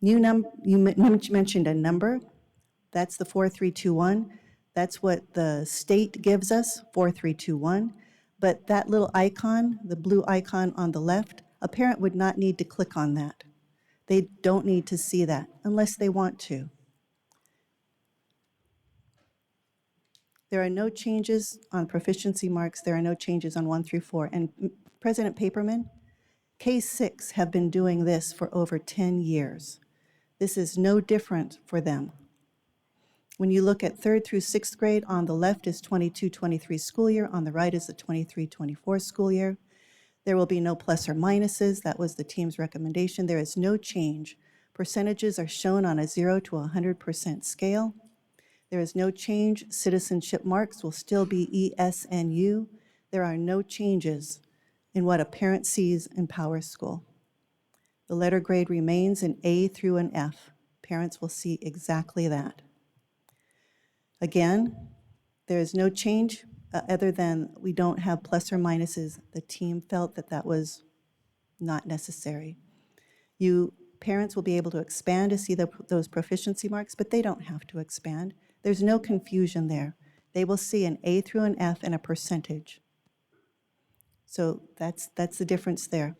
You mentioned a number. That's the 4321. That's what the state gives us, 4321. But that little icon, the blue icon on the left, a parent would not need to click on that. They don't need to see that unless they want to. There are no changes on proficiency marks. There are no changes on 1 through 4. And President Paperman, K6 have been doing this for over 10 years. This is no different for them. When you look at 3rd through 6th grade, on the left is 22-23 school year, on the right is the 23-24 school year. There will be no plus or minuses. That was the team's recommendation. There is no change. Percentages are shown on a 0 to 100% scale. There is no change. Citizenship marks will still be E, S, and U. There are no changes in what a parent sees in Power School. The letter grade remains an A through an F. Parents will see exactly that. Again, there is no change other than we don't have plus or minuses. The team felt that that was not necessary. Parents will be able to expand to see those proficiency marks, but they don't have to expand. There's no confusion there. They will see an A through an F and a percentage. So that's the difference there.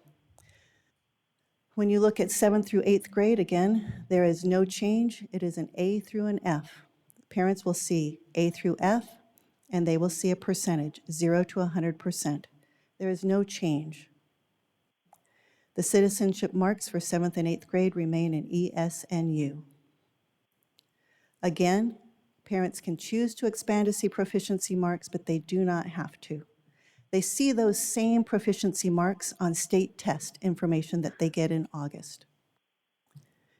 When you look at 7th through 8th grade, again, there is no change. It is an A through an F. Parents will see A through F, and they will see a percentage, 0 to 100%. There is no change. The citizenship marks for 7th and 8th grade remain in E, S, and U. Again, parents can choose to expand to see proficiency marks, but they do not have to. They see those same proficiency marks on state test information that they get in August.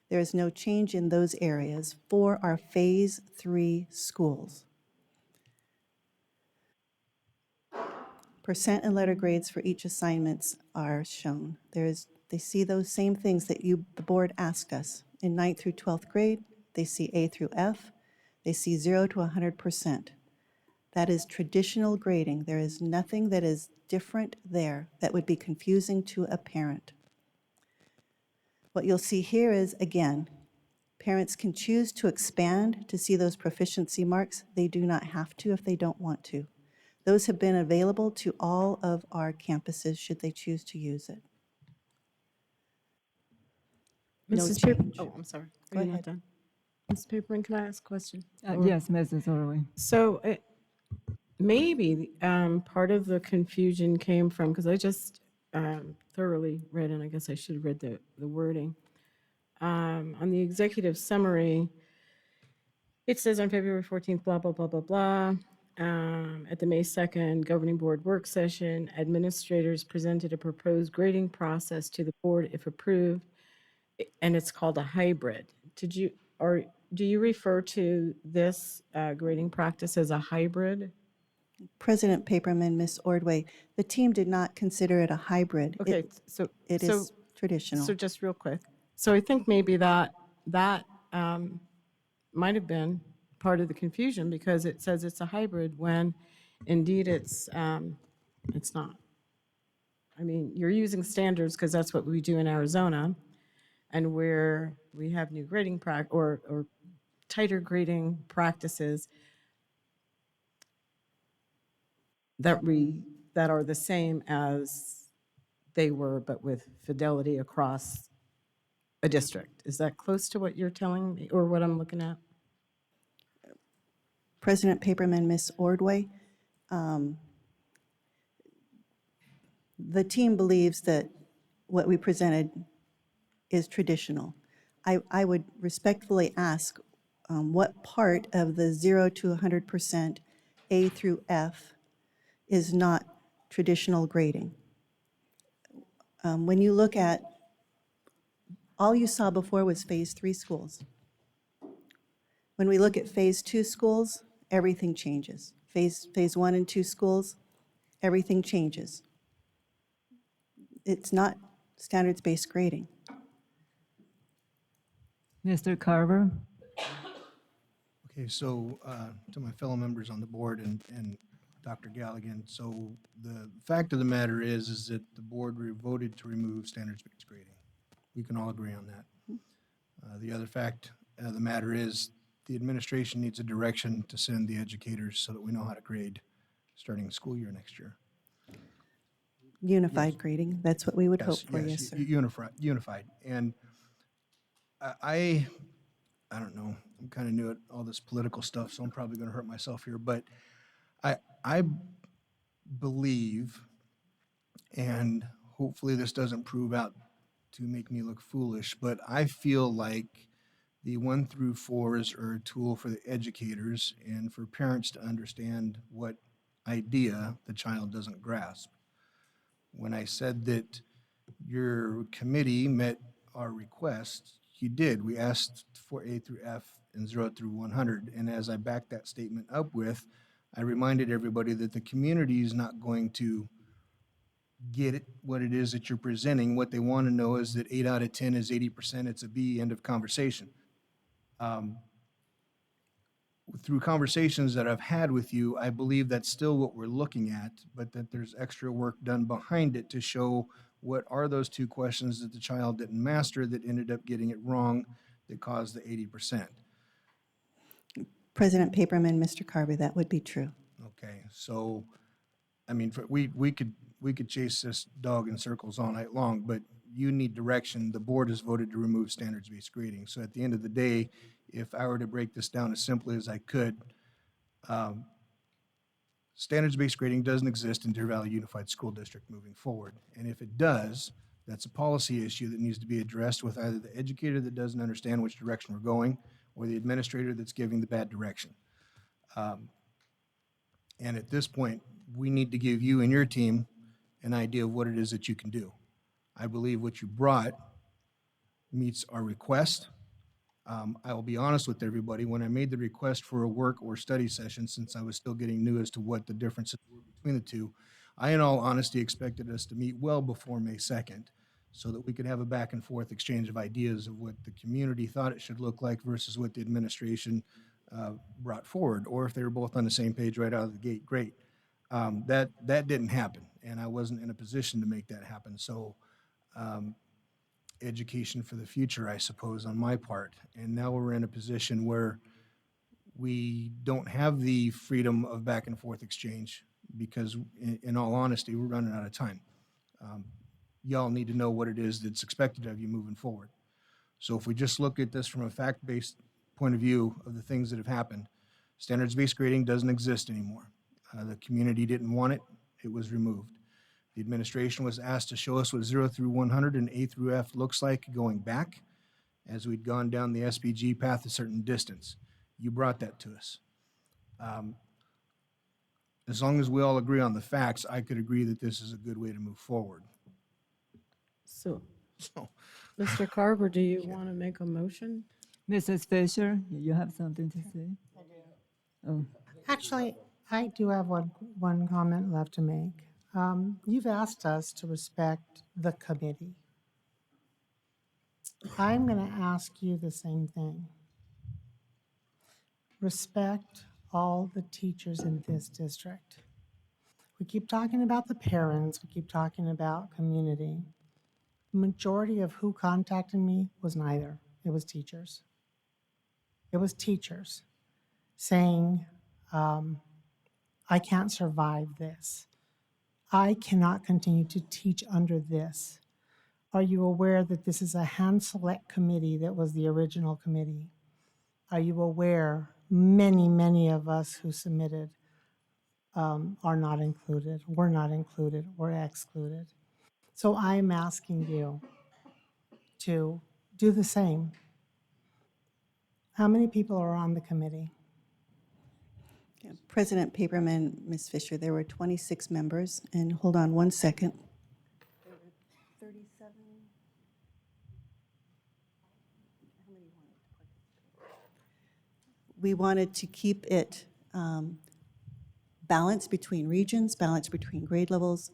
There is no change in those areas for our Phase 3 schools. Percent and letter grades for each assignments are shown. They see those same things that the board asked us. In 9th through 12th grade, they see A through F. They see 0 to 100%. That is traditional grading. There is nothing that is different there that would be confusing to a parent. What you'll see here is, again, parents can choose to expand to see those proficiency marks. They do not have to if they don't want to. Those have been available to all of our campuses should they choose to use it. No Mrs. Paper, change. oh, I'm sorry. Go Are you not ahead. done? Mrs. Paperman, can I ask a question? Yes, Mrs. Orwin. So maybe part of the confusion came from, because I just thoroughly read, and I guess I should have read the wording. On the executive summary, it says on February 14th, blah, blah, blah, blah, blah. At the May 2nd governing board work session, administrators presented a proposed grading process to the board if approved. and it's called a hybrid. Or do you refer to this grading practice as a hybrid? President Paperman, Ms. Ordway, the team did not consider it a hybrid. Okay, It so is traditional. So just real quick. So I think maybe that might have been part of the confusion, because it says it's a hybrid when indeed it's not. I mean, you're using standards because that's what we do in Arizona, and where we have new grading or tighter grading practices that are the same as they were, but with fidelity across a district. Is that close to what you're telling me or what I'm looking at? President Paperman, Ms. Ordway, the team believes that what we presented is traditional. I would respectfully ask what part of the 0 to 100% A through F is not traditional grading? When you look at, all you saw before was phase 3 schools. When we look at phase 2 schools, everything changes. Phase 1 and 2 schools, everything changes. It's not standards-based grading. Mr. Carver? Okay, so to my fellow members on the board and Dr. Galligan, so the fact of the matter is that the board voted to remove standards-based grading. We can all agree on that. The other fact of the matter is the administration needs a direction to send the educators so that we know how to grade starting the school year next year. Unified grading, that's what we would hope for, yes, sir. Unified. And I don't know, I'm kind of new at all this political stuff, so I'm probably going to hurt myself here, but I believe, and hopefully this doesn't prove out to make me look foolish, but I feel like the 1 through 4s are a tool for the educators and for parents to understand what idea the child doesn't grasp. When I said that your committee met our request, you did. We asked for A through F and 0 through 100. And as I backed that statement up with, I reminded everybody that the community is not going to get it, what it is that you're presenting. What they want to know is that 8 out of 10 is 80%, it's a B, end of conversation. Through conversations that I've had with you, I believe that's still what we're looking at, but that there's extra work done behind it to show what are those 2 questions that the child didn't master that ended up getting it wrong that caused the 80%. President Paperman, Mr. Carver, that would be true. Okay, so, I mean, we could chase this dog in circles all night long, but you need direction. The board has voted to remove standards-based grading. So at the end of the day, if I were to break this down as simply as I could, standards-based grading doesn't exist in Deer Valley Unified School District moving forward. And if it does, that's a policy issue that needs to be addressed with either the educator that doesn't understand which direction we're going or the administrator that's giving the bad direction. And at this point, we need to give you and your team an idea of what it is that you can do. I believe what you brought meets our request. I will be honest with everybody, when I made the request for a work or study session, since I was still getting new as to what the differences were between the two, I in all honesty expected us to meet well before May 2nd so that we could have a back and forth exchange of ideas of what the community thought it should look like versus what the administration brought forward, or if they were both on the same page right out of the gate, great. That didn't happen, and I wasn't in a position to make that happen. So education for the future, I suppose, on my part. And now we're in a position where we don't have the freedom of back and forth exchange because, in all honesty, we're running out of time. Y'all need to know what it is that's expected of you moving forward. So if we just look at this from a fact-based point of view of the things that have happened, standards-based grading doesn't exist anymore. The community didn't want it. It was removed. The administration was asked to show us what 0 through 100 and A through F looks like going back as we'd gone down the SBG path a certain distance. You brought that to us. As long as we all agree on the facts, I could agree that this is a good way to move forward. So Mr. Carver, do you want to make a motion? Mrs. Fisher, you have something to say? Oh, Actually, I do have one comment left to make. You've asked us to respect the committee. I'm going to ask you the same thing. Respect all the teachers in this district. We keep talking about the parents, we keep talking about community. Majority of who contacted me was neither. It was teachers. It was teachers saying, I can't survive this. I cannot continue to teach under this. Are you aware that this is a hand select committee that was the original committee? Are you aware many of us who submitted are not included, were not included, were excluded? So I'm asking you to do the same. How many people are on the committee? Yeah, President Paperman, Ms. Fisher, there were 26 members, and hold on one second. There were 37. We wanted to keep it balanced between regions, balanced between grade levels,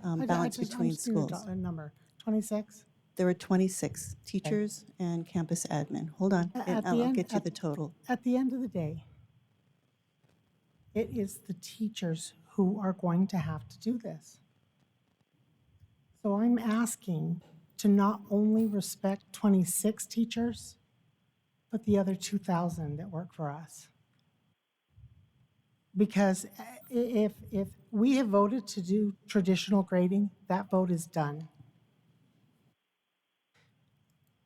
balanced between schools. A number, 26? There were 26 teachers and campus admin. Hold on, and I'll get you the total. At the end of the day, it is the teachers who are going to have to do this. So I'm asking to not only respect 26 teachers, but the other 2,000 that work for us. Because if we have voted to do traditional grading, that vote is done.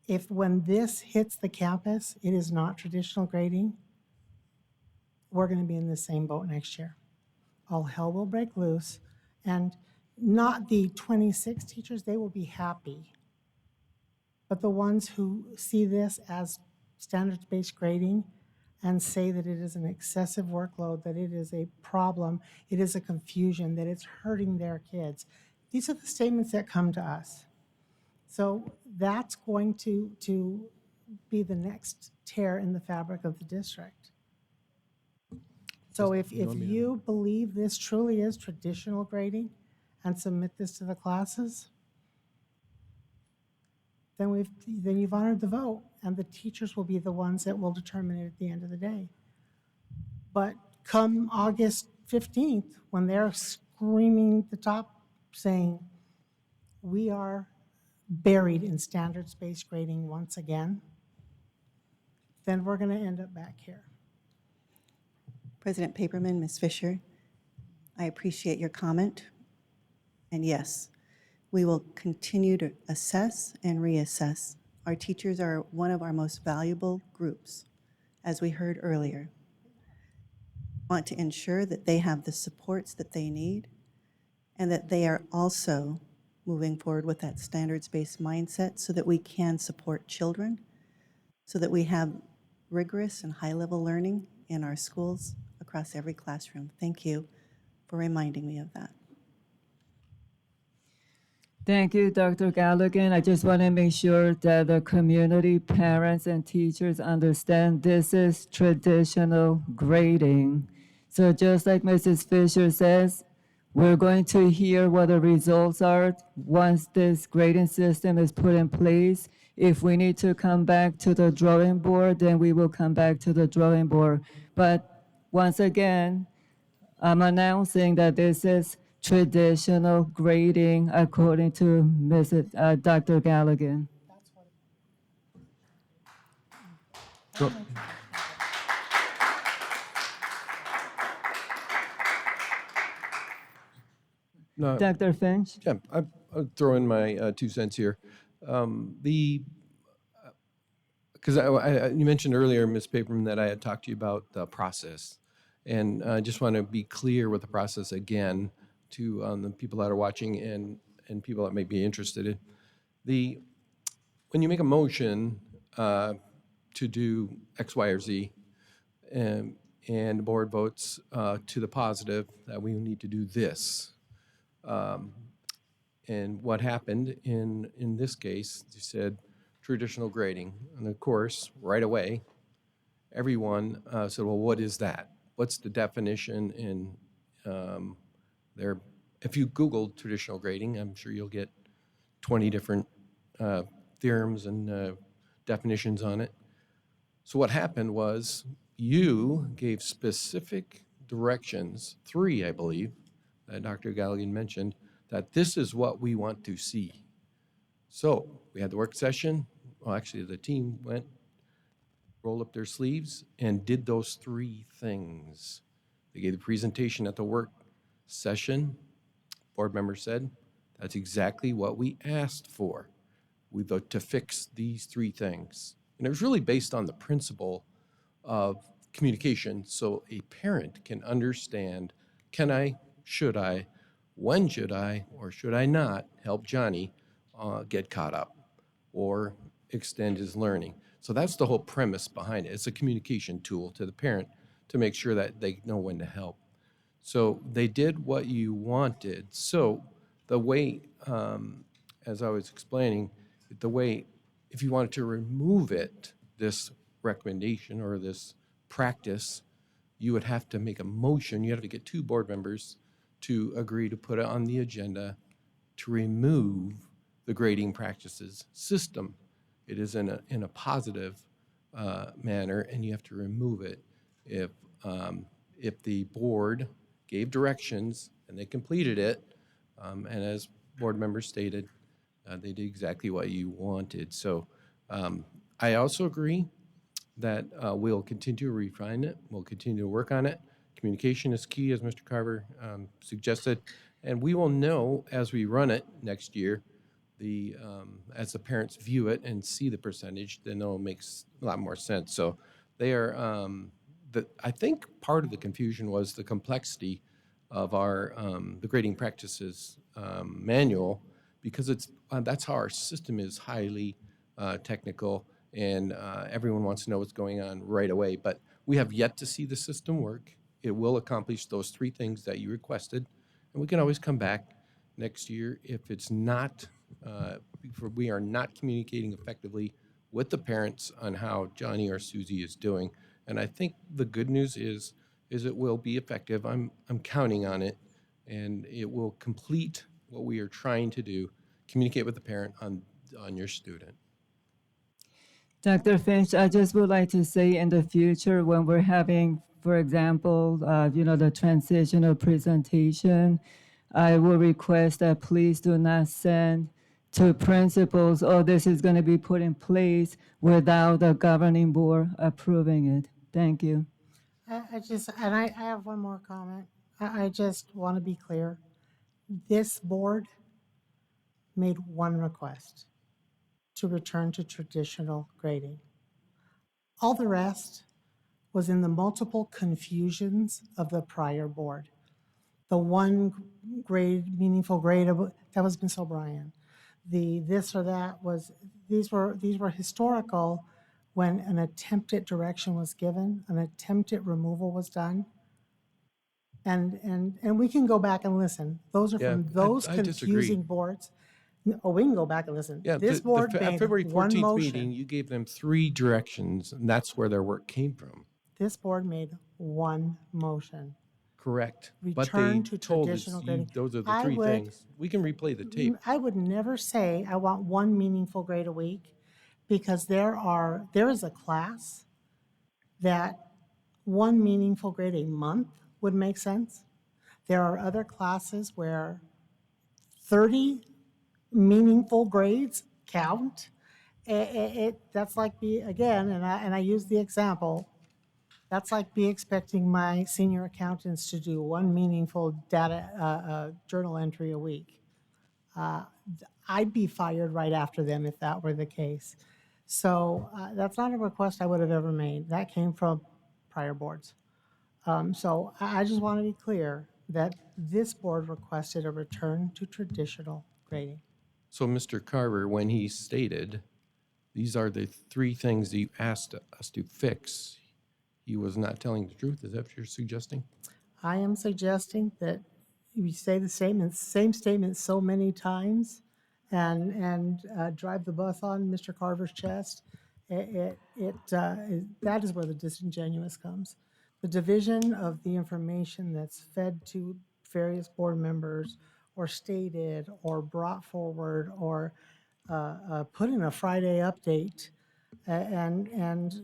If when this hits the campus, it is not traditional grading, we're going to be in the same boat next year. All hell will break loose, and not the 26 teachers, they will be happy. But the ones who see this as standards-based grading and say that it is an excessive workload, that it is a problem, it is a confusion, that it's hurting their kids. These are the statements that come to us. So that's going to be the next tear in the fabric of the district. So if you believe this truly is traditional grading and submit this to the classes, then you've honored the vote, and the teachers will be the ones that will determine it at the end of the day. But come August 15th, when they're screaming at the top saying, we are buried in standards-based grading once again, then we're going to end up back here. President Paperman, Ms. Fisher, I appreciate your comment. And yes, we will continue to assess and reassess. Our teachers are one of our most valuable groups, as we heard earlier. Want to ensure that they have the supports that they need and that they are also moving forward with that standards-based mindset so that we can support children, so that we have rigorous and high-level learning in our schools across every classroom. Thank you for reminding me of that. thank you, Dr. Galligan. I just want to make sure that the community, parents, and teachers understand this is traditional grading. So just like Mrs. Fisher says, we're going to hear what the results are once this grading system is put in place. If we need to come back to the drawing board, then we will come back to the drawing board. But once again, I'm announcing that this is traditional grading according to Dr. Galligan. Go- No, Dr. Finch? yeah, I'll throw in my 2 cents here. Because you mentioned earlier, Ms. Paperman, that I had talked to you about the process. And I just want to be clear with the process again to the people that are watching and people that may be interested in. When you make a motion to do X, Y, or Z, and the board votes to the positive that we need to do this. And what happened in this case, you said, traditional grading. And of course, right away, everyone said, well, what is that? What's the definition in there? If you Google traditional grading, I'm sure you'll get 20 different theorems and definitions on it. So what happened was you gave specific directions, 3, I believe, that Dr. Galligan mentioned, that this is what we want to see. So we had the work session. Well, actually, the team went, rolled up their sleeves, and did those 3 things. They gave the presentation at the work session. Board member said, that's exactly what we asked for. We vote to fix these 3 things. And it was really based on the principle of communication, so a parent can understand, can I, should I, when should I, or should I not help Johnny get caught up or extend his learning. So that's the whole premise behind it. It's a communication tool to the parent to make sure that they know when to help. So they did what you wanted. So the way, as I was explaining, the way, if you wanted to remove it, this recommendation or this practice, you would have to make a motion. You have to get 2 board members to agree to put it on the agenda to remove the grading practices system. It is in a positive manner, and you have to remove it if the board gave directions and they completed it, and as board members stated, they did exactly what you wanted. So I also agree that we'll continue to refine it. We'll continue to work on it. Communication is key, as Mr. Carver suggested, and we will know as we run it next year, as the parents view it and see the percentage, then it makes a lot more sense. So they are, I think part of the confusion was the complexity of our the grading practices manual, because that's how our system is highly technical, and everyone wants to know what's going on right away. But we have yet to see the system work. It will accomplish those 3 things that you requested, and we can always come back next year if it's not, if we are not communicating effectively with the parents on how Johnny or Susie is doing. And I think the good news is it will be effective. I'm counting on it, and it will complete what we are trying to do, communicate with the parent on your student. Dr. Finch, I just would like to say in the future when we're having, for example, the transitional presentation, I will request that please do not send to principals, oh, this is going to be put in place without the governing board approving it. Thank you. I have one more comment. I just want to be clear. This board made one request to return to traditional grading. All the rest was in the multiple confusions of the prior board. The one grade, meaningful grade, that was Ms. O'Brien. The this or that was, these were historical when an attempted direction was given, an attempted removal was done. And we can go back and listen. Those are from those I disagree. confusing boards. Oh, we can go back and listen. Yeah, This board at made February one 14th motion. meeting, you gave them 3 directions, and that's where their work came from. This board made one motion. Correct. But Return they to told us traditional grading. those are the I 3 would- things. We can replay the tape. I would never say I want one meaningful grade a week, because there is a class that one meaningful grade a month would make sense. There are other classes where 30 meaningful grades count. That's like again, and I use the example, that's like expecting my senior accountants to do one meaningful data journal entry a week. I'd be fired right after them if that were the case. So that's not a request I would have ever made. That came from prior boards. So I just want to be clear that this board requested a return to traditional grading. So Mr. Carver, when he stated, these are the 3 things that you asked us to fix, he was not telling the truth. Is that what you're suggesting? I am suggesting that you say the same statement so many times, and drive the bus on Mr. Carver's chest, that is where the disingenuous comes. The division of the information that's fed to various board members or stated or brought forward or put in a Friday update and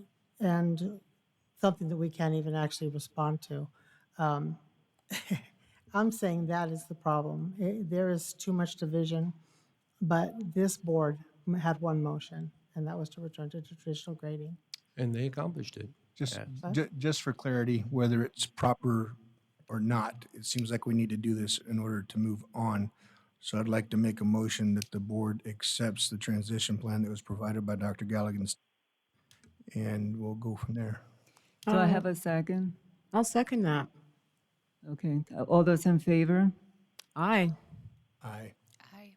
something that we can't even actually respond to. Um, I'm saying that is the problem. There is too much division, but this board had one motion, and that was to return to traditional grading. And they accomplished it. Just, Yeah. just for clarity, whether it's proper or not, it seems like we need to do this in order to move on. So I'd like to make a motion that the board accepts the transition plan that was provided by Dr. Galligan, and we'll go from there. Do I have a second? I'll second that. Okay, all those in favor? Aye. Aye. Aye.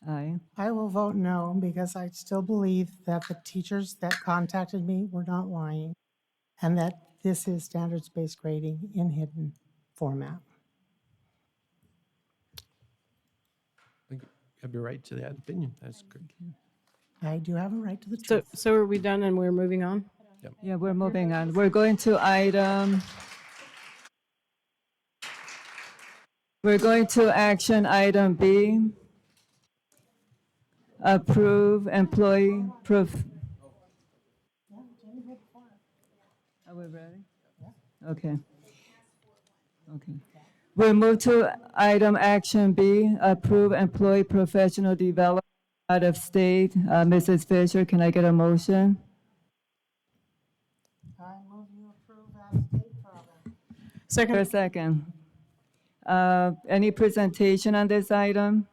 Aye. I will vote no because I still believe that the teachers that contacted me were not lying and that this is standards-based grading in hidden format. I think you have your right to that opinion. That's good. I do have a right to the So, truth. so are we done and we're moving on? Yeah, we're moving on. We're going to action item B. Approve employee proof. Are we ready? Okay. Okay. We'll move to item action B, approve employee professional development out of state. Mrs. Fisher, can I get a motion? I move you approve out-of-state travel. Second. For a second. Any presentation on this item?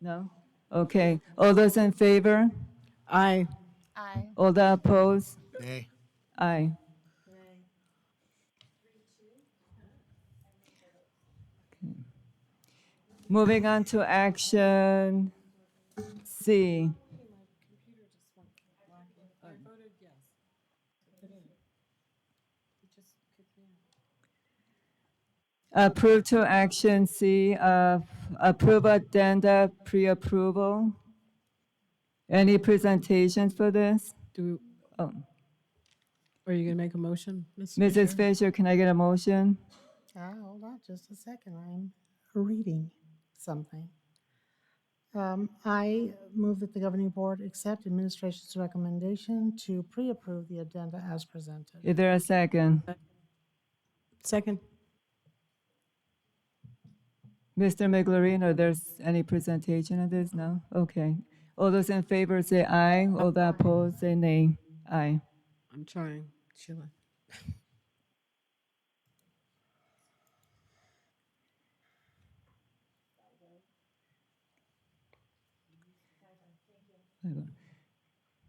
No? Okay. All those in favor? Aye. Aye. All that opposed? Nay. Aye. Okay. Moving on to action C. Approve to action C, approve addenda pre-approval. Any presentations for this? Do, Oh, are you gonna make a motion, Ms. Mrs. Fisher, can I get a motion? Hold on just a second. I'm reading something. I move that the governing board accept administration's recommendation to pre-approve the addenda as presented. Is there a second? Second. Mr. Miglerino, there's any presentation of this? No? Okay. All those in favor say aye. All that opposed say nay. Aye. I'm trying, Sheila.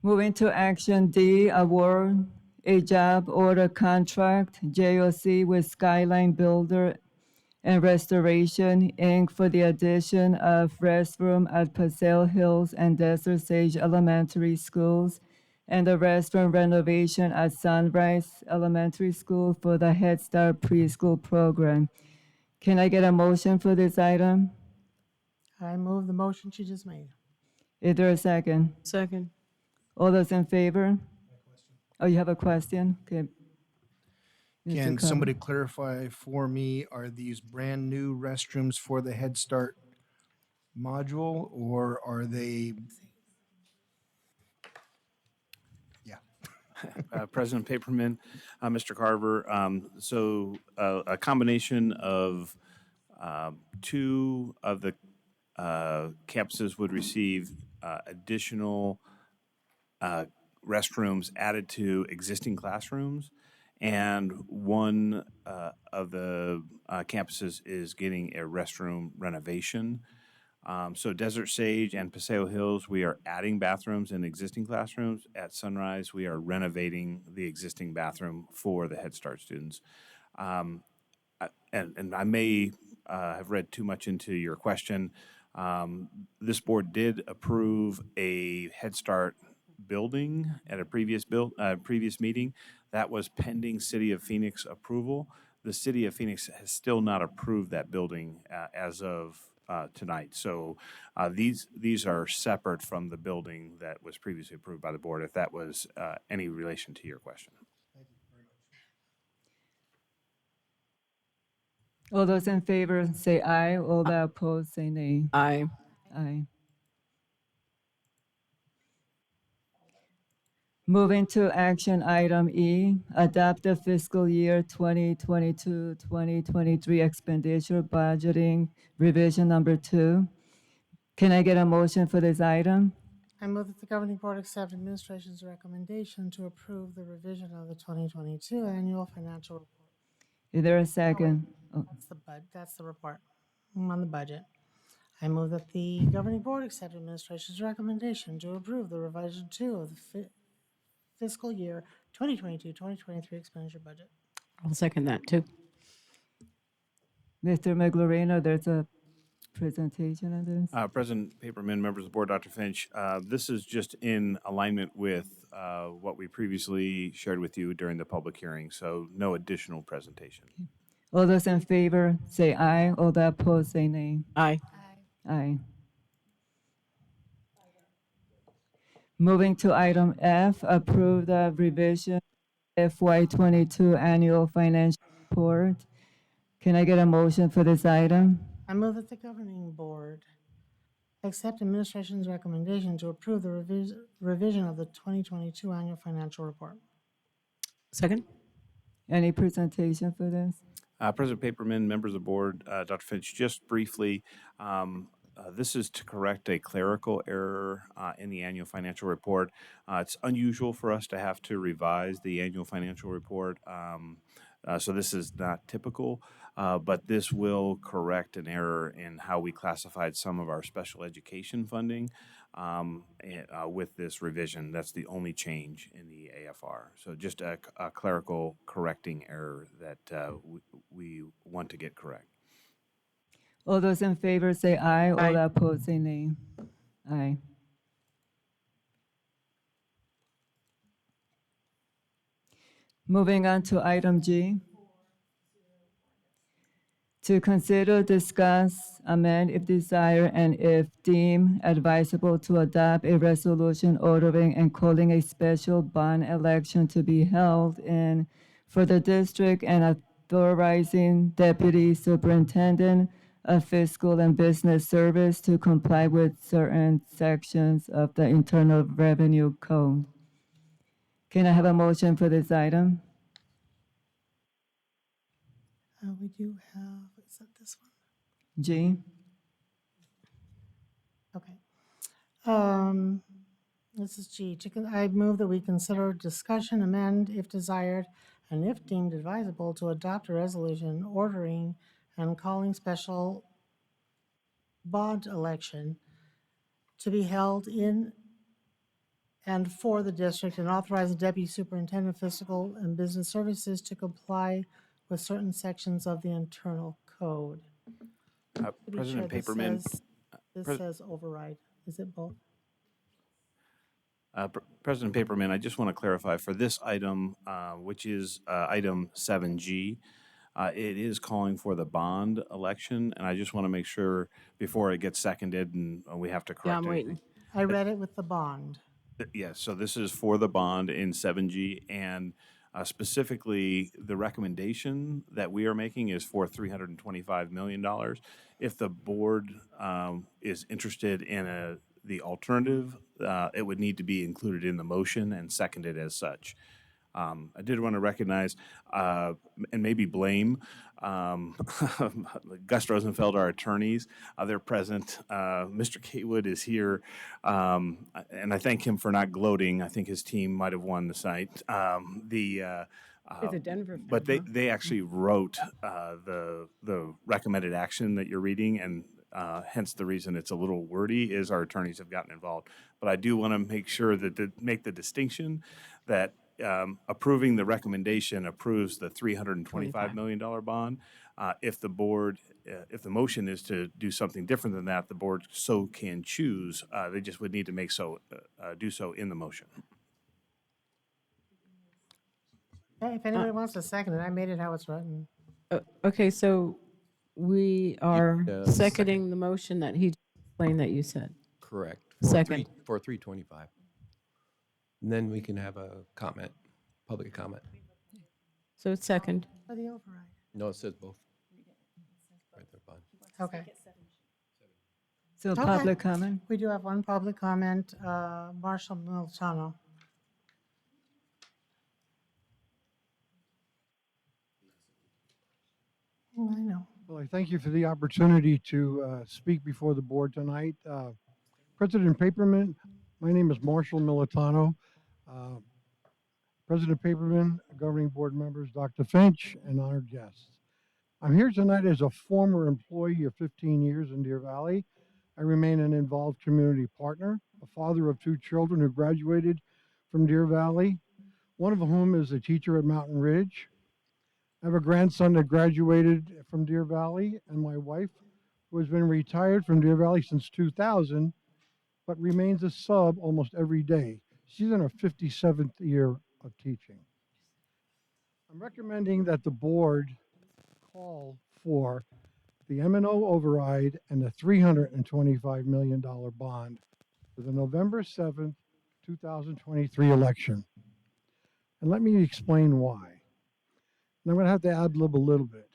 Moving to action D, award a job order contract, JOC with Skyline Builder and Restoration, Inc. for the addition of restroom at Paseo Hills and Desert Sage Elementary Schools and the restroom renovation at Sunrise Elementary School for the Head Start preschool program. Can I get a motion for this item? I move the motion she just made. Is there a second? Second. All those in favor? Oh, you have a question? Okay. Mr. Can Carver. somebody clarify for me, are these brand new restrooms for the Head Start module, or are they? Yeah. President Paperman, Mr. Carver, so a combination of two of the campuses would receive additional restrooms added to existing classrooms, and one of the campuses is getting a restroom renovation. So Desert Sage and Paseo Hills, we are adding bathrooms in existing classrooms. At Sunrise, we are renovating the existing bathroom for the Head Start students. And I may have read too much into your question. This board did approve a Head Start building at a previous meeting. That was pending City of Phoenix approval. The City of Phoenix has still not approved that building as of tonight. So these are separate from the building that was previously approved by the board, if that was any relation to your question. All those in favor say aye. All that opposed say nay. Aye. Aye. Moving to action item E, adopt the fiscal year 2022-2023 expenditure budgeting revision number 2. Can I get a motion for this item? I move that the governing board accept administration's recommendation to approve the revision of the 2022 annual financial report. Is there a second? Oh, That's the report. I'm on the budget. I move that the governing board accept administration's recommendation to approve the revision 2 of the fiscal year 2022-2023 expenditure budget. I'll second that too. Mr. Miglorino, there's a presentation on this. President Paperman, members of the board, Dr. Finch, this is just in alignment with what we previously shared with you during the public hearing, so no additional presentation. All those in favor say aye. All that opposed say nay. Aye. Aye. Moving to item F, approve the revision FY22 annual financial report. Can I get a motion for this item? I move that the governing board accept administration's recommendation to approve the revision of the 2022 annual financial report. Second? Any presentation for this? President Paperman, members of the board, Dr. Finch, just briefly, this is to correct a clerical error in the annual financial report. It's unusual for us to have to revise the annual financial report, so this is not typical, but this will correct an error in how we classified some of our special education funding with this revision. That's the only change in the AFR. So just a clerical correcting error that we want to get correct. All those in favor say aye. All that opposed say nay. Aye. Moving on to item G. To consider, discuss, amend if desired, and if deemed advisable to adopt a resolution ordering and calling a special bond election to be held in for the district and authorizing Deputy Superintendent of Fiscal and Business Service to comply with certain sections of the Internal Revenue Code. Can I have a motion for this item? We do have, is that this one? G. Okay. This is G. I move that we consider discussion, amend if desired, and if deemed advisable to adopt a resolution ordering and calling special bond election to be held in and for the district and authorize the Deputy Superintendent of Fiscal and Business Services to comply with certain sections of the internal code. To be President sure, Paperman. This says override. Is it both? President Paperman, I just want to clarify for this item, which is item 7G, it is calling for the bond election, and I just want to make sure before it gets seconded and we have to correct Yeah, I'm anything. waiting. I read it with the bond. Yes, so this is for the bond in 7G, and specifically, the recommendation that we are making is for $325 million. If the board is interested in the alternative, it would need to be included in the motion and seconded as such. I did want to recognize and maybe blame Gus Rosenfeld, our attorneys. They're present. Mr. Catewood is here, and I thank him for not gloating. I think his team might have won the site. He's a Denver fan, But huh? they actually wrote the recommended action that you're reading, and hence the reason it's a little wordy is our attorneys have gotten involved. But I do want to make sure that make the distinction that approving the recommendation approves the $325 million bond. If the board, if the motion is to do something different than that, the board so can choose. They just would need to do so in the motion. If anybody wants to second it, I made it how it's written. Okay, so We are second. seconding the motion that he explained that you said. Correct. Second. For 325. And then we can have a comment, public comment. So it's second. For the override. No, it says both. Right there, bud. Okay. So Okay. public comment? We do have one public comment, Marshall Militano. I know. Well, I thank you for the opportunity to speak before the board tonight. President Paperman, my name is Marshall Militano. President Paperman, governing board members, Dr. Finch, and honored guests. I'm here tonight as a former employee of 15 years in Deer Valley. I remain an involved community partner, a father of 2 children who graduated from Deer Valley, one of whom is a teacher at Mountain Ridge. I have a grandson that graduated from Deer Valley, and my wife, who has been retired from Deer Valley since 2000, but remains a sub almost every day. She's in her 57th year of teaching. I'm recommending that the board call for the M&O override and the $325 million bond for the November 7th, 2023 election. And let me explain why. And I'm going to have to ad-lib a little bit.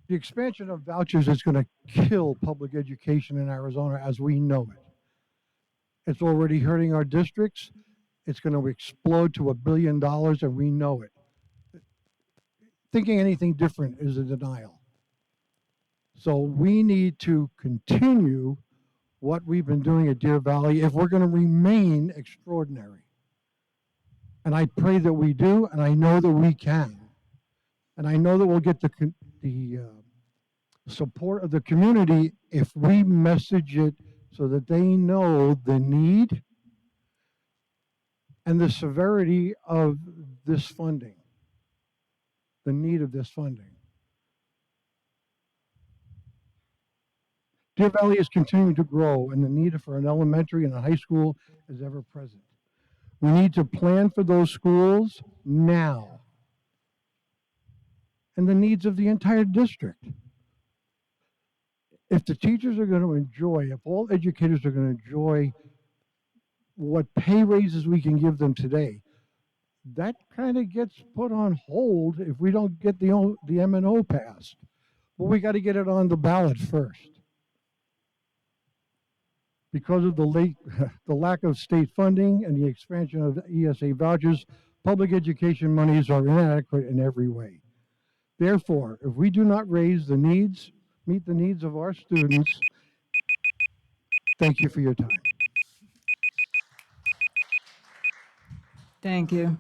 The expansion of vouchers is going to kill public education in Arizona as we know it. It's already hurting our districts. It's going to explode to $1 billion, and we know it. Thinking anything different is a denial. So we need to continue what we've been doing at Deer Valley if we're going to remain extraordinary. And I pray that we do, and I know that we can. And I know that we'll get the support of the community if we message it so that they know the need and the severity of this funding, the need of this funding. Deer Valley is continuing to grow, and the need for an elementary and a high school is ever present. We need to plan for those schools now and the needs of the entire district. If the teachers are going to enjoy, if all educators are going to enjoy what pay raises we can give them today, that kind of gets put on hold if we don't get the M&O passed. But we got to get it on the ballot first. Because of the lack of state funding and the expansion of ESA vouchers, public education monies are inadequate in every way. Therefore, if we do not raise the needs, meet the needs of our students, thank you for your time. Thank you.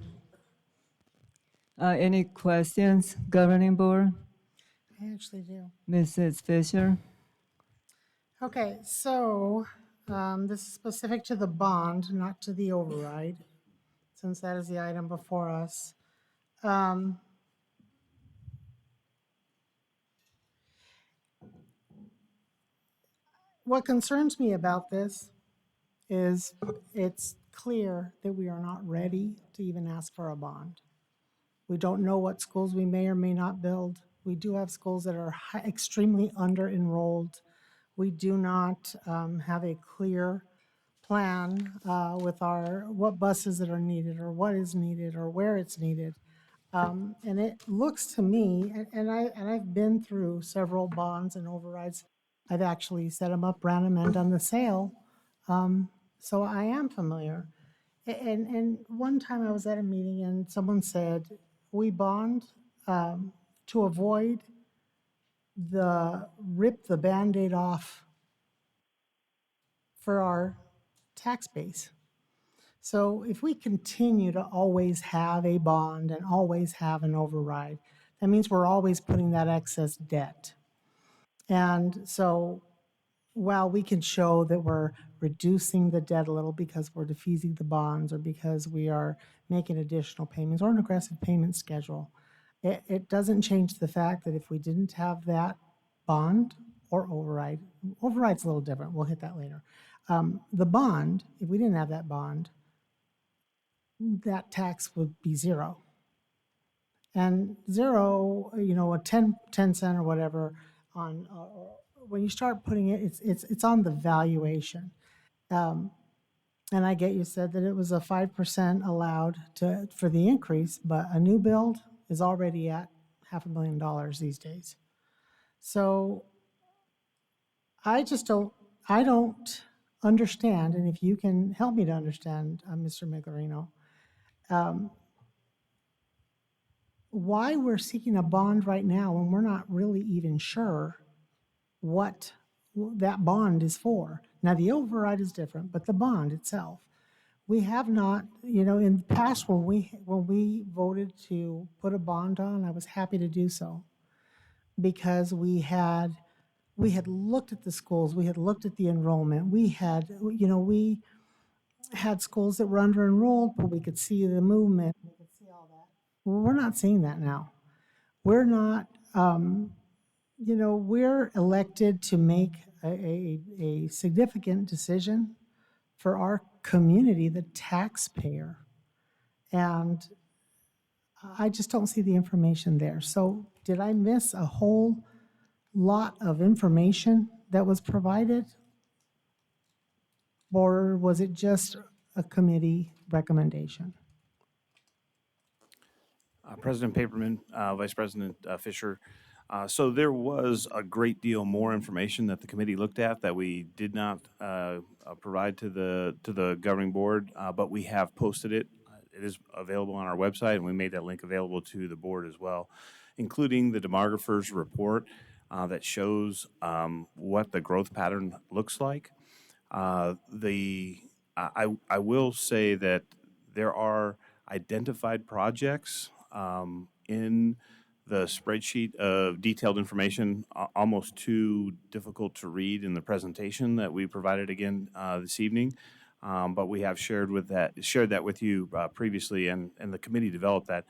Any questions, governing board? I actually do. Mrs. Fisher? Okay, so this is specific to the bond, not to the override, since that is the item before us. What concerns me about this is it's clear that we are not ready to even ask for a bond. We don't know what schools we may or may not build. We do have schools that are extremely under-enrolled. We do not have a clear plan with what buses that are needed or what is needed or where it's needed. And it looks to me, and I've been through several bonds and overrides. I've actually set them up, ran them, and done the sale. So I am familiar. And one time I was at a meeting and someone said, we bond to avoid rip the Band-Aid off for our tax base. So if we continue to always have a bond and always have an override, that means we're always putting that excess debt. And so while we can show that we're reducing the debt a little because we're defeasing the bonds or because we are making additional payments or an aggressive payment schedule, it doesn't change the fact that if we didn't have that bond or override's a little different, we'll hit that later. The bond, if we didn't have that bond, that tax would be zero. And zero, a 10 cent or whatever on, when you start putting it, it's on the valuation. And I get you said that it was a 5% allowed for the increase, but a new build is already at $500,000 these days. So I don't understand, and if you can help me to understand, Mr. Miglerino, why we're seeking a bond right now when we're not really even sure what that bond is for. Now, the override is different, but the bond itself, we have not, in the past when we voted to put a bond on, I was happy to do so because we had looked at the schools, we had looked at the enrollment, we had schools that were under enrolled, but we could see the movement, we could see all that. Well, we're not seeing that now. We're not, we're elected to make a significant decision for our community, the taxpayer. And I just don't see the information there. So did I miss a whole lot of information that was provided? Or was it just a committee recommendation? President Paperman, Vice President Fisher. So there was a great deal more information that the committee looked at that we did not provide to the governing board, but we have posted it. It is available on our website, and we made that link available to the board as well, including the demographer's report that shows what the growth pattern looks like. I will say that there are identified projects in the spreadsheet of detailed information, almost too difficult to read in the presentation that we provided again this evening. But we have shared that with you previously, and the committee developed that.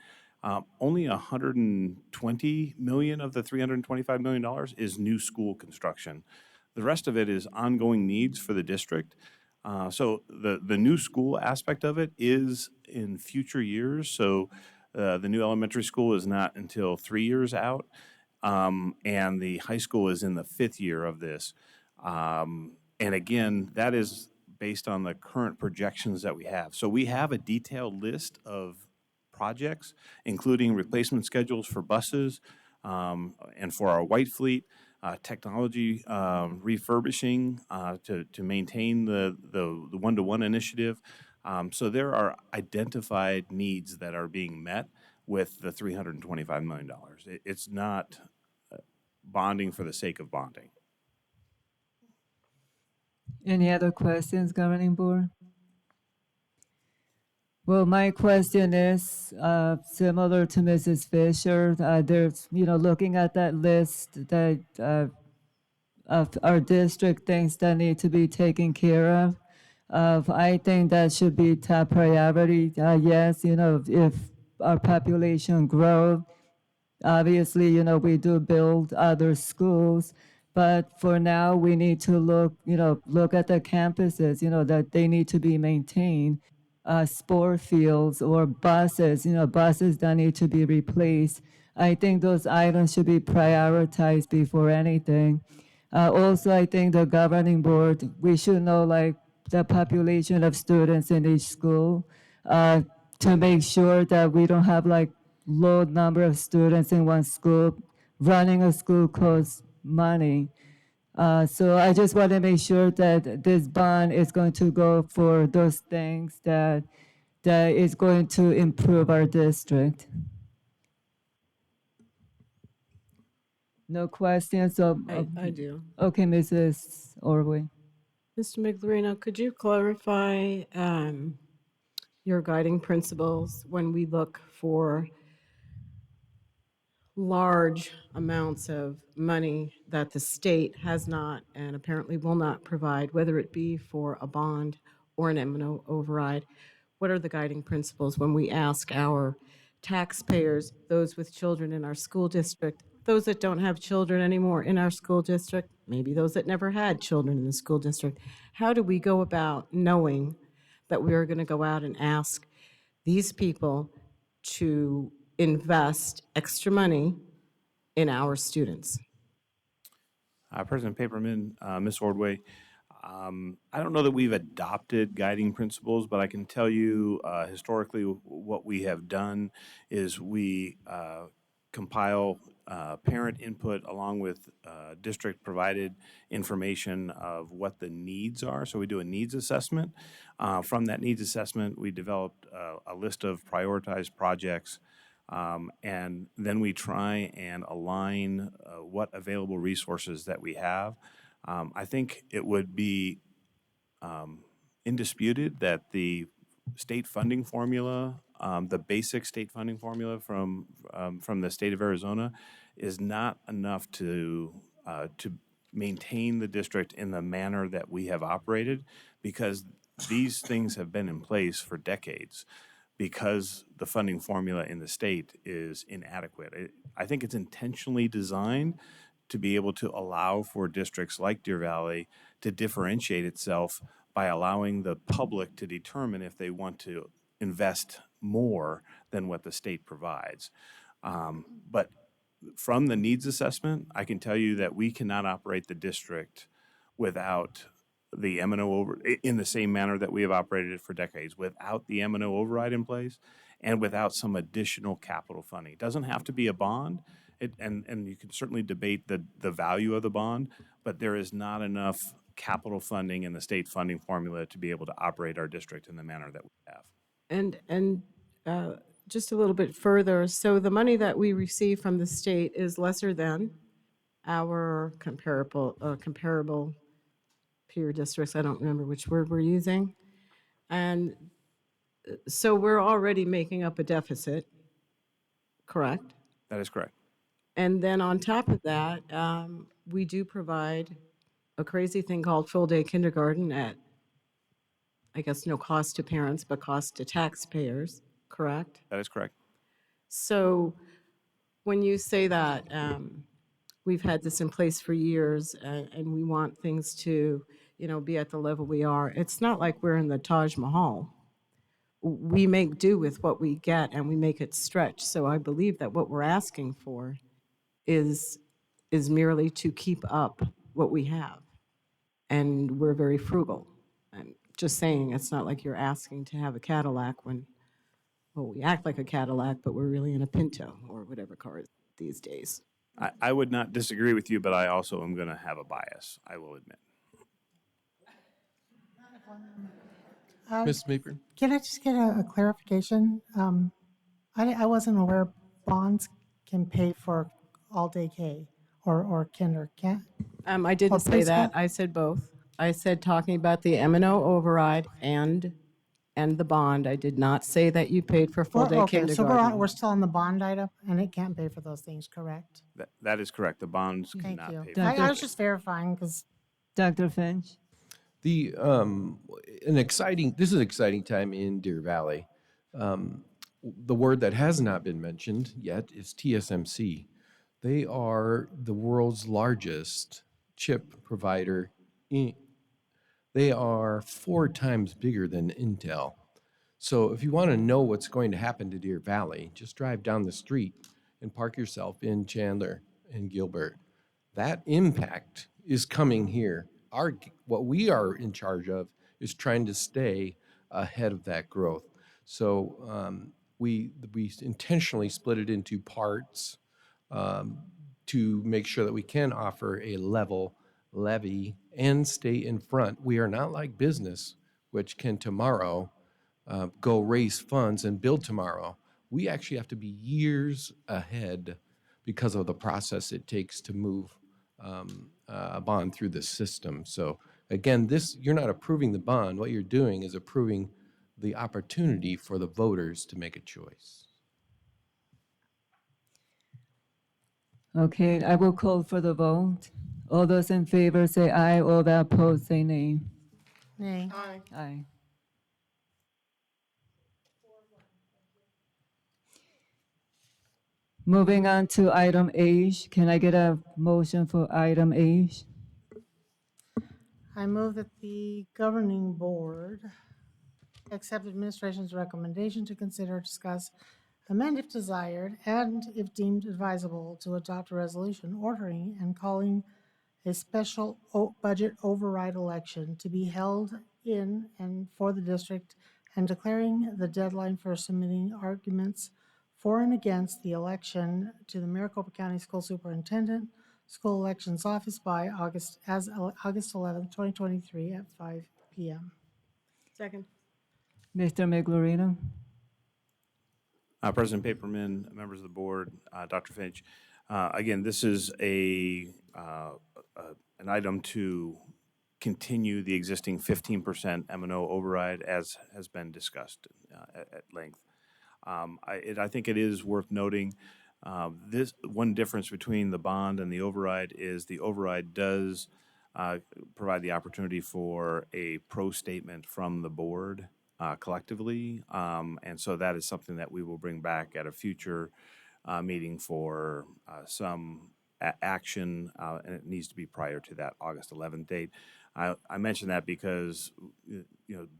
Only $120 million of the $325 million is new school construction. The rest of it is ongoing needs for the district. So the new school aspect of it is in future years. So the new elementary school is not until 3 years out, and the high school is in the 5th year of this. And again, that is based on the current projections that we have. So we have a detailed list of projects, including replacement schedules for buses and for our white fleet, technology refurbishing to maintain the one-to-one initiative. So there are identified needs that are being met with the $325 million. It's not bonding for the sake of bonding. Any other questions, governing board? Well, my question is similar to Mrs. Fisher. There's, looking at that list that of our district things that need to be taken care of. I think that should be top priority. Yes, if our population grows, obviously, we do build other schools, but for now, we need to look at the campuses, that they need to be maintained. Sport fields or buses, buses that need to be replaced. I think those items should be prioritized before anything. Also, I think the governing board, we should know the population of students in each school to make sure that we don't have low number of students in one school. Running a school costs money. So I just want to make sure that this bond is going to go for those things that is going to improve our district. No questions? So, I do. okay, Mrs. Orway. Mr. Miglerino, could you clarify your guiding principles when we look for large amounts of money that the state has not and apparently will not provide, whether it be for a bond or an M&O override? What are the guiding principles when we ask our taxpayers, those with children in our school district, those that don't have children anymore in our school district, maybe those that never had children in the school district, how do we go about knowing that we are going to go out and ask these people to invest extra money in our students? President Paperman, Ms. Ordway, I don't know that we've adopted guiding principles, but I can tell you historically what we have done is we compile parent input along with district-provided information of what the needs are. So we do a needs assessment. From that needs assessment, we developed a list of prioritized projects, and then we try and align what available resources that we have. I think it would be indisputed that the state funding formula, the basic state funding formula from the state of Arizona, is not enough to maintain the district in the manner that we have operated, because these things have been in place for decades. Because the funding formula in the state is inadequate. I think it's intentionally designed to be able to allow for districts like Deer Valley to differentiate itself by allowing the public to determine if they want to invest more than what the state provides. But from the needs assessment, I can tell you that we cannot operate the district without the M&O in the same manner that we have operated it for decades, without the M&O override in place and without some additional capital funding. It doesn't have to be a bond, and you can certainly debate the value of the bond, but there is not enough capital funding in the state funding formula to be able to operate our district in the manner that we have. And just a little bit further, so the money that we receive from the state is lesser than our comparable peer districts. I don't remember which word we're using. And so we're already making up a deficit, correct? That is correct. And then on top of that, we do provide a crazy thing called full-day kindergarten at, I guess, no cost to parents, but cost to taxpayers, correct? That is correct. So when you say that we've had this in place for years and we want things to, be at the level we are, it's not like we're in the Taj Mahal. We make do with what we get and we make it stretch. So I believe that what we're asking for is merely to keep up what we have. And we're very frugal. I'm just saying, it's not like you're asking to have a Cadillac when, well, we act like a Cadillac, but we're really in a Pinto or whatever car is these days. I would not disagree with you, but I also am going to have a bias, I will admit. Ms. Mapron? Can I just get a clarification? I wasn't aware bonds can pay for all-day K or kinder, can't? I didn't say that. I said both. I said talking about the M&O override and the bond. I did not say that you paid for full-day Okay, so kindergarten. we're still on the bond item, and it can't pay for those things, correct? That is correct. The bonds Thank cannot you. pay for I was just verifying, because Dr. Finch? This is an exciting time in Deer Valley. The word that has not been mentioned yet is TSMC. They are the world's largest chip provider. They are 4 times bigger than Intel. So if you want to know what's going to happen to Deer Valley, just drive down the street and park yourself in Chandler and Gilbert. That impact is coming here. What we are in charge of is trying to stay ahead of that growth. So we intentionally split it into parts to make sure that we can offer a level levy and stay in front. We are not like business, which can tomorrow go raise funds and build tomorrow. We actually have to be years ahead because of the process it takes to move a bond through the system. So again, you're not approving the bond. What you're doing is approving the opportunity for the voters to make a choice. Okay, I will call for the vote. All those in favor say aye, all that oppose say nay. nay. Aye. Moving on to item H, can I get a motion for item H? I move that the governing board accept administration's recommendation to consider, discuss, amend if desired, and if deemed advisable, to adopt a resolution ordering and calling a special budget override election to be held in and for the district and declaring the deadline for submitting arguments for and against the election to the Maricopa County School Superintendent, School Elections Office by August 11th, 2023 at 5 p.m. Second. Mr. Miglorino? President Paperman, members of the board, Dr. Finch. Again, this is an item to continue the existing 15% M&O override as has been discussed at length. I think it is worth noting this one difference between the bond and the override is the override does provide the opportunity for a pro statement from the board collectively. And so that is something that we will bring back at a future meeting for some action, and it needs to be prior to that August 11th date. I mention that because,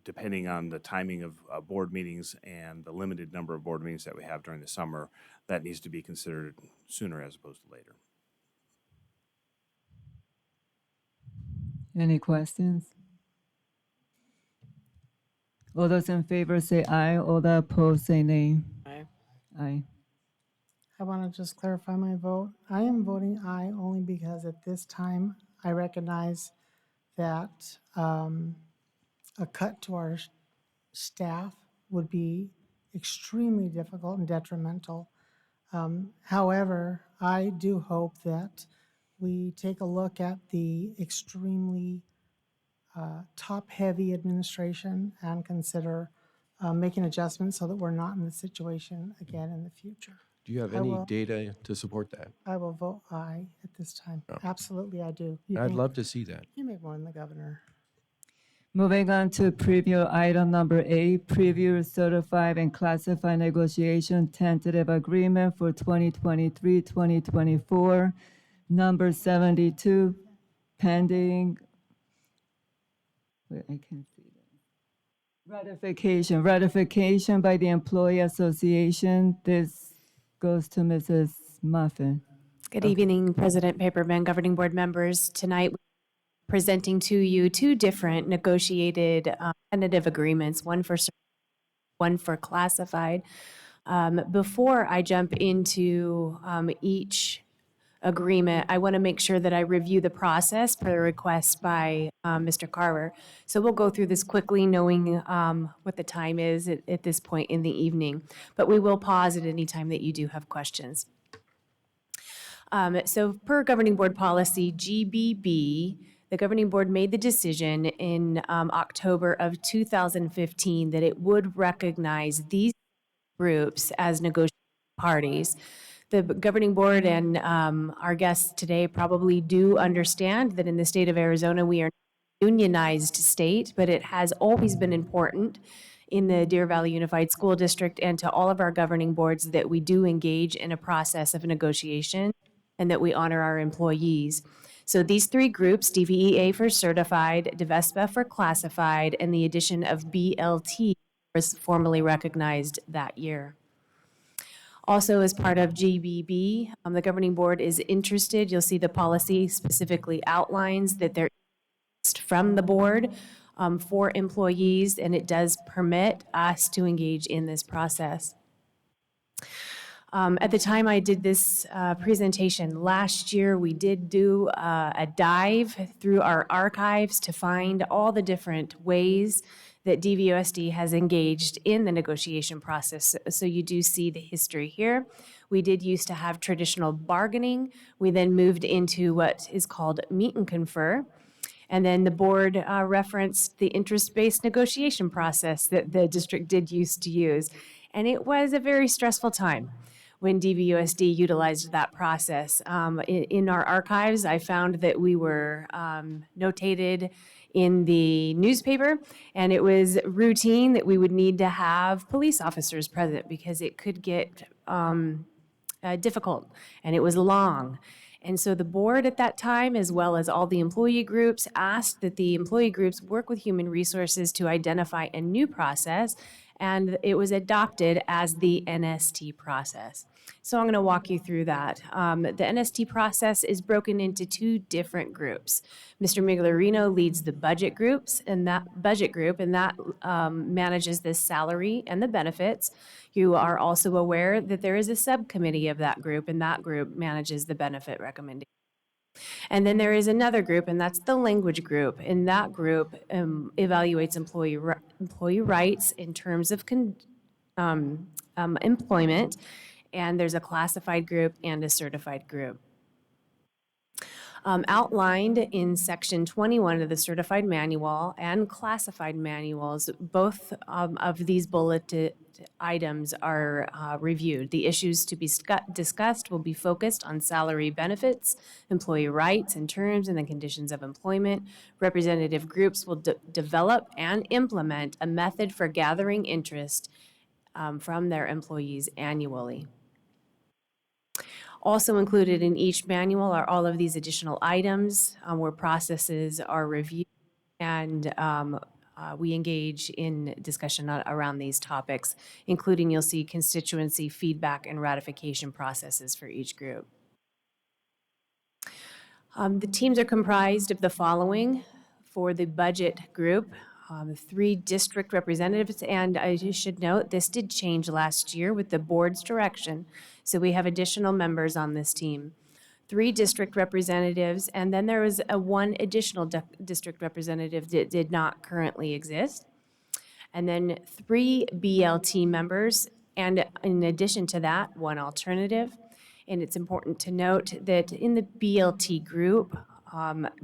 depending on the timing of board meetings and the limited number of board meetings that we have during the summer, that needs to be considered sooner as opposed to later. Any questions? All those in favor say aye. All that opposed say nay. Aye. Aye. I want to just clarify my vote. I am voting aye only because at this time I recognize that a cut to our staff would be extremely difficult and detrimental. However, I do hope that we take a look at the extremely top-heavy administration and consider making adjustments so that we're not in this situation again in the future. Do you have I any will- data to support that? I will vote aye at this time. Oh. Absolutely, I do. I'd love to see that. You make more than the governor. Moving on to preview item number 8, preview certified and classified negotiation tentative agreement for 2023-2024, number 72, pending. Wait, I can't see that. Ratification by the Employee Association. This goes to Mrs. Muffin. Good evening, President Paperman, governing board members. Tonight, we're presenting to you two different negotiated tentative agreements, one for classified. Before I jump into each agreement, I want to make sure that I review the process per the request by Mr. Carver. So we'll go through this quickly, knowing what the time is at this point in the evening. But we will pause at any time that you do have questions. So per governing board policy GBB, the governing board made the decision in October of 2015 that it would recognize these groups as negotiating parties. The governing board and our guests today probably do understand that in the state of Arizona, we are a unionized state, but it has always been important in the Deer Valley Unified School District and to all of our governing boards that we do engage in a process of negotiation and that we honor our employees. So these three groups, DVEA for certified, DVESPA for classified, and the addition of BLT was formally recognized that year. Also, as part of GBB, the governing board is interested, you'll see the policy specifically outlines that there is from the board for employees, and it does permit us to engage in this process. At the time I did this presentation last year, we did do a dive through our archives to find all the different ways that DVUSD has engaged in the negotiation process. So you do see the history here. We did used to have traditional bargaining. We then moved into what is called meet and confer. And then the board referenced the interest-based negotiation process that the district did used to use. And it was a very stressful time when DVUSD utilized that process. In our archives, I found that we were notated in the newspaper, and it was routine that we would need to have police officers present because it could get difficult, and it was long. And so the board at that time, as well as all the employee groups, asked that the employee groups work with human resources to identify a new process and it was adopted as the NST process. So I'm going to walk you through that. The NST process is broken into two different groups. Mr. Miglerino leads the budget group, and that manages the salary and the benefits. You are also aware that there is a subcommittee of that group, and that group manages the benefit recommendation. And then there is another group, and that's the language group. And that group evaluates employee rights in terms of employment. And there's a classified group and a certified group. Outlined in section 21 of the certified manual and classified manuals, both of these bulleted items are reviewed. The issues to be discussed will be focused on salary benefits, employee rights and terms and the conditions of employment. Representative groups will develop and implement a method for gathering interest from their employees annually. Also included in each manual are all of these additional items where processes are reviewed, and we engage in discussion around these topics, including you'll see constituency feedback and ratification processes for each group. The teams are comprised of the following. For the budget group, 3 district representatives, and I should note this did change last year with the board's direction, so we have additional members on this team. 3 district representatives, and then there was one additional district representative that did not currently exist. And then 3 BLT members, and in addition to that, 1 alternative. And it's important to note that in the BLT group,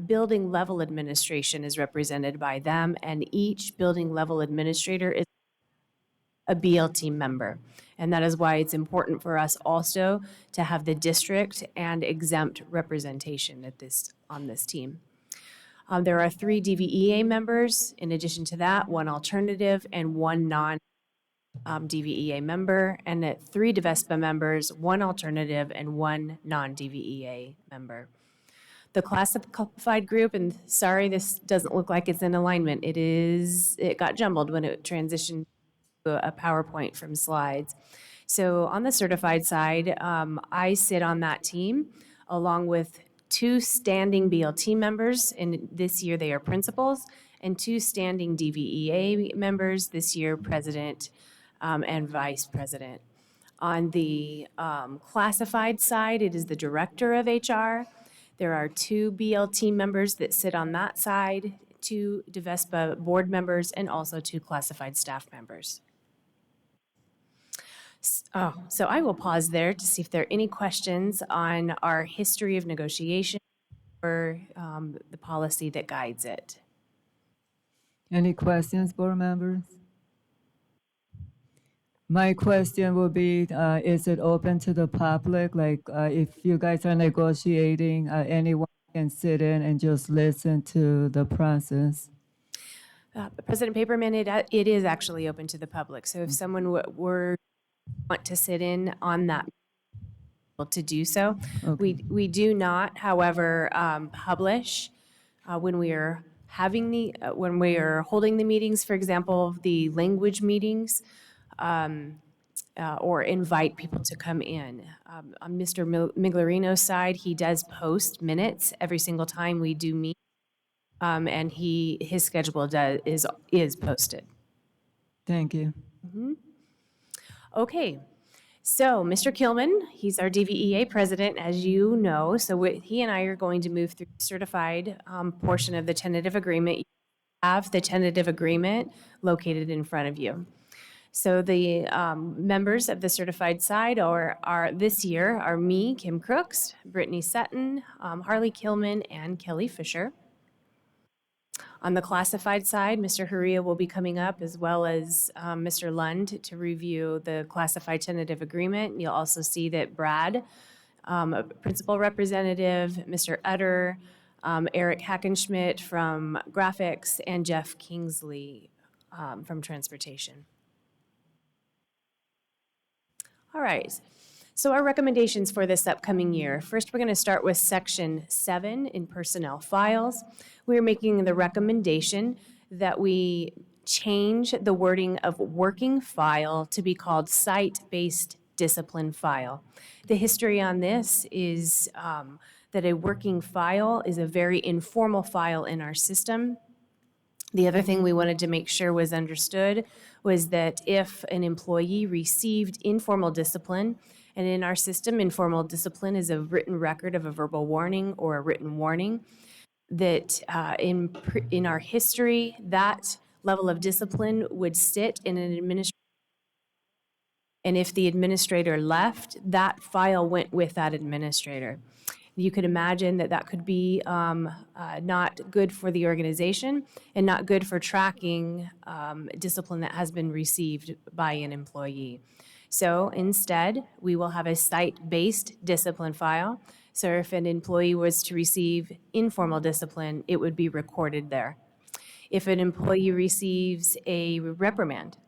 building level administration is represented by them, and each building level administrator is a BLT member. And that is why it's important for us also to have the district and exempt representation on this team. There are 3 DVEA members. In addition to that, 1 alternative and 1 non-DVEA member, and 3 DVESPA members, 1 alternative and 1 non-DVEA member. The classified group, and sorry, this doesn't look like it's in alignment. It got jumbled when it transitioned to a PowerPoint from slides. So on the certified side, I sit on that team along with 2 standing BLT members, and this year they are principals, and 2 standing DVEA members, this year president and vice president. On the classified side, it is the director of HR. There are 2 BLT members that sit on that side, 2 DVESPA board members, and also 2 classified staff members. So I will pause there to see if there are any questions on our history of negotiation or the policy that guides it. Any questions, board members? My question will be, is it open to the public? Like, if you guys are negotiating, anyone can sit in and just listen to the process? President Paperman, it is actually open to the public. So if someone want to sit in on that, to do so. Okay. We do not, however, publish when we are when we are holding the meetings, for example, the language meetings, or invite people to come in. On Mr. Miglerino's side, he does post minutes every single time we do meet, and his schedule is posted. Thank you. Mm-hmm. Okay. So, Mr. Kilman, he's our DVEA president, as you know. So he and I are going to move through the certified portion of the tentative agreement. You have the tentative agreement located in front of you. So the members of the certified side are this year are me, Kim Crooks, Brittany Sutton, Harley Kilman, and Kelly Fisher. On the classified side, Mr. Huria will be coming up, as well as Mr. Lund, to review the classified tentative agreement. You'll also see that Brad, a principal representative, Mr. Utter, Eric Hackenschmidt from graphics, and Jeff Kingsley from transportation. All right. So our recommendations for this upcoming year. First, we're going to start with Section 7 in personnel files. We're making the recommendation that we change the wording of working file to be called site-based discipline file. The history on this is that a working file is a very informal file in our system. The other thing we wanted to make sure was understood was that if an employee received informal discipline, and in our system, informal discipline is a written record of a verbal warning or a written warning, that in our history, that level of discipline would sit in an administrator, and if the administrator left, that file went with that administrator. You could imagine that that could be not good for the organization and not good for tracking discipline that has been received by an employee. So instead, we will have a site-based discipline file. So if an employee was to receive informal discipline, it would be recorded there. If an employee receives a reprimand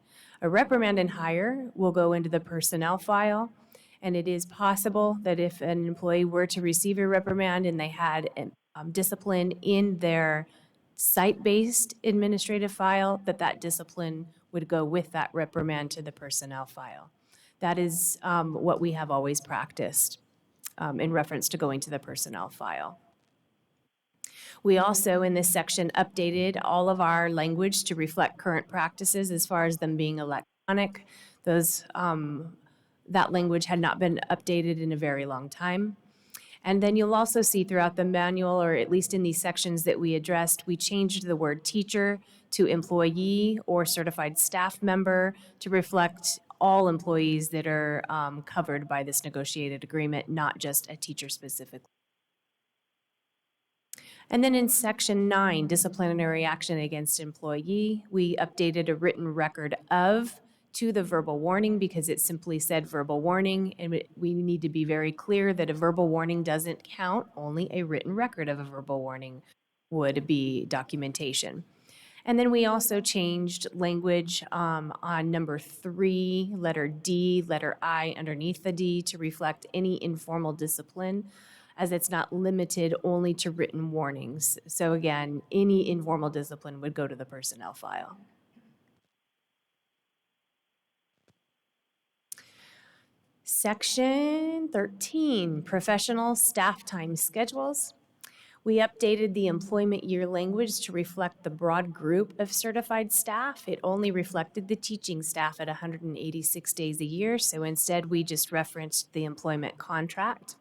and higher will go into the personnel file. And it is possible that if an employee were to receive a reprimand and they had discipline in their site-based administrative file, that discipline would go with that reprimand to the personnel file. That is what we have always practiced in reference to going to the personnel file. We also, in this section, updated all of our language to reflect current practices as far as them being electronic. That language had not been updated in a very long time. And then you'll also see throughout the manual, or at least in these sections that we addressed, we changed the word teacher to employee or certified staff member to reflect all employees that are covered by this negotiated agreement, not just a teacher specifically. And then in section 9, disciplinary action against employee, we updated a written record of to the verbal warning because it simply said verbal warning, and we need to be very clear that a verbal warning doesn't count. Only a written record of a verbal warning would be documentation. And then we also changed language on number 3, letter D, letter I underneath the D to reflect any informal discipline, as it's not limited only to written warnings. So again, any informal discipline would go to the personnel file. Section 13, professional staff time schedules. We updated the employment year language to reflect the broad group of certified staff. It only reflected the teaching staff at 186 days a year, so instead we just referenced the employment contract.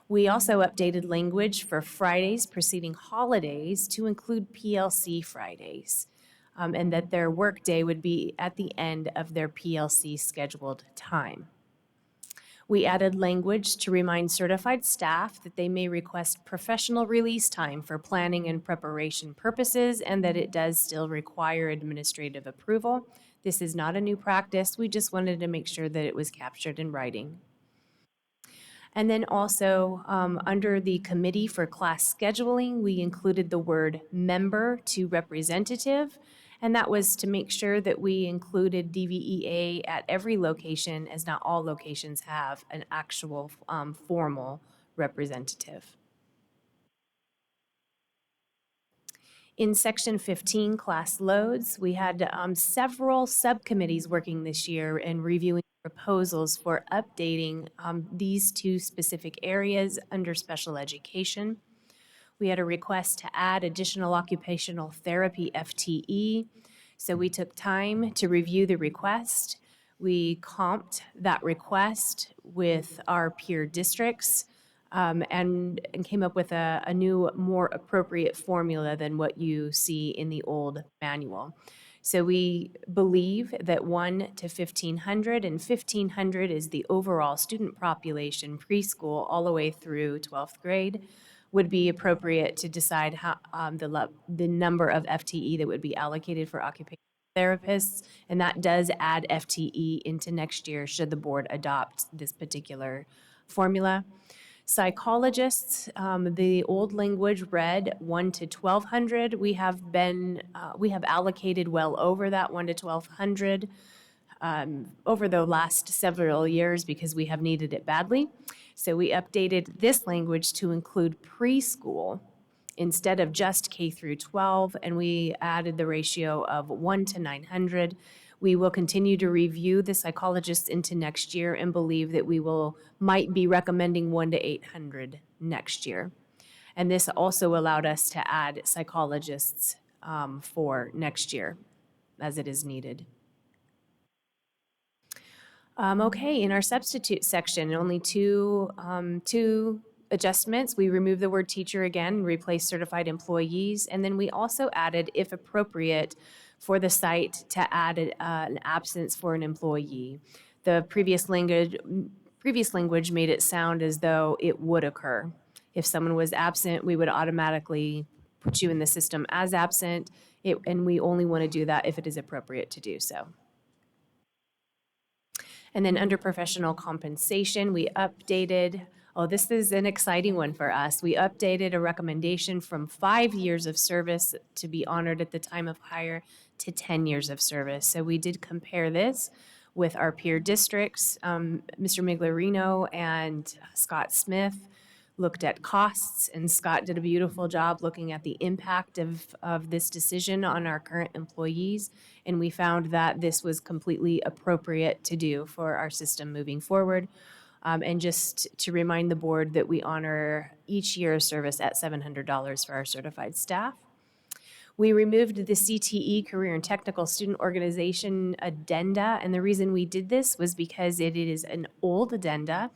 We also updated language for Fridays preceding holidays to include PLC Fridays, and that their workday would be at the end of their PLC scheduled time. We added language to remind certified staff that they may request professional release time for planning and preparation purposes, and that it does still require administrative approval. This is not a new practice. We just wanted to make sure that it was captured in writing. And then also, under the committee for class scheduling, we included the word member to representative, and that was to make sure that we included DVEA at every location, as not all locations have an actual formal representative. In section 15, class loads, we had several subcommittees working this year and reviewing proposals for updating these two specific areas under special education. We had a request to add additional occupational therapy FTE. So we took time to review the request. We comped that request with our peer districts and came up with a new, more appropriate formula than what you see in the old manual. So we believe that 1 to 1,500, and 1,500 is the overall student population preschool all the way through 12th grade, would be appropriate to decide how the number of FTE that would be allocated for occupational therapists, and that does add FTE into next year should the board adopt this particular formula. Psychologists, the old language read 1 to 1,200. We have allocated well over that 1 to 1,200 over the last several years because we have needed it badly. So we updated this language to include preschool instead of just K through 12, and we added the ratio of 1 to 900. We will continue to review the psychologists into next year and believe that might be recommending 1 to 800 next year. And this also allowed us to add psychologists for next year as it is needed. Okay, in our substitute section, only two adjustments. We removed the word teacher again, replaced certified employees, and then we also added, if appropriate, for the site to add an absence for an employee. The previous language made it sound as though it would occur. If someone was absent, we would automatically put you in the system as absent, and we only want to do that if it is appropriate to do so. And then under professional compensation, we updated, this is an exciting one for us. We updated a recommendation from 5 years of service to be honored at the time of hire to 10 years of service. So we did compare this with our peer districts. Mr. Miglerino and Scott Smith looked at costs, and Scott did a beautiful job looking at the impact of this decision on our current employees, and we found that this was completely appropriate to do for our system moving forward. And just to remind the board that we honor each year of service at $700 for our certified staff. We removed the CTE, Career and Technical Student Organization addenda, and the reason we did this was because it is an old addenda.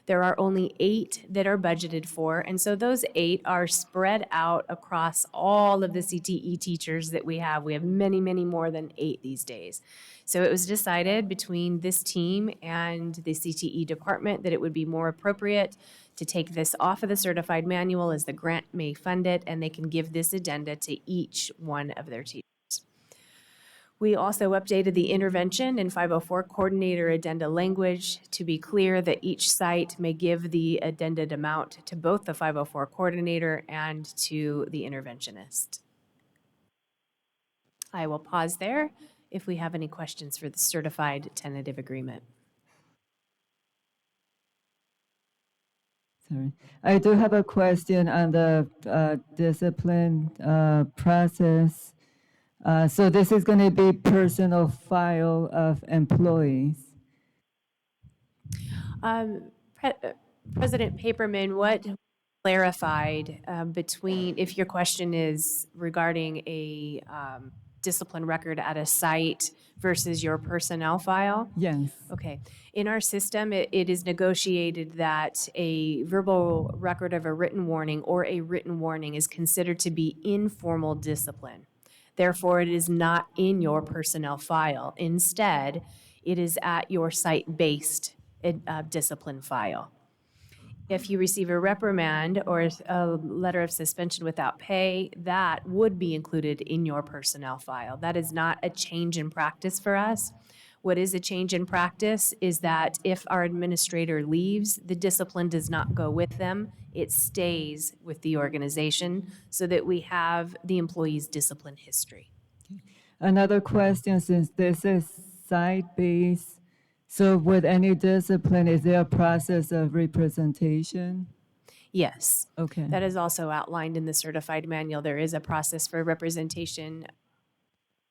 There are only 8 that are budgeted for, and so those 8 are spread out across all of the CTE teachers that we have. We have many, many more than 8 these days. So it was decided between this team and the CTE department that it would be more appropriate to take this off of the certified manual as the grant may fund it, and they can give this addenda to each one of their teachers. We also updated the intervention and 504 coordinator addenda language to be clear that each site may give the addended amount to both the 504 coordinator and to the interventionist. I will pause there if we have any questions for the certified tentative agreement. Sorry. I do have a question on the discipline process. So this is going to be personal file of employees. President Paperman, what clarified between, if your question is regarding a discipline record at a site versus your personnel file? Yes. Okay. In our system, it is negotiated that a verbal record of a written warning or a written warning is considered to be informal discipline. Therefore, it is not in your personnel file. Instead, it is at your site-based discipline file. If you receive a reprimand or a letter of suspension without pay, that would be included in your personnel file. That is not a change in practice for us. What is a change in practice is that if our administrator leaves, the discipline does not go with them. It stays with the organization so that we have the employee's discipline history. Another question, since this is site-based, so with any discipline, is there a process of representation? Yes. Okay. That is also outlined in the certified manual. There is a process for representation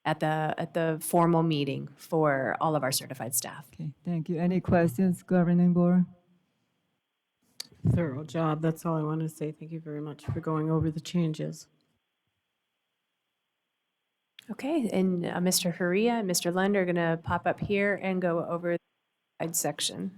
at the formal meeting for all of our certified staff. Okay, thank you. Any questions, Governing Board? Thorough job. That's all I want to say. Thank you very much for going over the changes. Okay, and Mr. Huria and Mr. Lund are going to pop up here and go over the side section.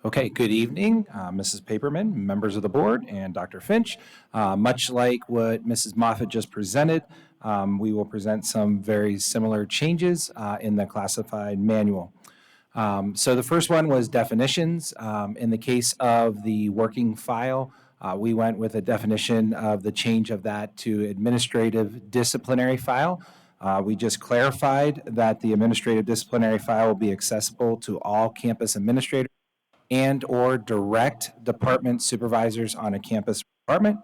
Okay, good evening, Mrs. Paperman, members of the board, and Dr. Finch. Much like what Mrs. Moffett just presented, we will present some very similar changes in the classified manual. So the first one was definitions. In the case of the working file, we went with a definition of the change of that to administrative disciplinary file. We just clarified that the administrative disciplinary file will be accessible to all campus administrators and or direct department supervisors on a campus department.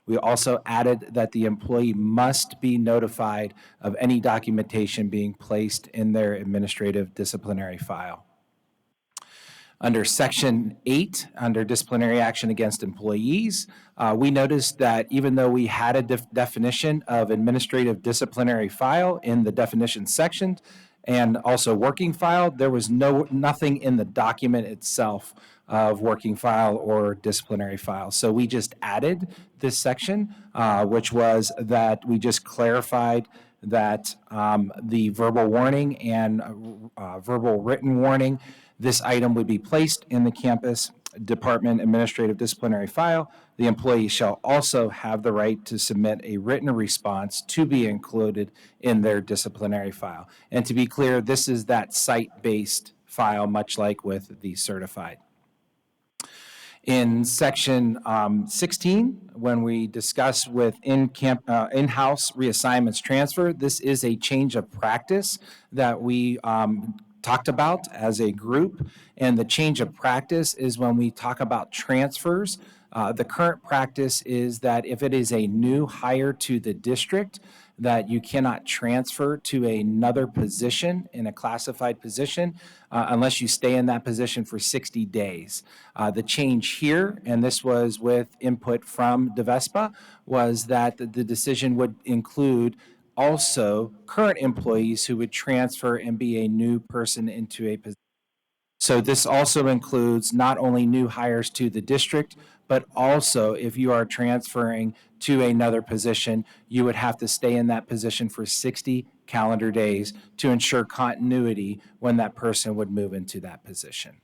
We also added that the employee must be notified of any documentation being placed in their administrative disciplinary file. Under Section 8, under disciplinary action against employees, we noticed that even though we had a definition of administrative disciplinary file in the definition section and also working file, there was nothing in the document itself of working file or disciplinary file. So we just added this section, which was that we just clarified that the verbal warning and verbal written warning, this item would be placed in the campus department administrative disciplinary file. The employee shall also have the right to submit a written response to be included in their disciplinary file. And to be clear, this is that site-based file, much like with the certified. In section 16, when we discuss with in-house reassignments transfer, this is a change of practice that we talked about as a group. And the change of practice is when we talk about transfers. The current practice is that if it is a new hire to the district, that you cannot transfer to another position in a classified position unless you stay in that position for 60 days. The change here, and this was with input from DVESPA, was that the decision would include also current employees who would transfer and be a new person into a position. So this also includes not only new hires to the district, but also if you are transferring to another position, you would have to stay in that position for 60 calendar days to ensure continuity when that person would move into that position.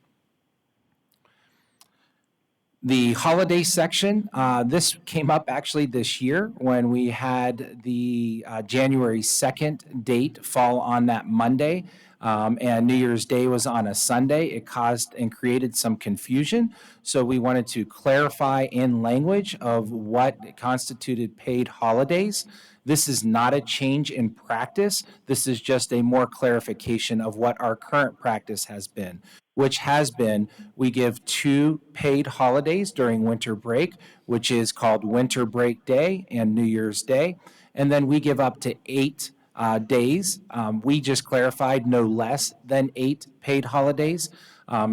The holiday section, this came up actually this year when we had the January 2nd date fall on that Monday, and New Year's Day was on a Sunday. It caused and created some confusion. So we wanted to clarify in language of what constituted paid holidays. This is not a change in practice. This is just a more clarification of what our current practice has been, which has been we give 2 paid holidays during winter break, which is called Winter Break Day and New Year's Day. And then we give up to 8 days. We just clarified no less than 8 paid holidays.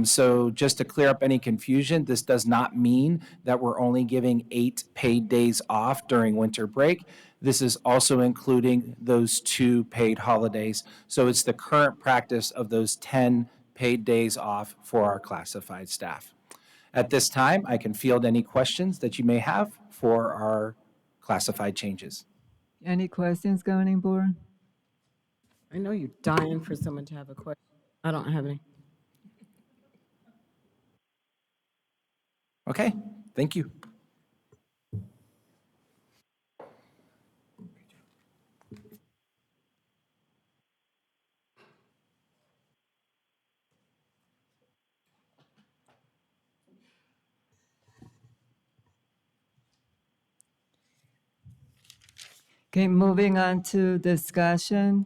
So just to clear up any confusion, this does not mean that we're only giving 8 paid days off during winter break. This is also including those 2 paid holidays. So it's the current practice of those 10 paid days off for our classified staff. At this time, I can field any questions that you may have for our classified changes. Any questions, governing board? I know you're dying for someone to have a question. I don't have any. Okay, thank you. Okay, moving on to discussion.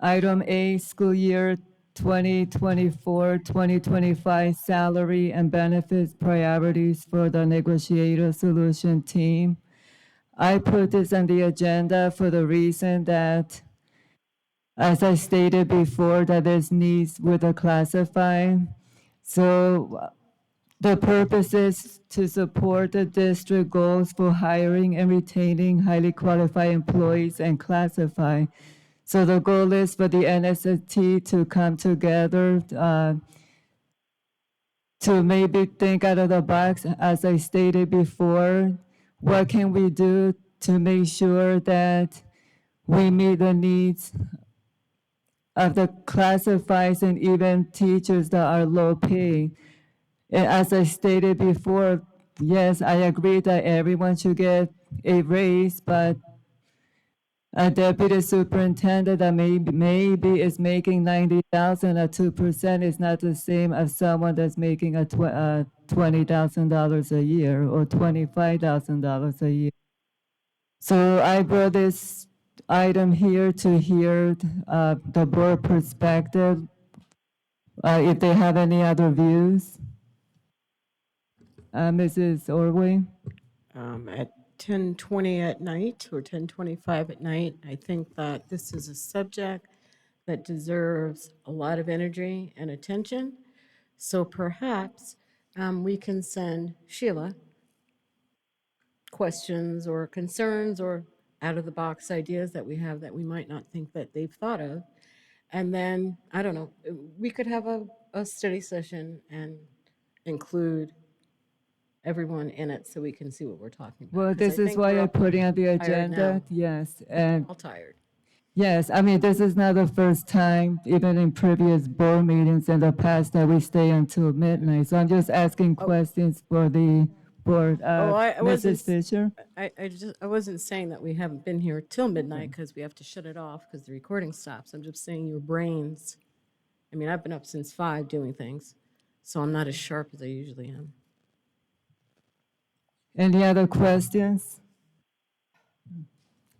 Item A, school year 2024-2025 salary and benefits priorities for the negotiator solution team. I put this on the agenda for the reason that, as I stated before, that there's needs with the classified. So the purpose is to support the district goals for hiring and retaining highly qualified employees and classified. So the goal is for the NSST to come together to maybe think out of the box, as I stated before. What can we do to make sure that we meet the needs of the classifieds and even teachers that are low paid? And as I stated before, yes, I agree that everyone should get a raise, but a deputy superintendent that maybe is making 90,000 at 2% is not the same as someone that's making a $20,000 a year or $25,000 a year. So I brought this item here to hear the board perspective, if they have any other views. Mrs. Orway? at 10:20 at night or 10:25 at night. I think that this is a subject that deserves a lot of energy and attention. So perhaps we can send Sheila questions or concerns or out-of-the-box ideas that we have that we might not think that they've thought of. And then, I don't know, we could have a study session and include everyone in it so we can see what we're talking about. Well, 'Cause I this is think why we're I all put it on the tired agenda, now. yes, and All tired. yes, I mean, this is not the first time, even in previous board meetings in the past, that we stay until midnight. So I'm just asking questions for the board. I wasn't, Mrs. Fisher? I wasn't saying that we haven't been here till midnight because we have to shut it off because the recording stops. I'm just saying your brains, I mean, I've been up since 5 doing things, so I'm not as sharp as I usually am. Any other questions?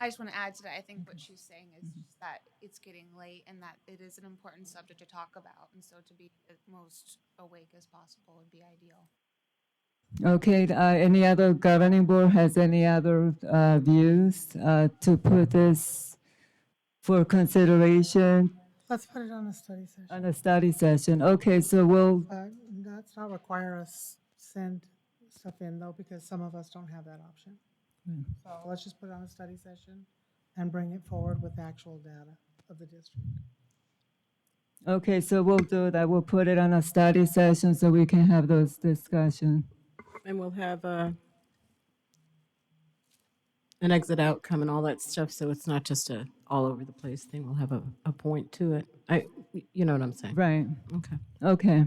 I just want to add to that. I think what she's saying is just that it's getting late and that it is an important subject to talk about. And so to be the most awake as possible would be ideal. Okay, any other governing board has any other views to put this for consideration Let's put it on a study session. on a study session? Okay, so we'll, That's not require us send stuff in though, because some of us don't have that option. So let's just put it on a study session and bring it forward with actual data of the district. okay, so we'll do that. We'll put it on a study session so we can have those discussions. And we'll have an exit outcome and all that stuff, so it's not just a all over the place thing. We'll have a point to it. You know what I'm saying? Right. Okay. Okay.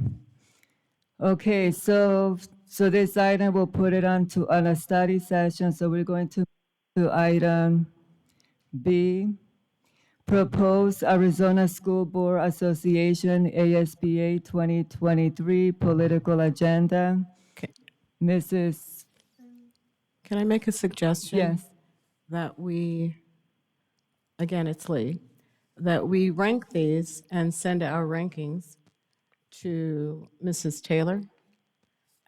Okay, so this item, we'll put it on a study session. So we're going to item B, propose Arizona School Board Association ASBA 2023 political agenda. Okay. Mrs. Can I make a suggestion? Yes. That we, again, it's late, that we rank these and send our rankings to Mrs. Taylor,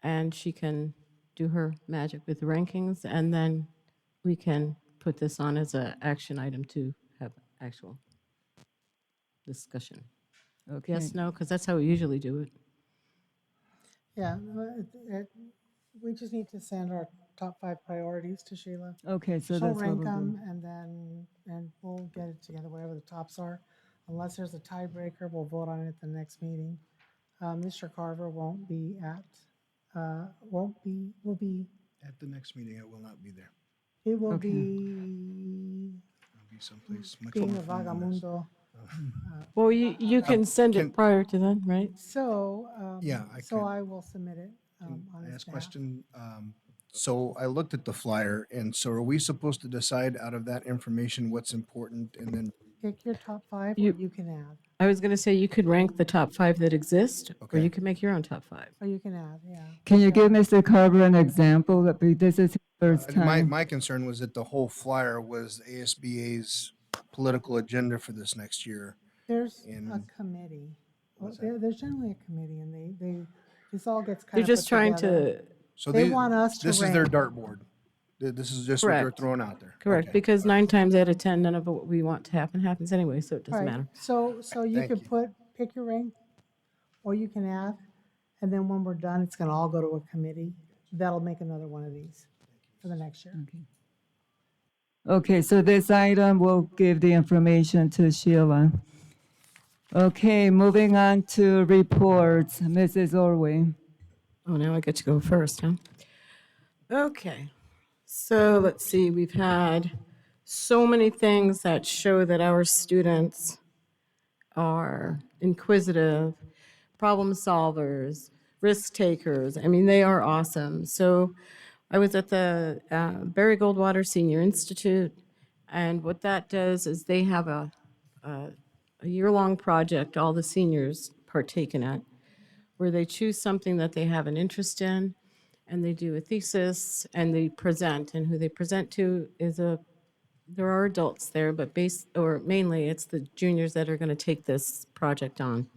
and she can do her magic with the rankings, and then we can put this on as an action item to have actual discussion. Okay. Yes, no, because that's how we usually do it. Yeah, we just need to send our top 5 priorities to Sheila. Okay, so She'll that's what rank we'll them do. and we'll get it together, whatever the tops are. Unless there's a tiebreaker, we'll vote on it at the next meeting. Mr. Carver won't be will be, At the next meeting, I will not be there. it will Okay. I'll be someplace much being more a fun than this. vagamundo. Well, you can send can- it prior to then, right? So, Yeah, I so can. I will submit it on Can I his ask a behalf. question? So I looked at the flyer, and so are we supposed to decide out of that information what's important and then, Pick your top 5 or You- you can add, I was going to say you could rank the top 5 that exist, or Okay. you could make your own top 5. or you can add, yeah. Can you give Mr. Carver an example? This is his first my, time. my concern was that the whole flyer was ASBA's political agenda for this next year. There's a In- committee. Well, What's that? there's generally a committee and this all gets kind They're of just put trying together. to, So They they- want us to This is their rank. dartboard. This is just what they're Correct. throwing out there. correct, Okay. because 9 times out of 10, none of what we want to happen happens anyway, so it doesn't Right. matter. So you Thank could you. pick your rank, or you can add, and then when we're done, it's gonna all go to a committee. That'll make another one of these for the next year. Okay, so this item will give the information to Sheila. Okay, moving on to reports. Mrs. Orway. Oh, now I get to go first, huh? Okay, so let's see, we've had so many things that show that our students are inquisitive, problem solvers, risk takers. I mean, they are awesome. So I was at the Barry Goldwater Senior Institute, and what that does is they have a year-long project all the seniors partake in it, where they choose something that they have an interest in, and they do a thesis, and they present. And who they present to is there are adults there, but mainly it's the juniors that are going to take this project on.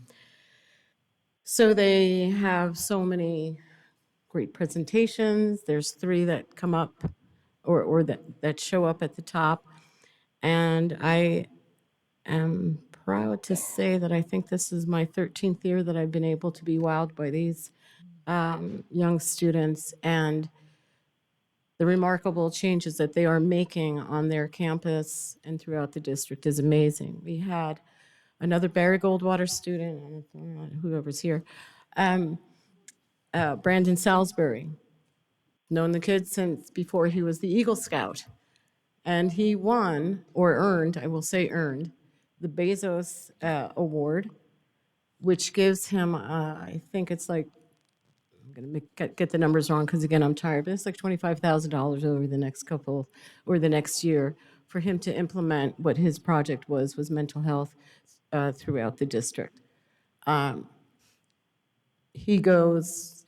So they have so many great presentations. There's 3 that come up or that show up at the top. And I am proud to say that I think this is my 13th year that I've been able to be wowed by these young students and the remarkable changes that they are making on their campus and throughout the district is amazing. We had another Barry Goldwater student, whoever's here, Brandon Salisbury, known the kid since before he was the Eagle Scout. And he won, or earned, I will say earned, the Bezos Award, which gives him, I think it's like, I'm going to get the numbers wrong because, again, I'm tired, but it's like $25,000 over the next couple, or the next year, for him to implement what his project was mental health throughout the district. He goes,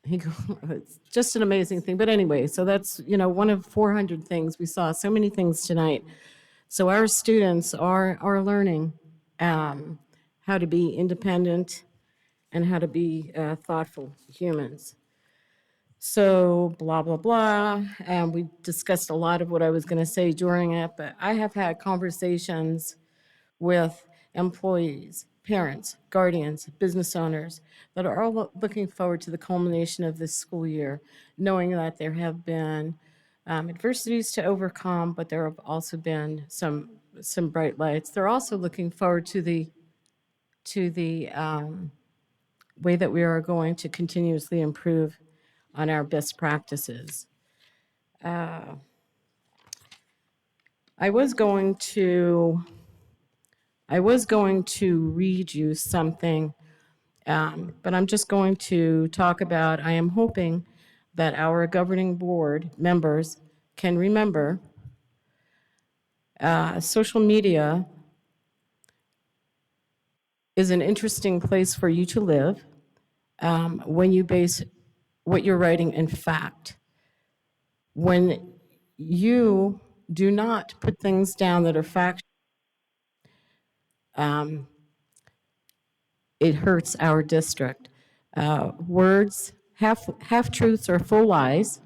it's just an amazing thing. But anyway, so that's, one of 400 things. We saw so many things tonight. So our students are learning how to be independent and how to be thoughtful humans. So blah, blah, blah. We discussed a lot of what I was going to say during it, but I have had conversations with employees, parents, guardians, business owners that are all looking forward to the culmination of this school year, knowing that there have been adversities to overcome, but there have also been some bright lights. They're also looking forward to the way that we are going to continuously improve on our best practices. I was going to read you something, but I'm just going to talk about, I am hoping that our governing board members can remember social media is an interesting place for you to live when you base what you're writing in fact. When you do not put things down that are factual, it hurts our district. Words, half truths are full lies,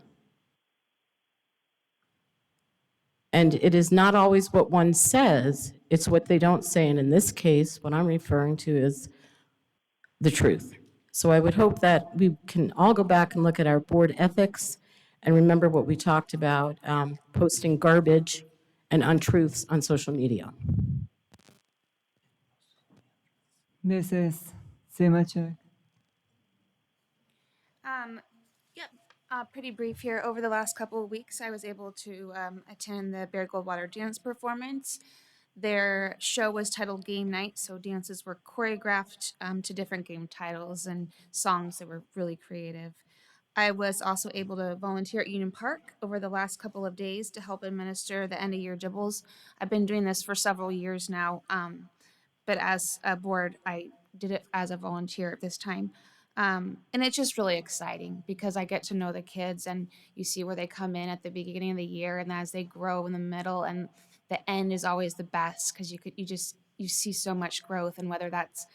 and it is not always what one says, it's what they don't say. And in this case, what I'm referring to is the truth. So I would hope that we can all go back and look at our board ethics and remember what we talked about, posting garbage and untruths on social media. Mrs. Simachek. Yep. Pretty brief here. Over the last couple of weeks, I was able to attend the Bear Goldwater dance performance. Their show was titled Game Night, so dances were choreographed to different game titles and songs that were really creative. I was also able to volunteer at Union Park over the last couple of days to help administer the end of year dibbles. I've been doing this for several years now, but as a board, I did it as a volunteer this time. And it's just really exciting because I get to know the kids and you see where they come in at the beginning of the year and as they grow in the middle, and the end is always the best because you see so much growth, and whether that's,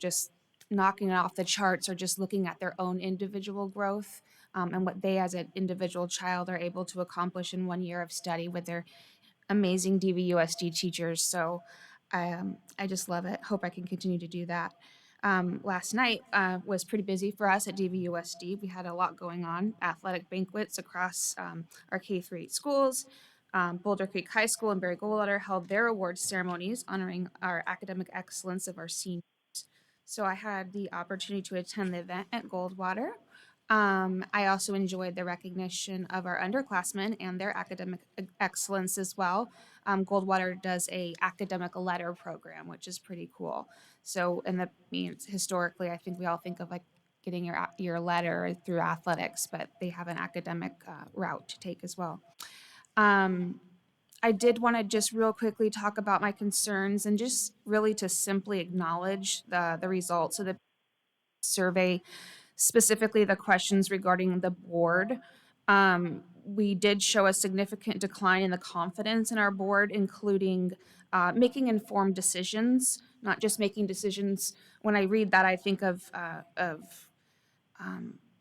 just knocking it off the charts or just looking at their own individual growth, and what they as an individual child are able to accomplish in 1 year of study with their amazing DVUSD teachers. So I just love it. Hope I can continue to do that. Last night was pretty busy for us at DVUSD. We had a lot going on, athletic banquets across our K-8 schools. Boulder Creek High School and Barry Goldwater held their awards ceremonies honoring our academic excellence of our seniors. So I had the opportunity to attend the event at Goldwater. I also enjoyed the recognition of our underclassmen and their academic excellence as well. Goldwater does a academic letter program, which is pretty cool. So, and that means historically, I think we all think of like getting your letter through athletics, but they have an academic route to take as well. I did want to just real quickly talk about my concerns and just really to simply acknowledge the results of the survey, specifically the questions regarding the board. We did show a significant decline in the confidence in our board, including making informed decisions, not just making decisions. When I read that, I think of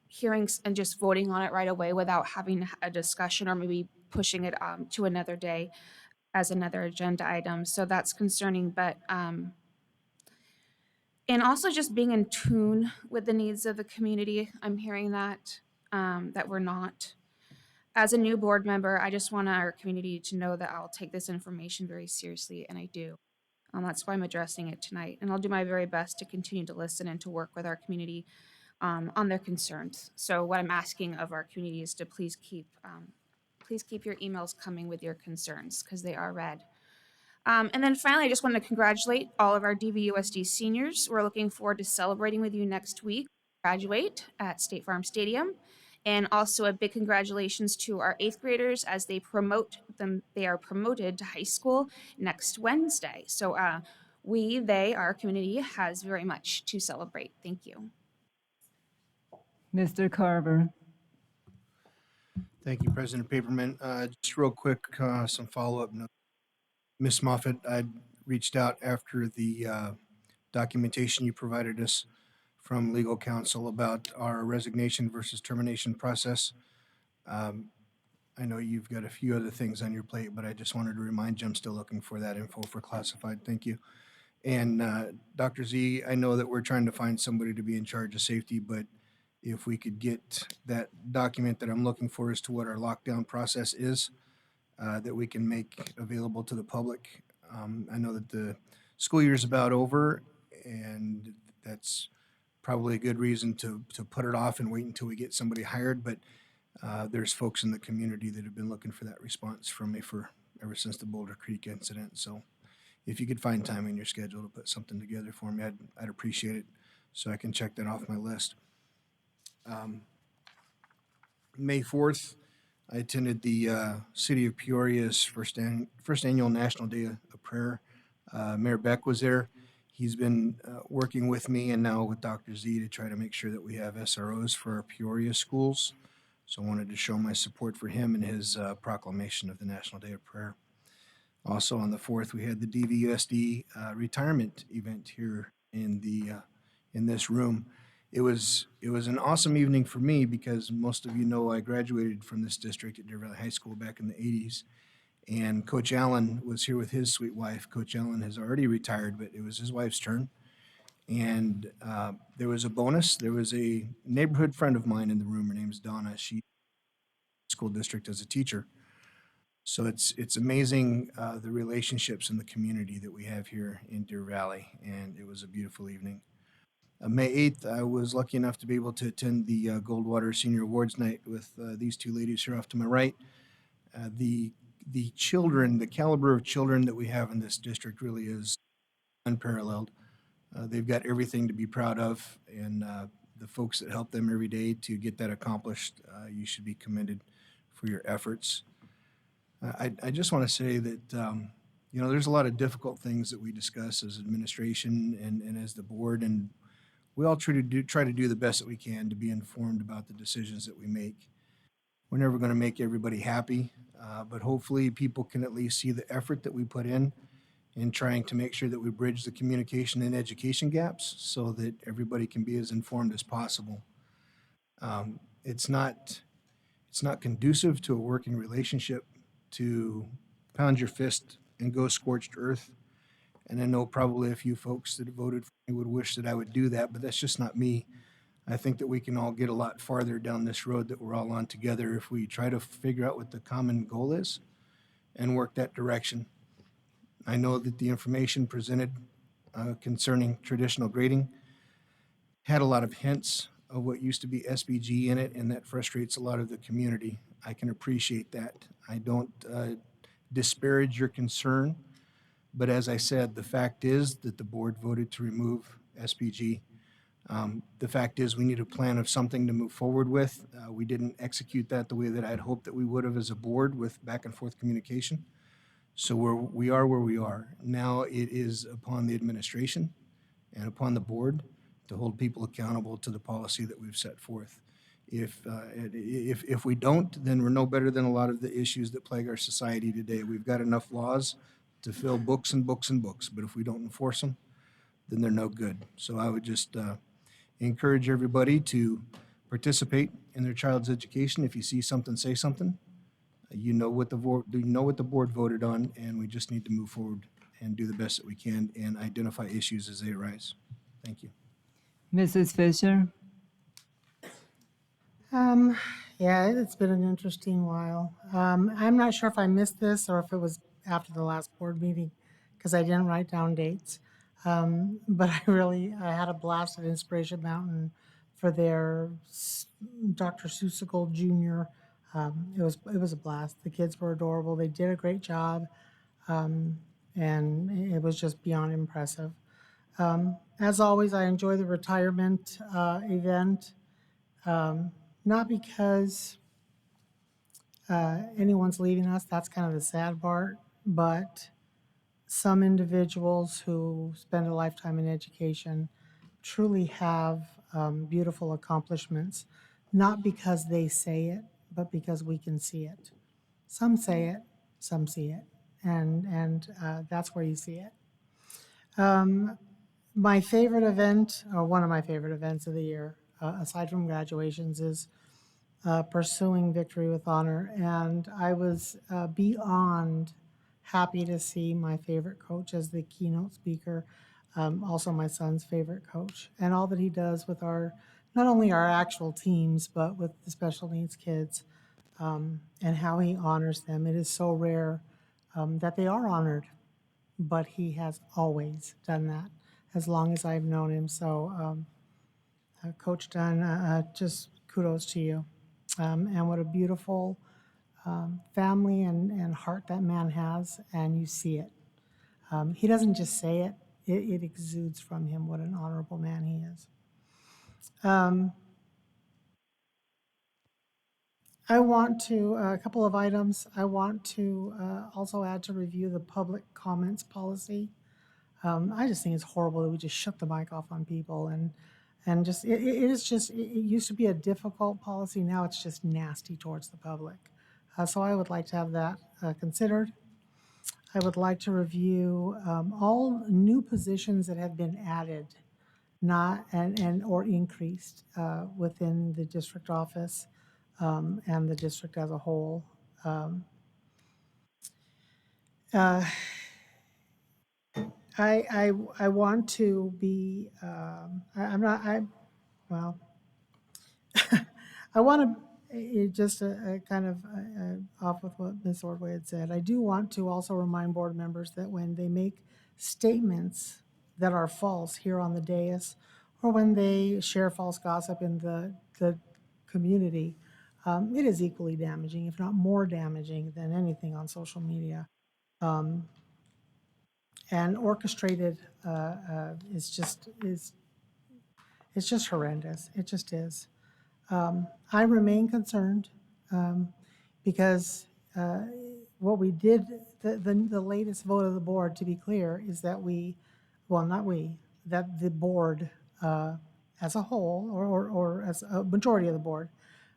hearings and just voting on it right away without having a discussion or maybe pushing it to another day as another agenda item. So that's concerning, but and also just being in tune with the needs of the community. I'm hearing that that we're not. As a new board member, I just want our community to know that I'll take this information very seriously, and I do. That's why I'm addressing it tonight, and I'll do my very best to continue to listen and to work with our community on their concerns. So what I'm asking of our community is to please keep your emails coming with your concerns, because they are read. And then finally, I just want to congratulate all of our DVUSD seniors. We're looking forward to celebrating with you next week. Graduate at State Farm Stadium. And also a big congratulations to our 8th graders as they are promoted to high school next Wednesday. So our community has very much to celebrate. Thank you. Mr. Carver. Thank you, President Paperman. Just real quick, some follow-up notes. Ms. Moffett, I reached out after the documentation you provided us from legal counsel about our resignation versus termination process. I know you've got a few other things on your plate, but I just wanted to remind you I'm still looking for that info for classified. Thank you. And Dr. Z, I know that we're trying to find somebody to be in charge of safety, but if we could get that document that I'm looking for as to what our lockdown process is, that we can make available to the public. I know that the school year is about over, and that's probably a good reason to put it off and wait until we get somebody hired, but there's folks in the community that have been looking for that response from me ever since the Boulder Creek incident. So if you could find time in your schedule to put something together for me, I'd appreciate it, so I can check that off my list. May 4th, I attended the City of Peoria's first annual National Day of Prayer. Mayor Beck was there. He's been working with me and now with Dr. Z to try to make sure that we have SROs for our Peoria schools. So I wanted to show my support for him and his proclamation of the National Day of Prayer. Also on the 4th, we had the DVUSD retirement event here in this room. It was an awesome evening for me because most of you know I graduated from this district at Deer Valley High School back in the 80s. And Coach Allen was here with his sweet wife. Coach Allen has already retired, but it was his wife's turn. And there was a bonus. There was a neighborhood friend of mine in the room. Her name's Donna. She school district as a teacher. So it's amazing the relationships in the community that we have here in Deer Valley. And it was a beautiful evening. May 8th, I was lucky enough to be able to attend the Goldwater Senior Awards Night with these two ladies here off to my right. The children, the caliber of children that we have in this district really is unparalleled. They've got everything to be proud of, and the folks that help them every day to get that accomplished, you should be commended for your efforts. I just want to say that, there's a lot of difficult things that we discuss as administration and as the board, and we all try to do the best that we can to be informed about the decisions that we make. We're never going to make everybody happy, but hopefully people can at least see the effort that we put in trying to make sure that we bridge the communication and education gaps so that everybody can be as informed as possible. It's not conducive to a working relationship to pound your fist and go scorched earth. And I know probably a few folks that voted for me would wish that I would do that, but that's just not me. I think that we can all get a lot farther down this road that we're all on together if we try to figure out what the common goal is and work that direction. I know that the information presented concerning traditional grading had a lot of hints of what used to be SBG in it, and that frustrates a lot of the community. I can appreciate that. I don't disparage your concern. But as I said, the fact is that the board voted to remove SPG. The fact is we need a plan of something to move forward with. We didn't execute that the way that I'd hoped that we would have as a board with back and forth communication. So we are where we are. Now it is upon the administration and upon the board to hold people accountable to the policy that we've set forth. If we don't, then we're no better than a lot of the issues that plague our society today. We've got enough laws to fill books and books and books, but if we don't enforce them, then they're no good. So I would just encourage everybody to participate in their child's education. If you see something, say something. You know what the board voted on, and we just need to move forward and do the best that we can and identify issues as they arise. Thank you. Mrs. Fisher? Yeah, it's been an interesting while. I'm not sure if I missed this or if it was after the last board meeting, because I didn't write down dates. But I had a blast at Inspiration Mountain for their Dr. Seussical Jr. It was a blast. The kids were adorable. They did a great job. And it was just beyond impressive. As always, I enjoy the retirement event. Not because anyone's leaving us, that's kind of the sad part, but some individuals who spend a lifetime in education truly have beautiful accomplishments, not because they say it, but because we can see it. Some say it, some see it, and that's where you see it. My favorite event, or one of my favorite events of the year, aside from graduations, is pursuing Victory with Honor. And I was beyond happy to see my favorite coach as the keynote speaker, also my son's favorite coach, and all that he does with not only our actual teams, but with the special needs kids, and how he honors them. It is so rare that they are honored, but he has always done that as long as I've known him. So, Coach Dunn, just kudos to you. And what a beautiful family and heart that man has, and you see it. He doesn't just say it, it exudes from him what an honorable man he is. I want to, a couple of items, I want to also add to review the public comments policy. I just think it's horrible that we just shut the mic off on people and just, it is just, it used to be a difficult policy, now it's just nasty towards the public. So I would like to have that considered. I would like to review all new positions that have been added, not, or increased within the district office and the district as a whole. I want to be, well, I want to, just kind of off with what Ms. Ordway had said, I do want to also remind board members that when they make statements that are false here on the dais, or when they share false gossip in the community, it is equally damaging, if not more damaging than anything on social media. And orchestrated it's just horrendous. It just is. I remain concerned because what we did, the latest vote of the board, to be clear, is that that the board as a whole, or as a majority of the board,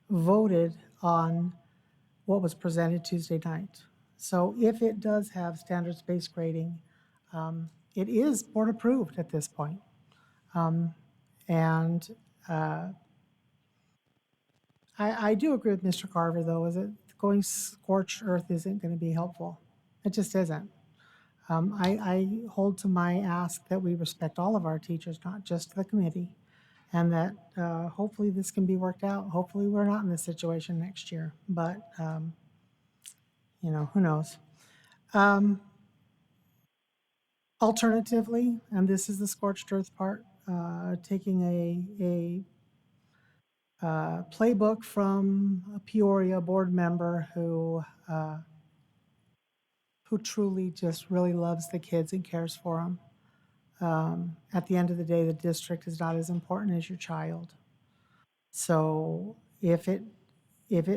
voted on what was presented Tuesday night. So if it does have standards-based grading, it is board approved at this point. And I do agree with Mr. Carver, though, is that going scorched earth isn't going to be helpful. It just isn't. I hold to my ask that we respect all of our teachers, not just the committee, and that hopefully this can be worked out. Hopefully we're not in this situation next year, but who knows? Alternatively, and this is the scorched earth part, taking a playbook from a Peoria board member who truly just really loves the kids and cares for them. At the end of the day, the district is not as important as your child. So if it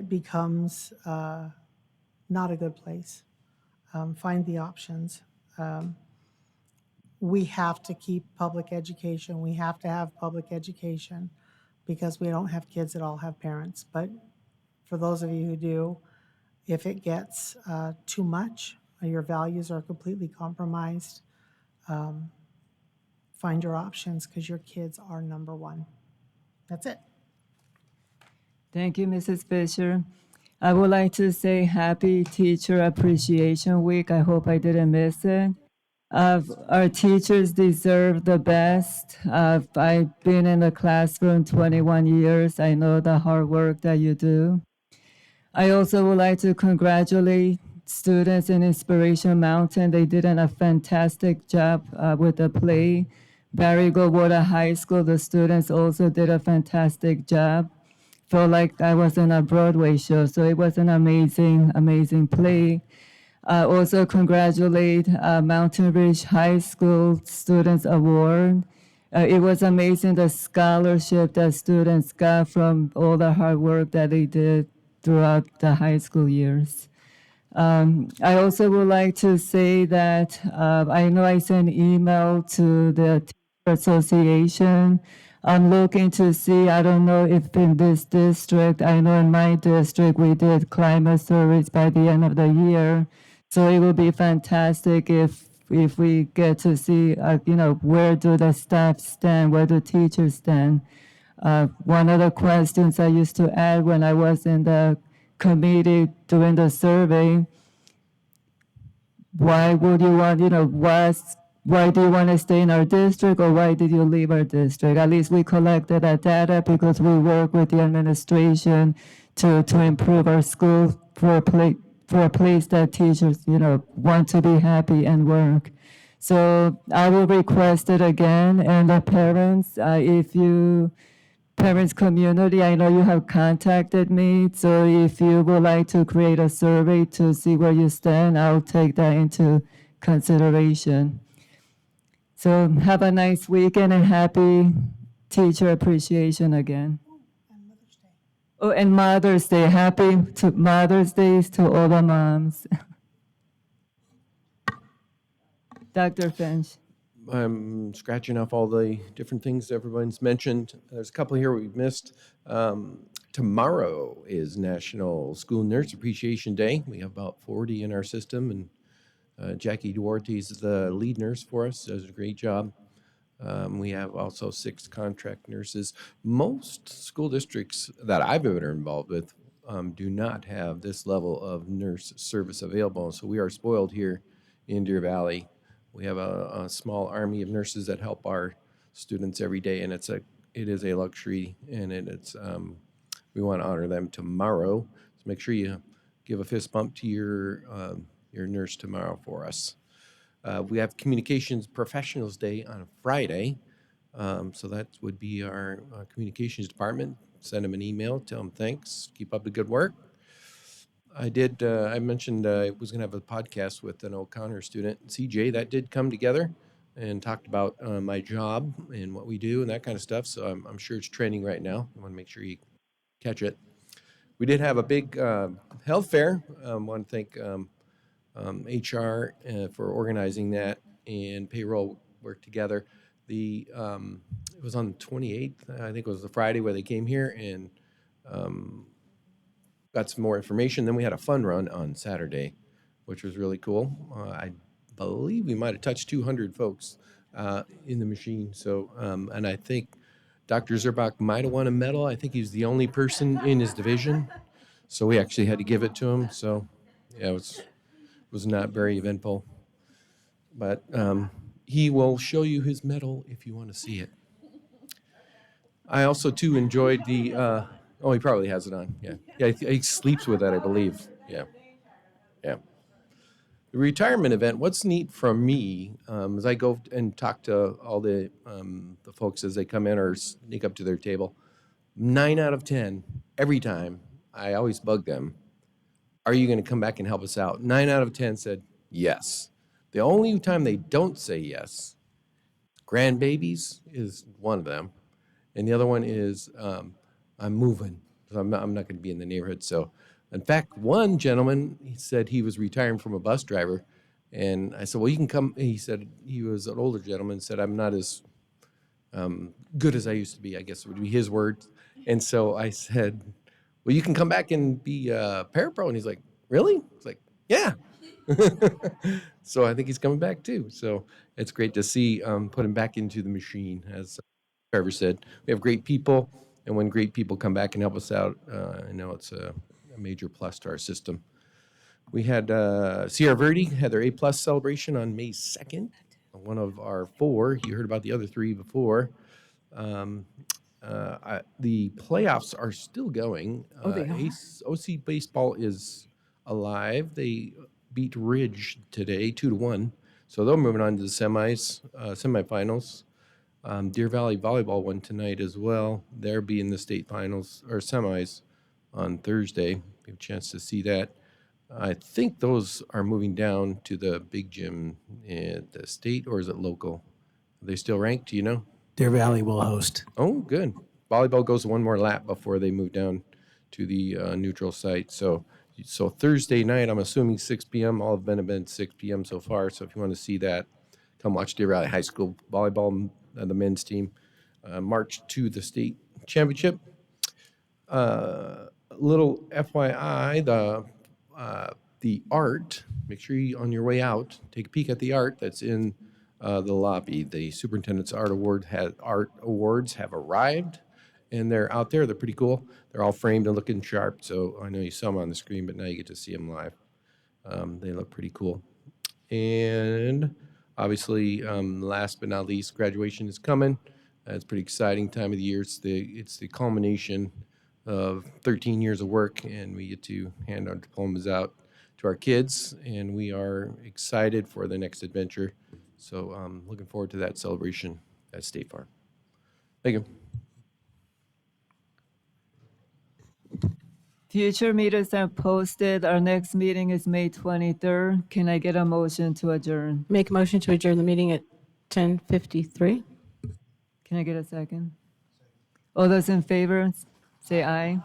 becomes not a good place, find the options. We have to keep public education. We have to have public education because we don't have kids that all have parents. But for those of you who do, if it gets too much, your values are completely compromised, find your options because your kids are number one. That's it. Thank you, Mrs. Fisher. I would like to say happy Teacher Appreciation Week. I hope I didn't miss it. Our teachers deserve the best. I've been in the classroom 21 years. I know the hard work that you do. I also would like to congratulate students in Inspiration Mountain. They did a fantastic job with the play. Barry Goldwater High School, the students also did a fantastic job. Felt like I was in a Broadway show, so it was an amazing, amazing play. Also congratulate Mountain Ridge High School Students Award. It was amazing the scholarship that students got from all the hard work that they did throughout the high school years. I also would like to say that I know I sent email to the Teacher Association. I'm looking to see, I don't know if in this district, I know in my district, we did climate surveys by the end of the year. So it would be fantastic if we get to see, where do the staff stand, where do teachers stand. One of the questions I used to add when I was in the committee doing the survey, why would you want, why do you want to stay in our district or why did you leave our district? At least we collected that data because we work with the administration to improve our school for a place that teachers, want to be happy and work. So I will request it again, and the parents, parents community, I know you have contacted me, so if you would like to create a survey to see where you stand, I'll take that into consideration. So have a nice weekend and happy Teacher Appreciation again. Oh, and Mother's Day. Happy Mother's Days to all the moms. Dr. Finch. I'm scratching off all the different things everyone's mentioned. There's a couple here we've missed. Tomorrow is National School Nurse Appreciation Day. We have about 40 in our system, and Jackie Duarte is the lead nurse for us, does a great job. We have also 6 contract nurses. Most school districts that I've ever been involved with do not have this level of nurse service available. So we are spoiled here in Deer Valley. We have a small army of nurses that help our students every day, and it is a luxury, and we want to honor them tomorrow. So make sure you give a fist bump to your nurse tomorrow for us. We have Communications Professionals Day on Friday, so that would be our communications department. Send them an email, tell them thanks, keep up the good work. I mentioned I was going to have a podcast with an O'Connor student, CJ, that did come together and talked about my job and what we do and that kind of stuff. So I'm sure it's trending right now. I want to make sure you catch it. We did have a big health fair. I want to thank HR for organizing that, and payroll worked together. It was on the 28th, I think it was the Friday where they came here and got some more information. Then we had a fun run on Saturday, which was really cool. I believe we might have touched 200 folks in the machine. So, and I think Dr. Zerbach might have won a medal. I think he's the only person in his division. So we actually had to give it to him. So, yeah, it was not very eventful. But he will show you his medal if you want to see it. I also, too, enjoyed the... oh, he probably has it on. Yeah. Yeah, he sleeps with it, I believe. Yeah. Yeah. The retirement event, what's neat for me is I go and talk to all the folks as they come in or sneak up to their table. 9 out of 10, every time, I always bug them. Are you going to come back and help us out? 9 out of 10 said yes. The only time they don't say yes, grandbabies is one of them. And the other one is I'm moving. So I'm not going to be in the neighborhood. So, in fact, one gentleman, he said he was retiring from a bus driver. And I said, well, you can come. He said he was an older gentleman, said, I'm not as good as I used to be, I guess would be his words. And so I said, well, you can come back and be a parapro. And he's like, really? It's like, yeah. So I think he's coming back too. So it's great to see put him back into the machine, as Trevor said. We have great people, and when great people come back and help us out, I know it's a major plus to our system. We had Sierra Verde had their A+ celebration on May 2nd. One of our 4. You heard about the other 3 before. The playoffs are still going. Oh, they are? OC baseball is alive. They beat Ridge today, 2-1. So they're moving on to the semifinals. Deer Valley volleyball won tonight as well. They'll be in the state finals or semis on Thursday. We have a chance to see that. I think those are moving down to the big gym at the state, or is it local? Are they still ranked? Do you know? Deer Valley will host. Oh, good. Volleyball goes one more lap before they move down to the neutral site. So Thursday night, I'm assuming 6 p.m. All of them have been 6 p.m. so far. So if you want to see that, come watch Deer Valley High School volleyball, the men's team, march to the state championship. Little FYI, the art, make sure you, on your way out, take a peek at the art that's in the lobby. The superintendent's art awards have arrived, and they're out there. They're pretty cool. They're all framed and looking sharp. So I know you saw them on the screen, but now you get to see them live. They look pretty cool. And obviously, last but not least, graduation is coming. It's a pretty exciting time of the year. It's the culmination of 13 years of work, and we get to hand our diplomas out to our kids, and we are excited for the next adventure. So looking forward to that celebration at State Farm. Thank you. Future meetings are posted. Our next meeting is May 23rd. Can I get a motion to adjourn? Make a motion to adjourn the meeting at 10:53. Can I get a second? All those in favor, say aye.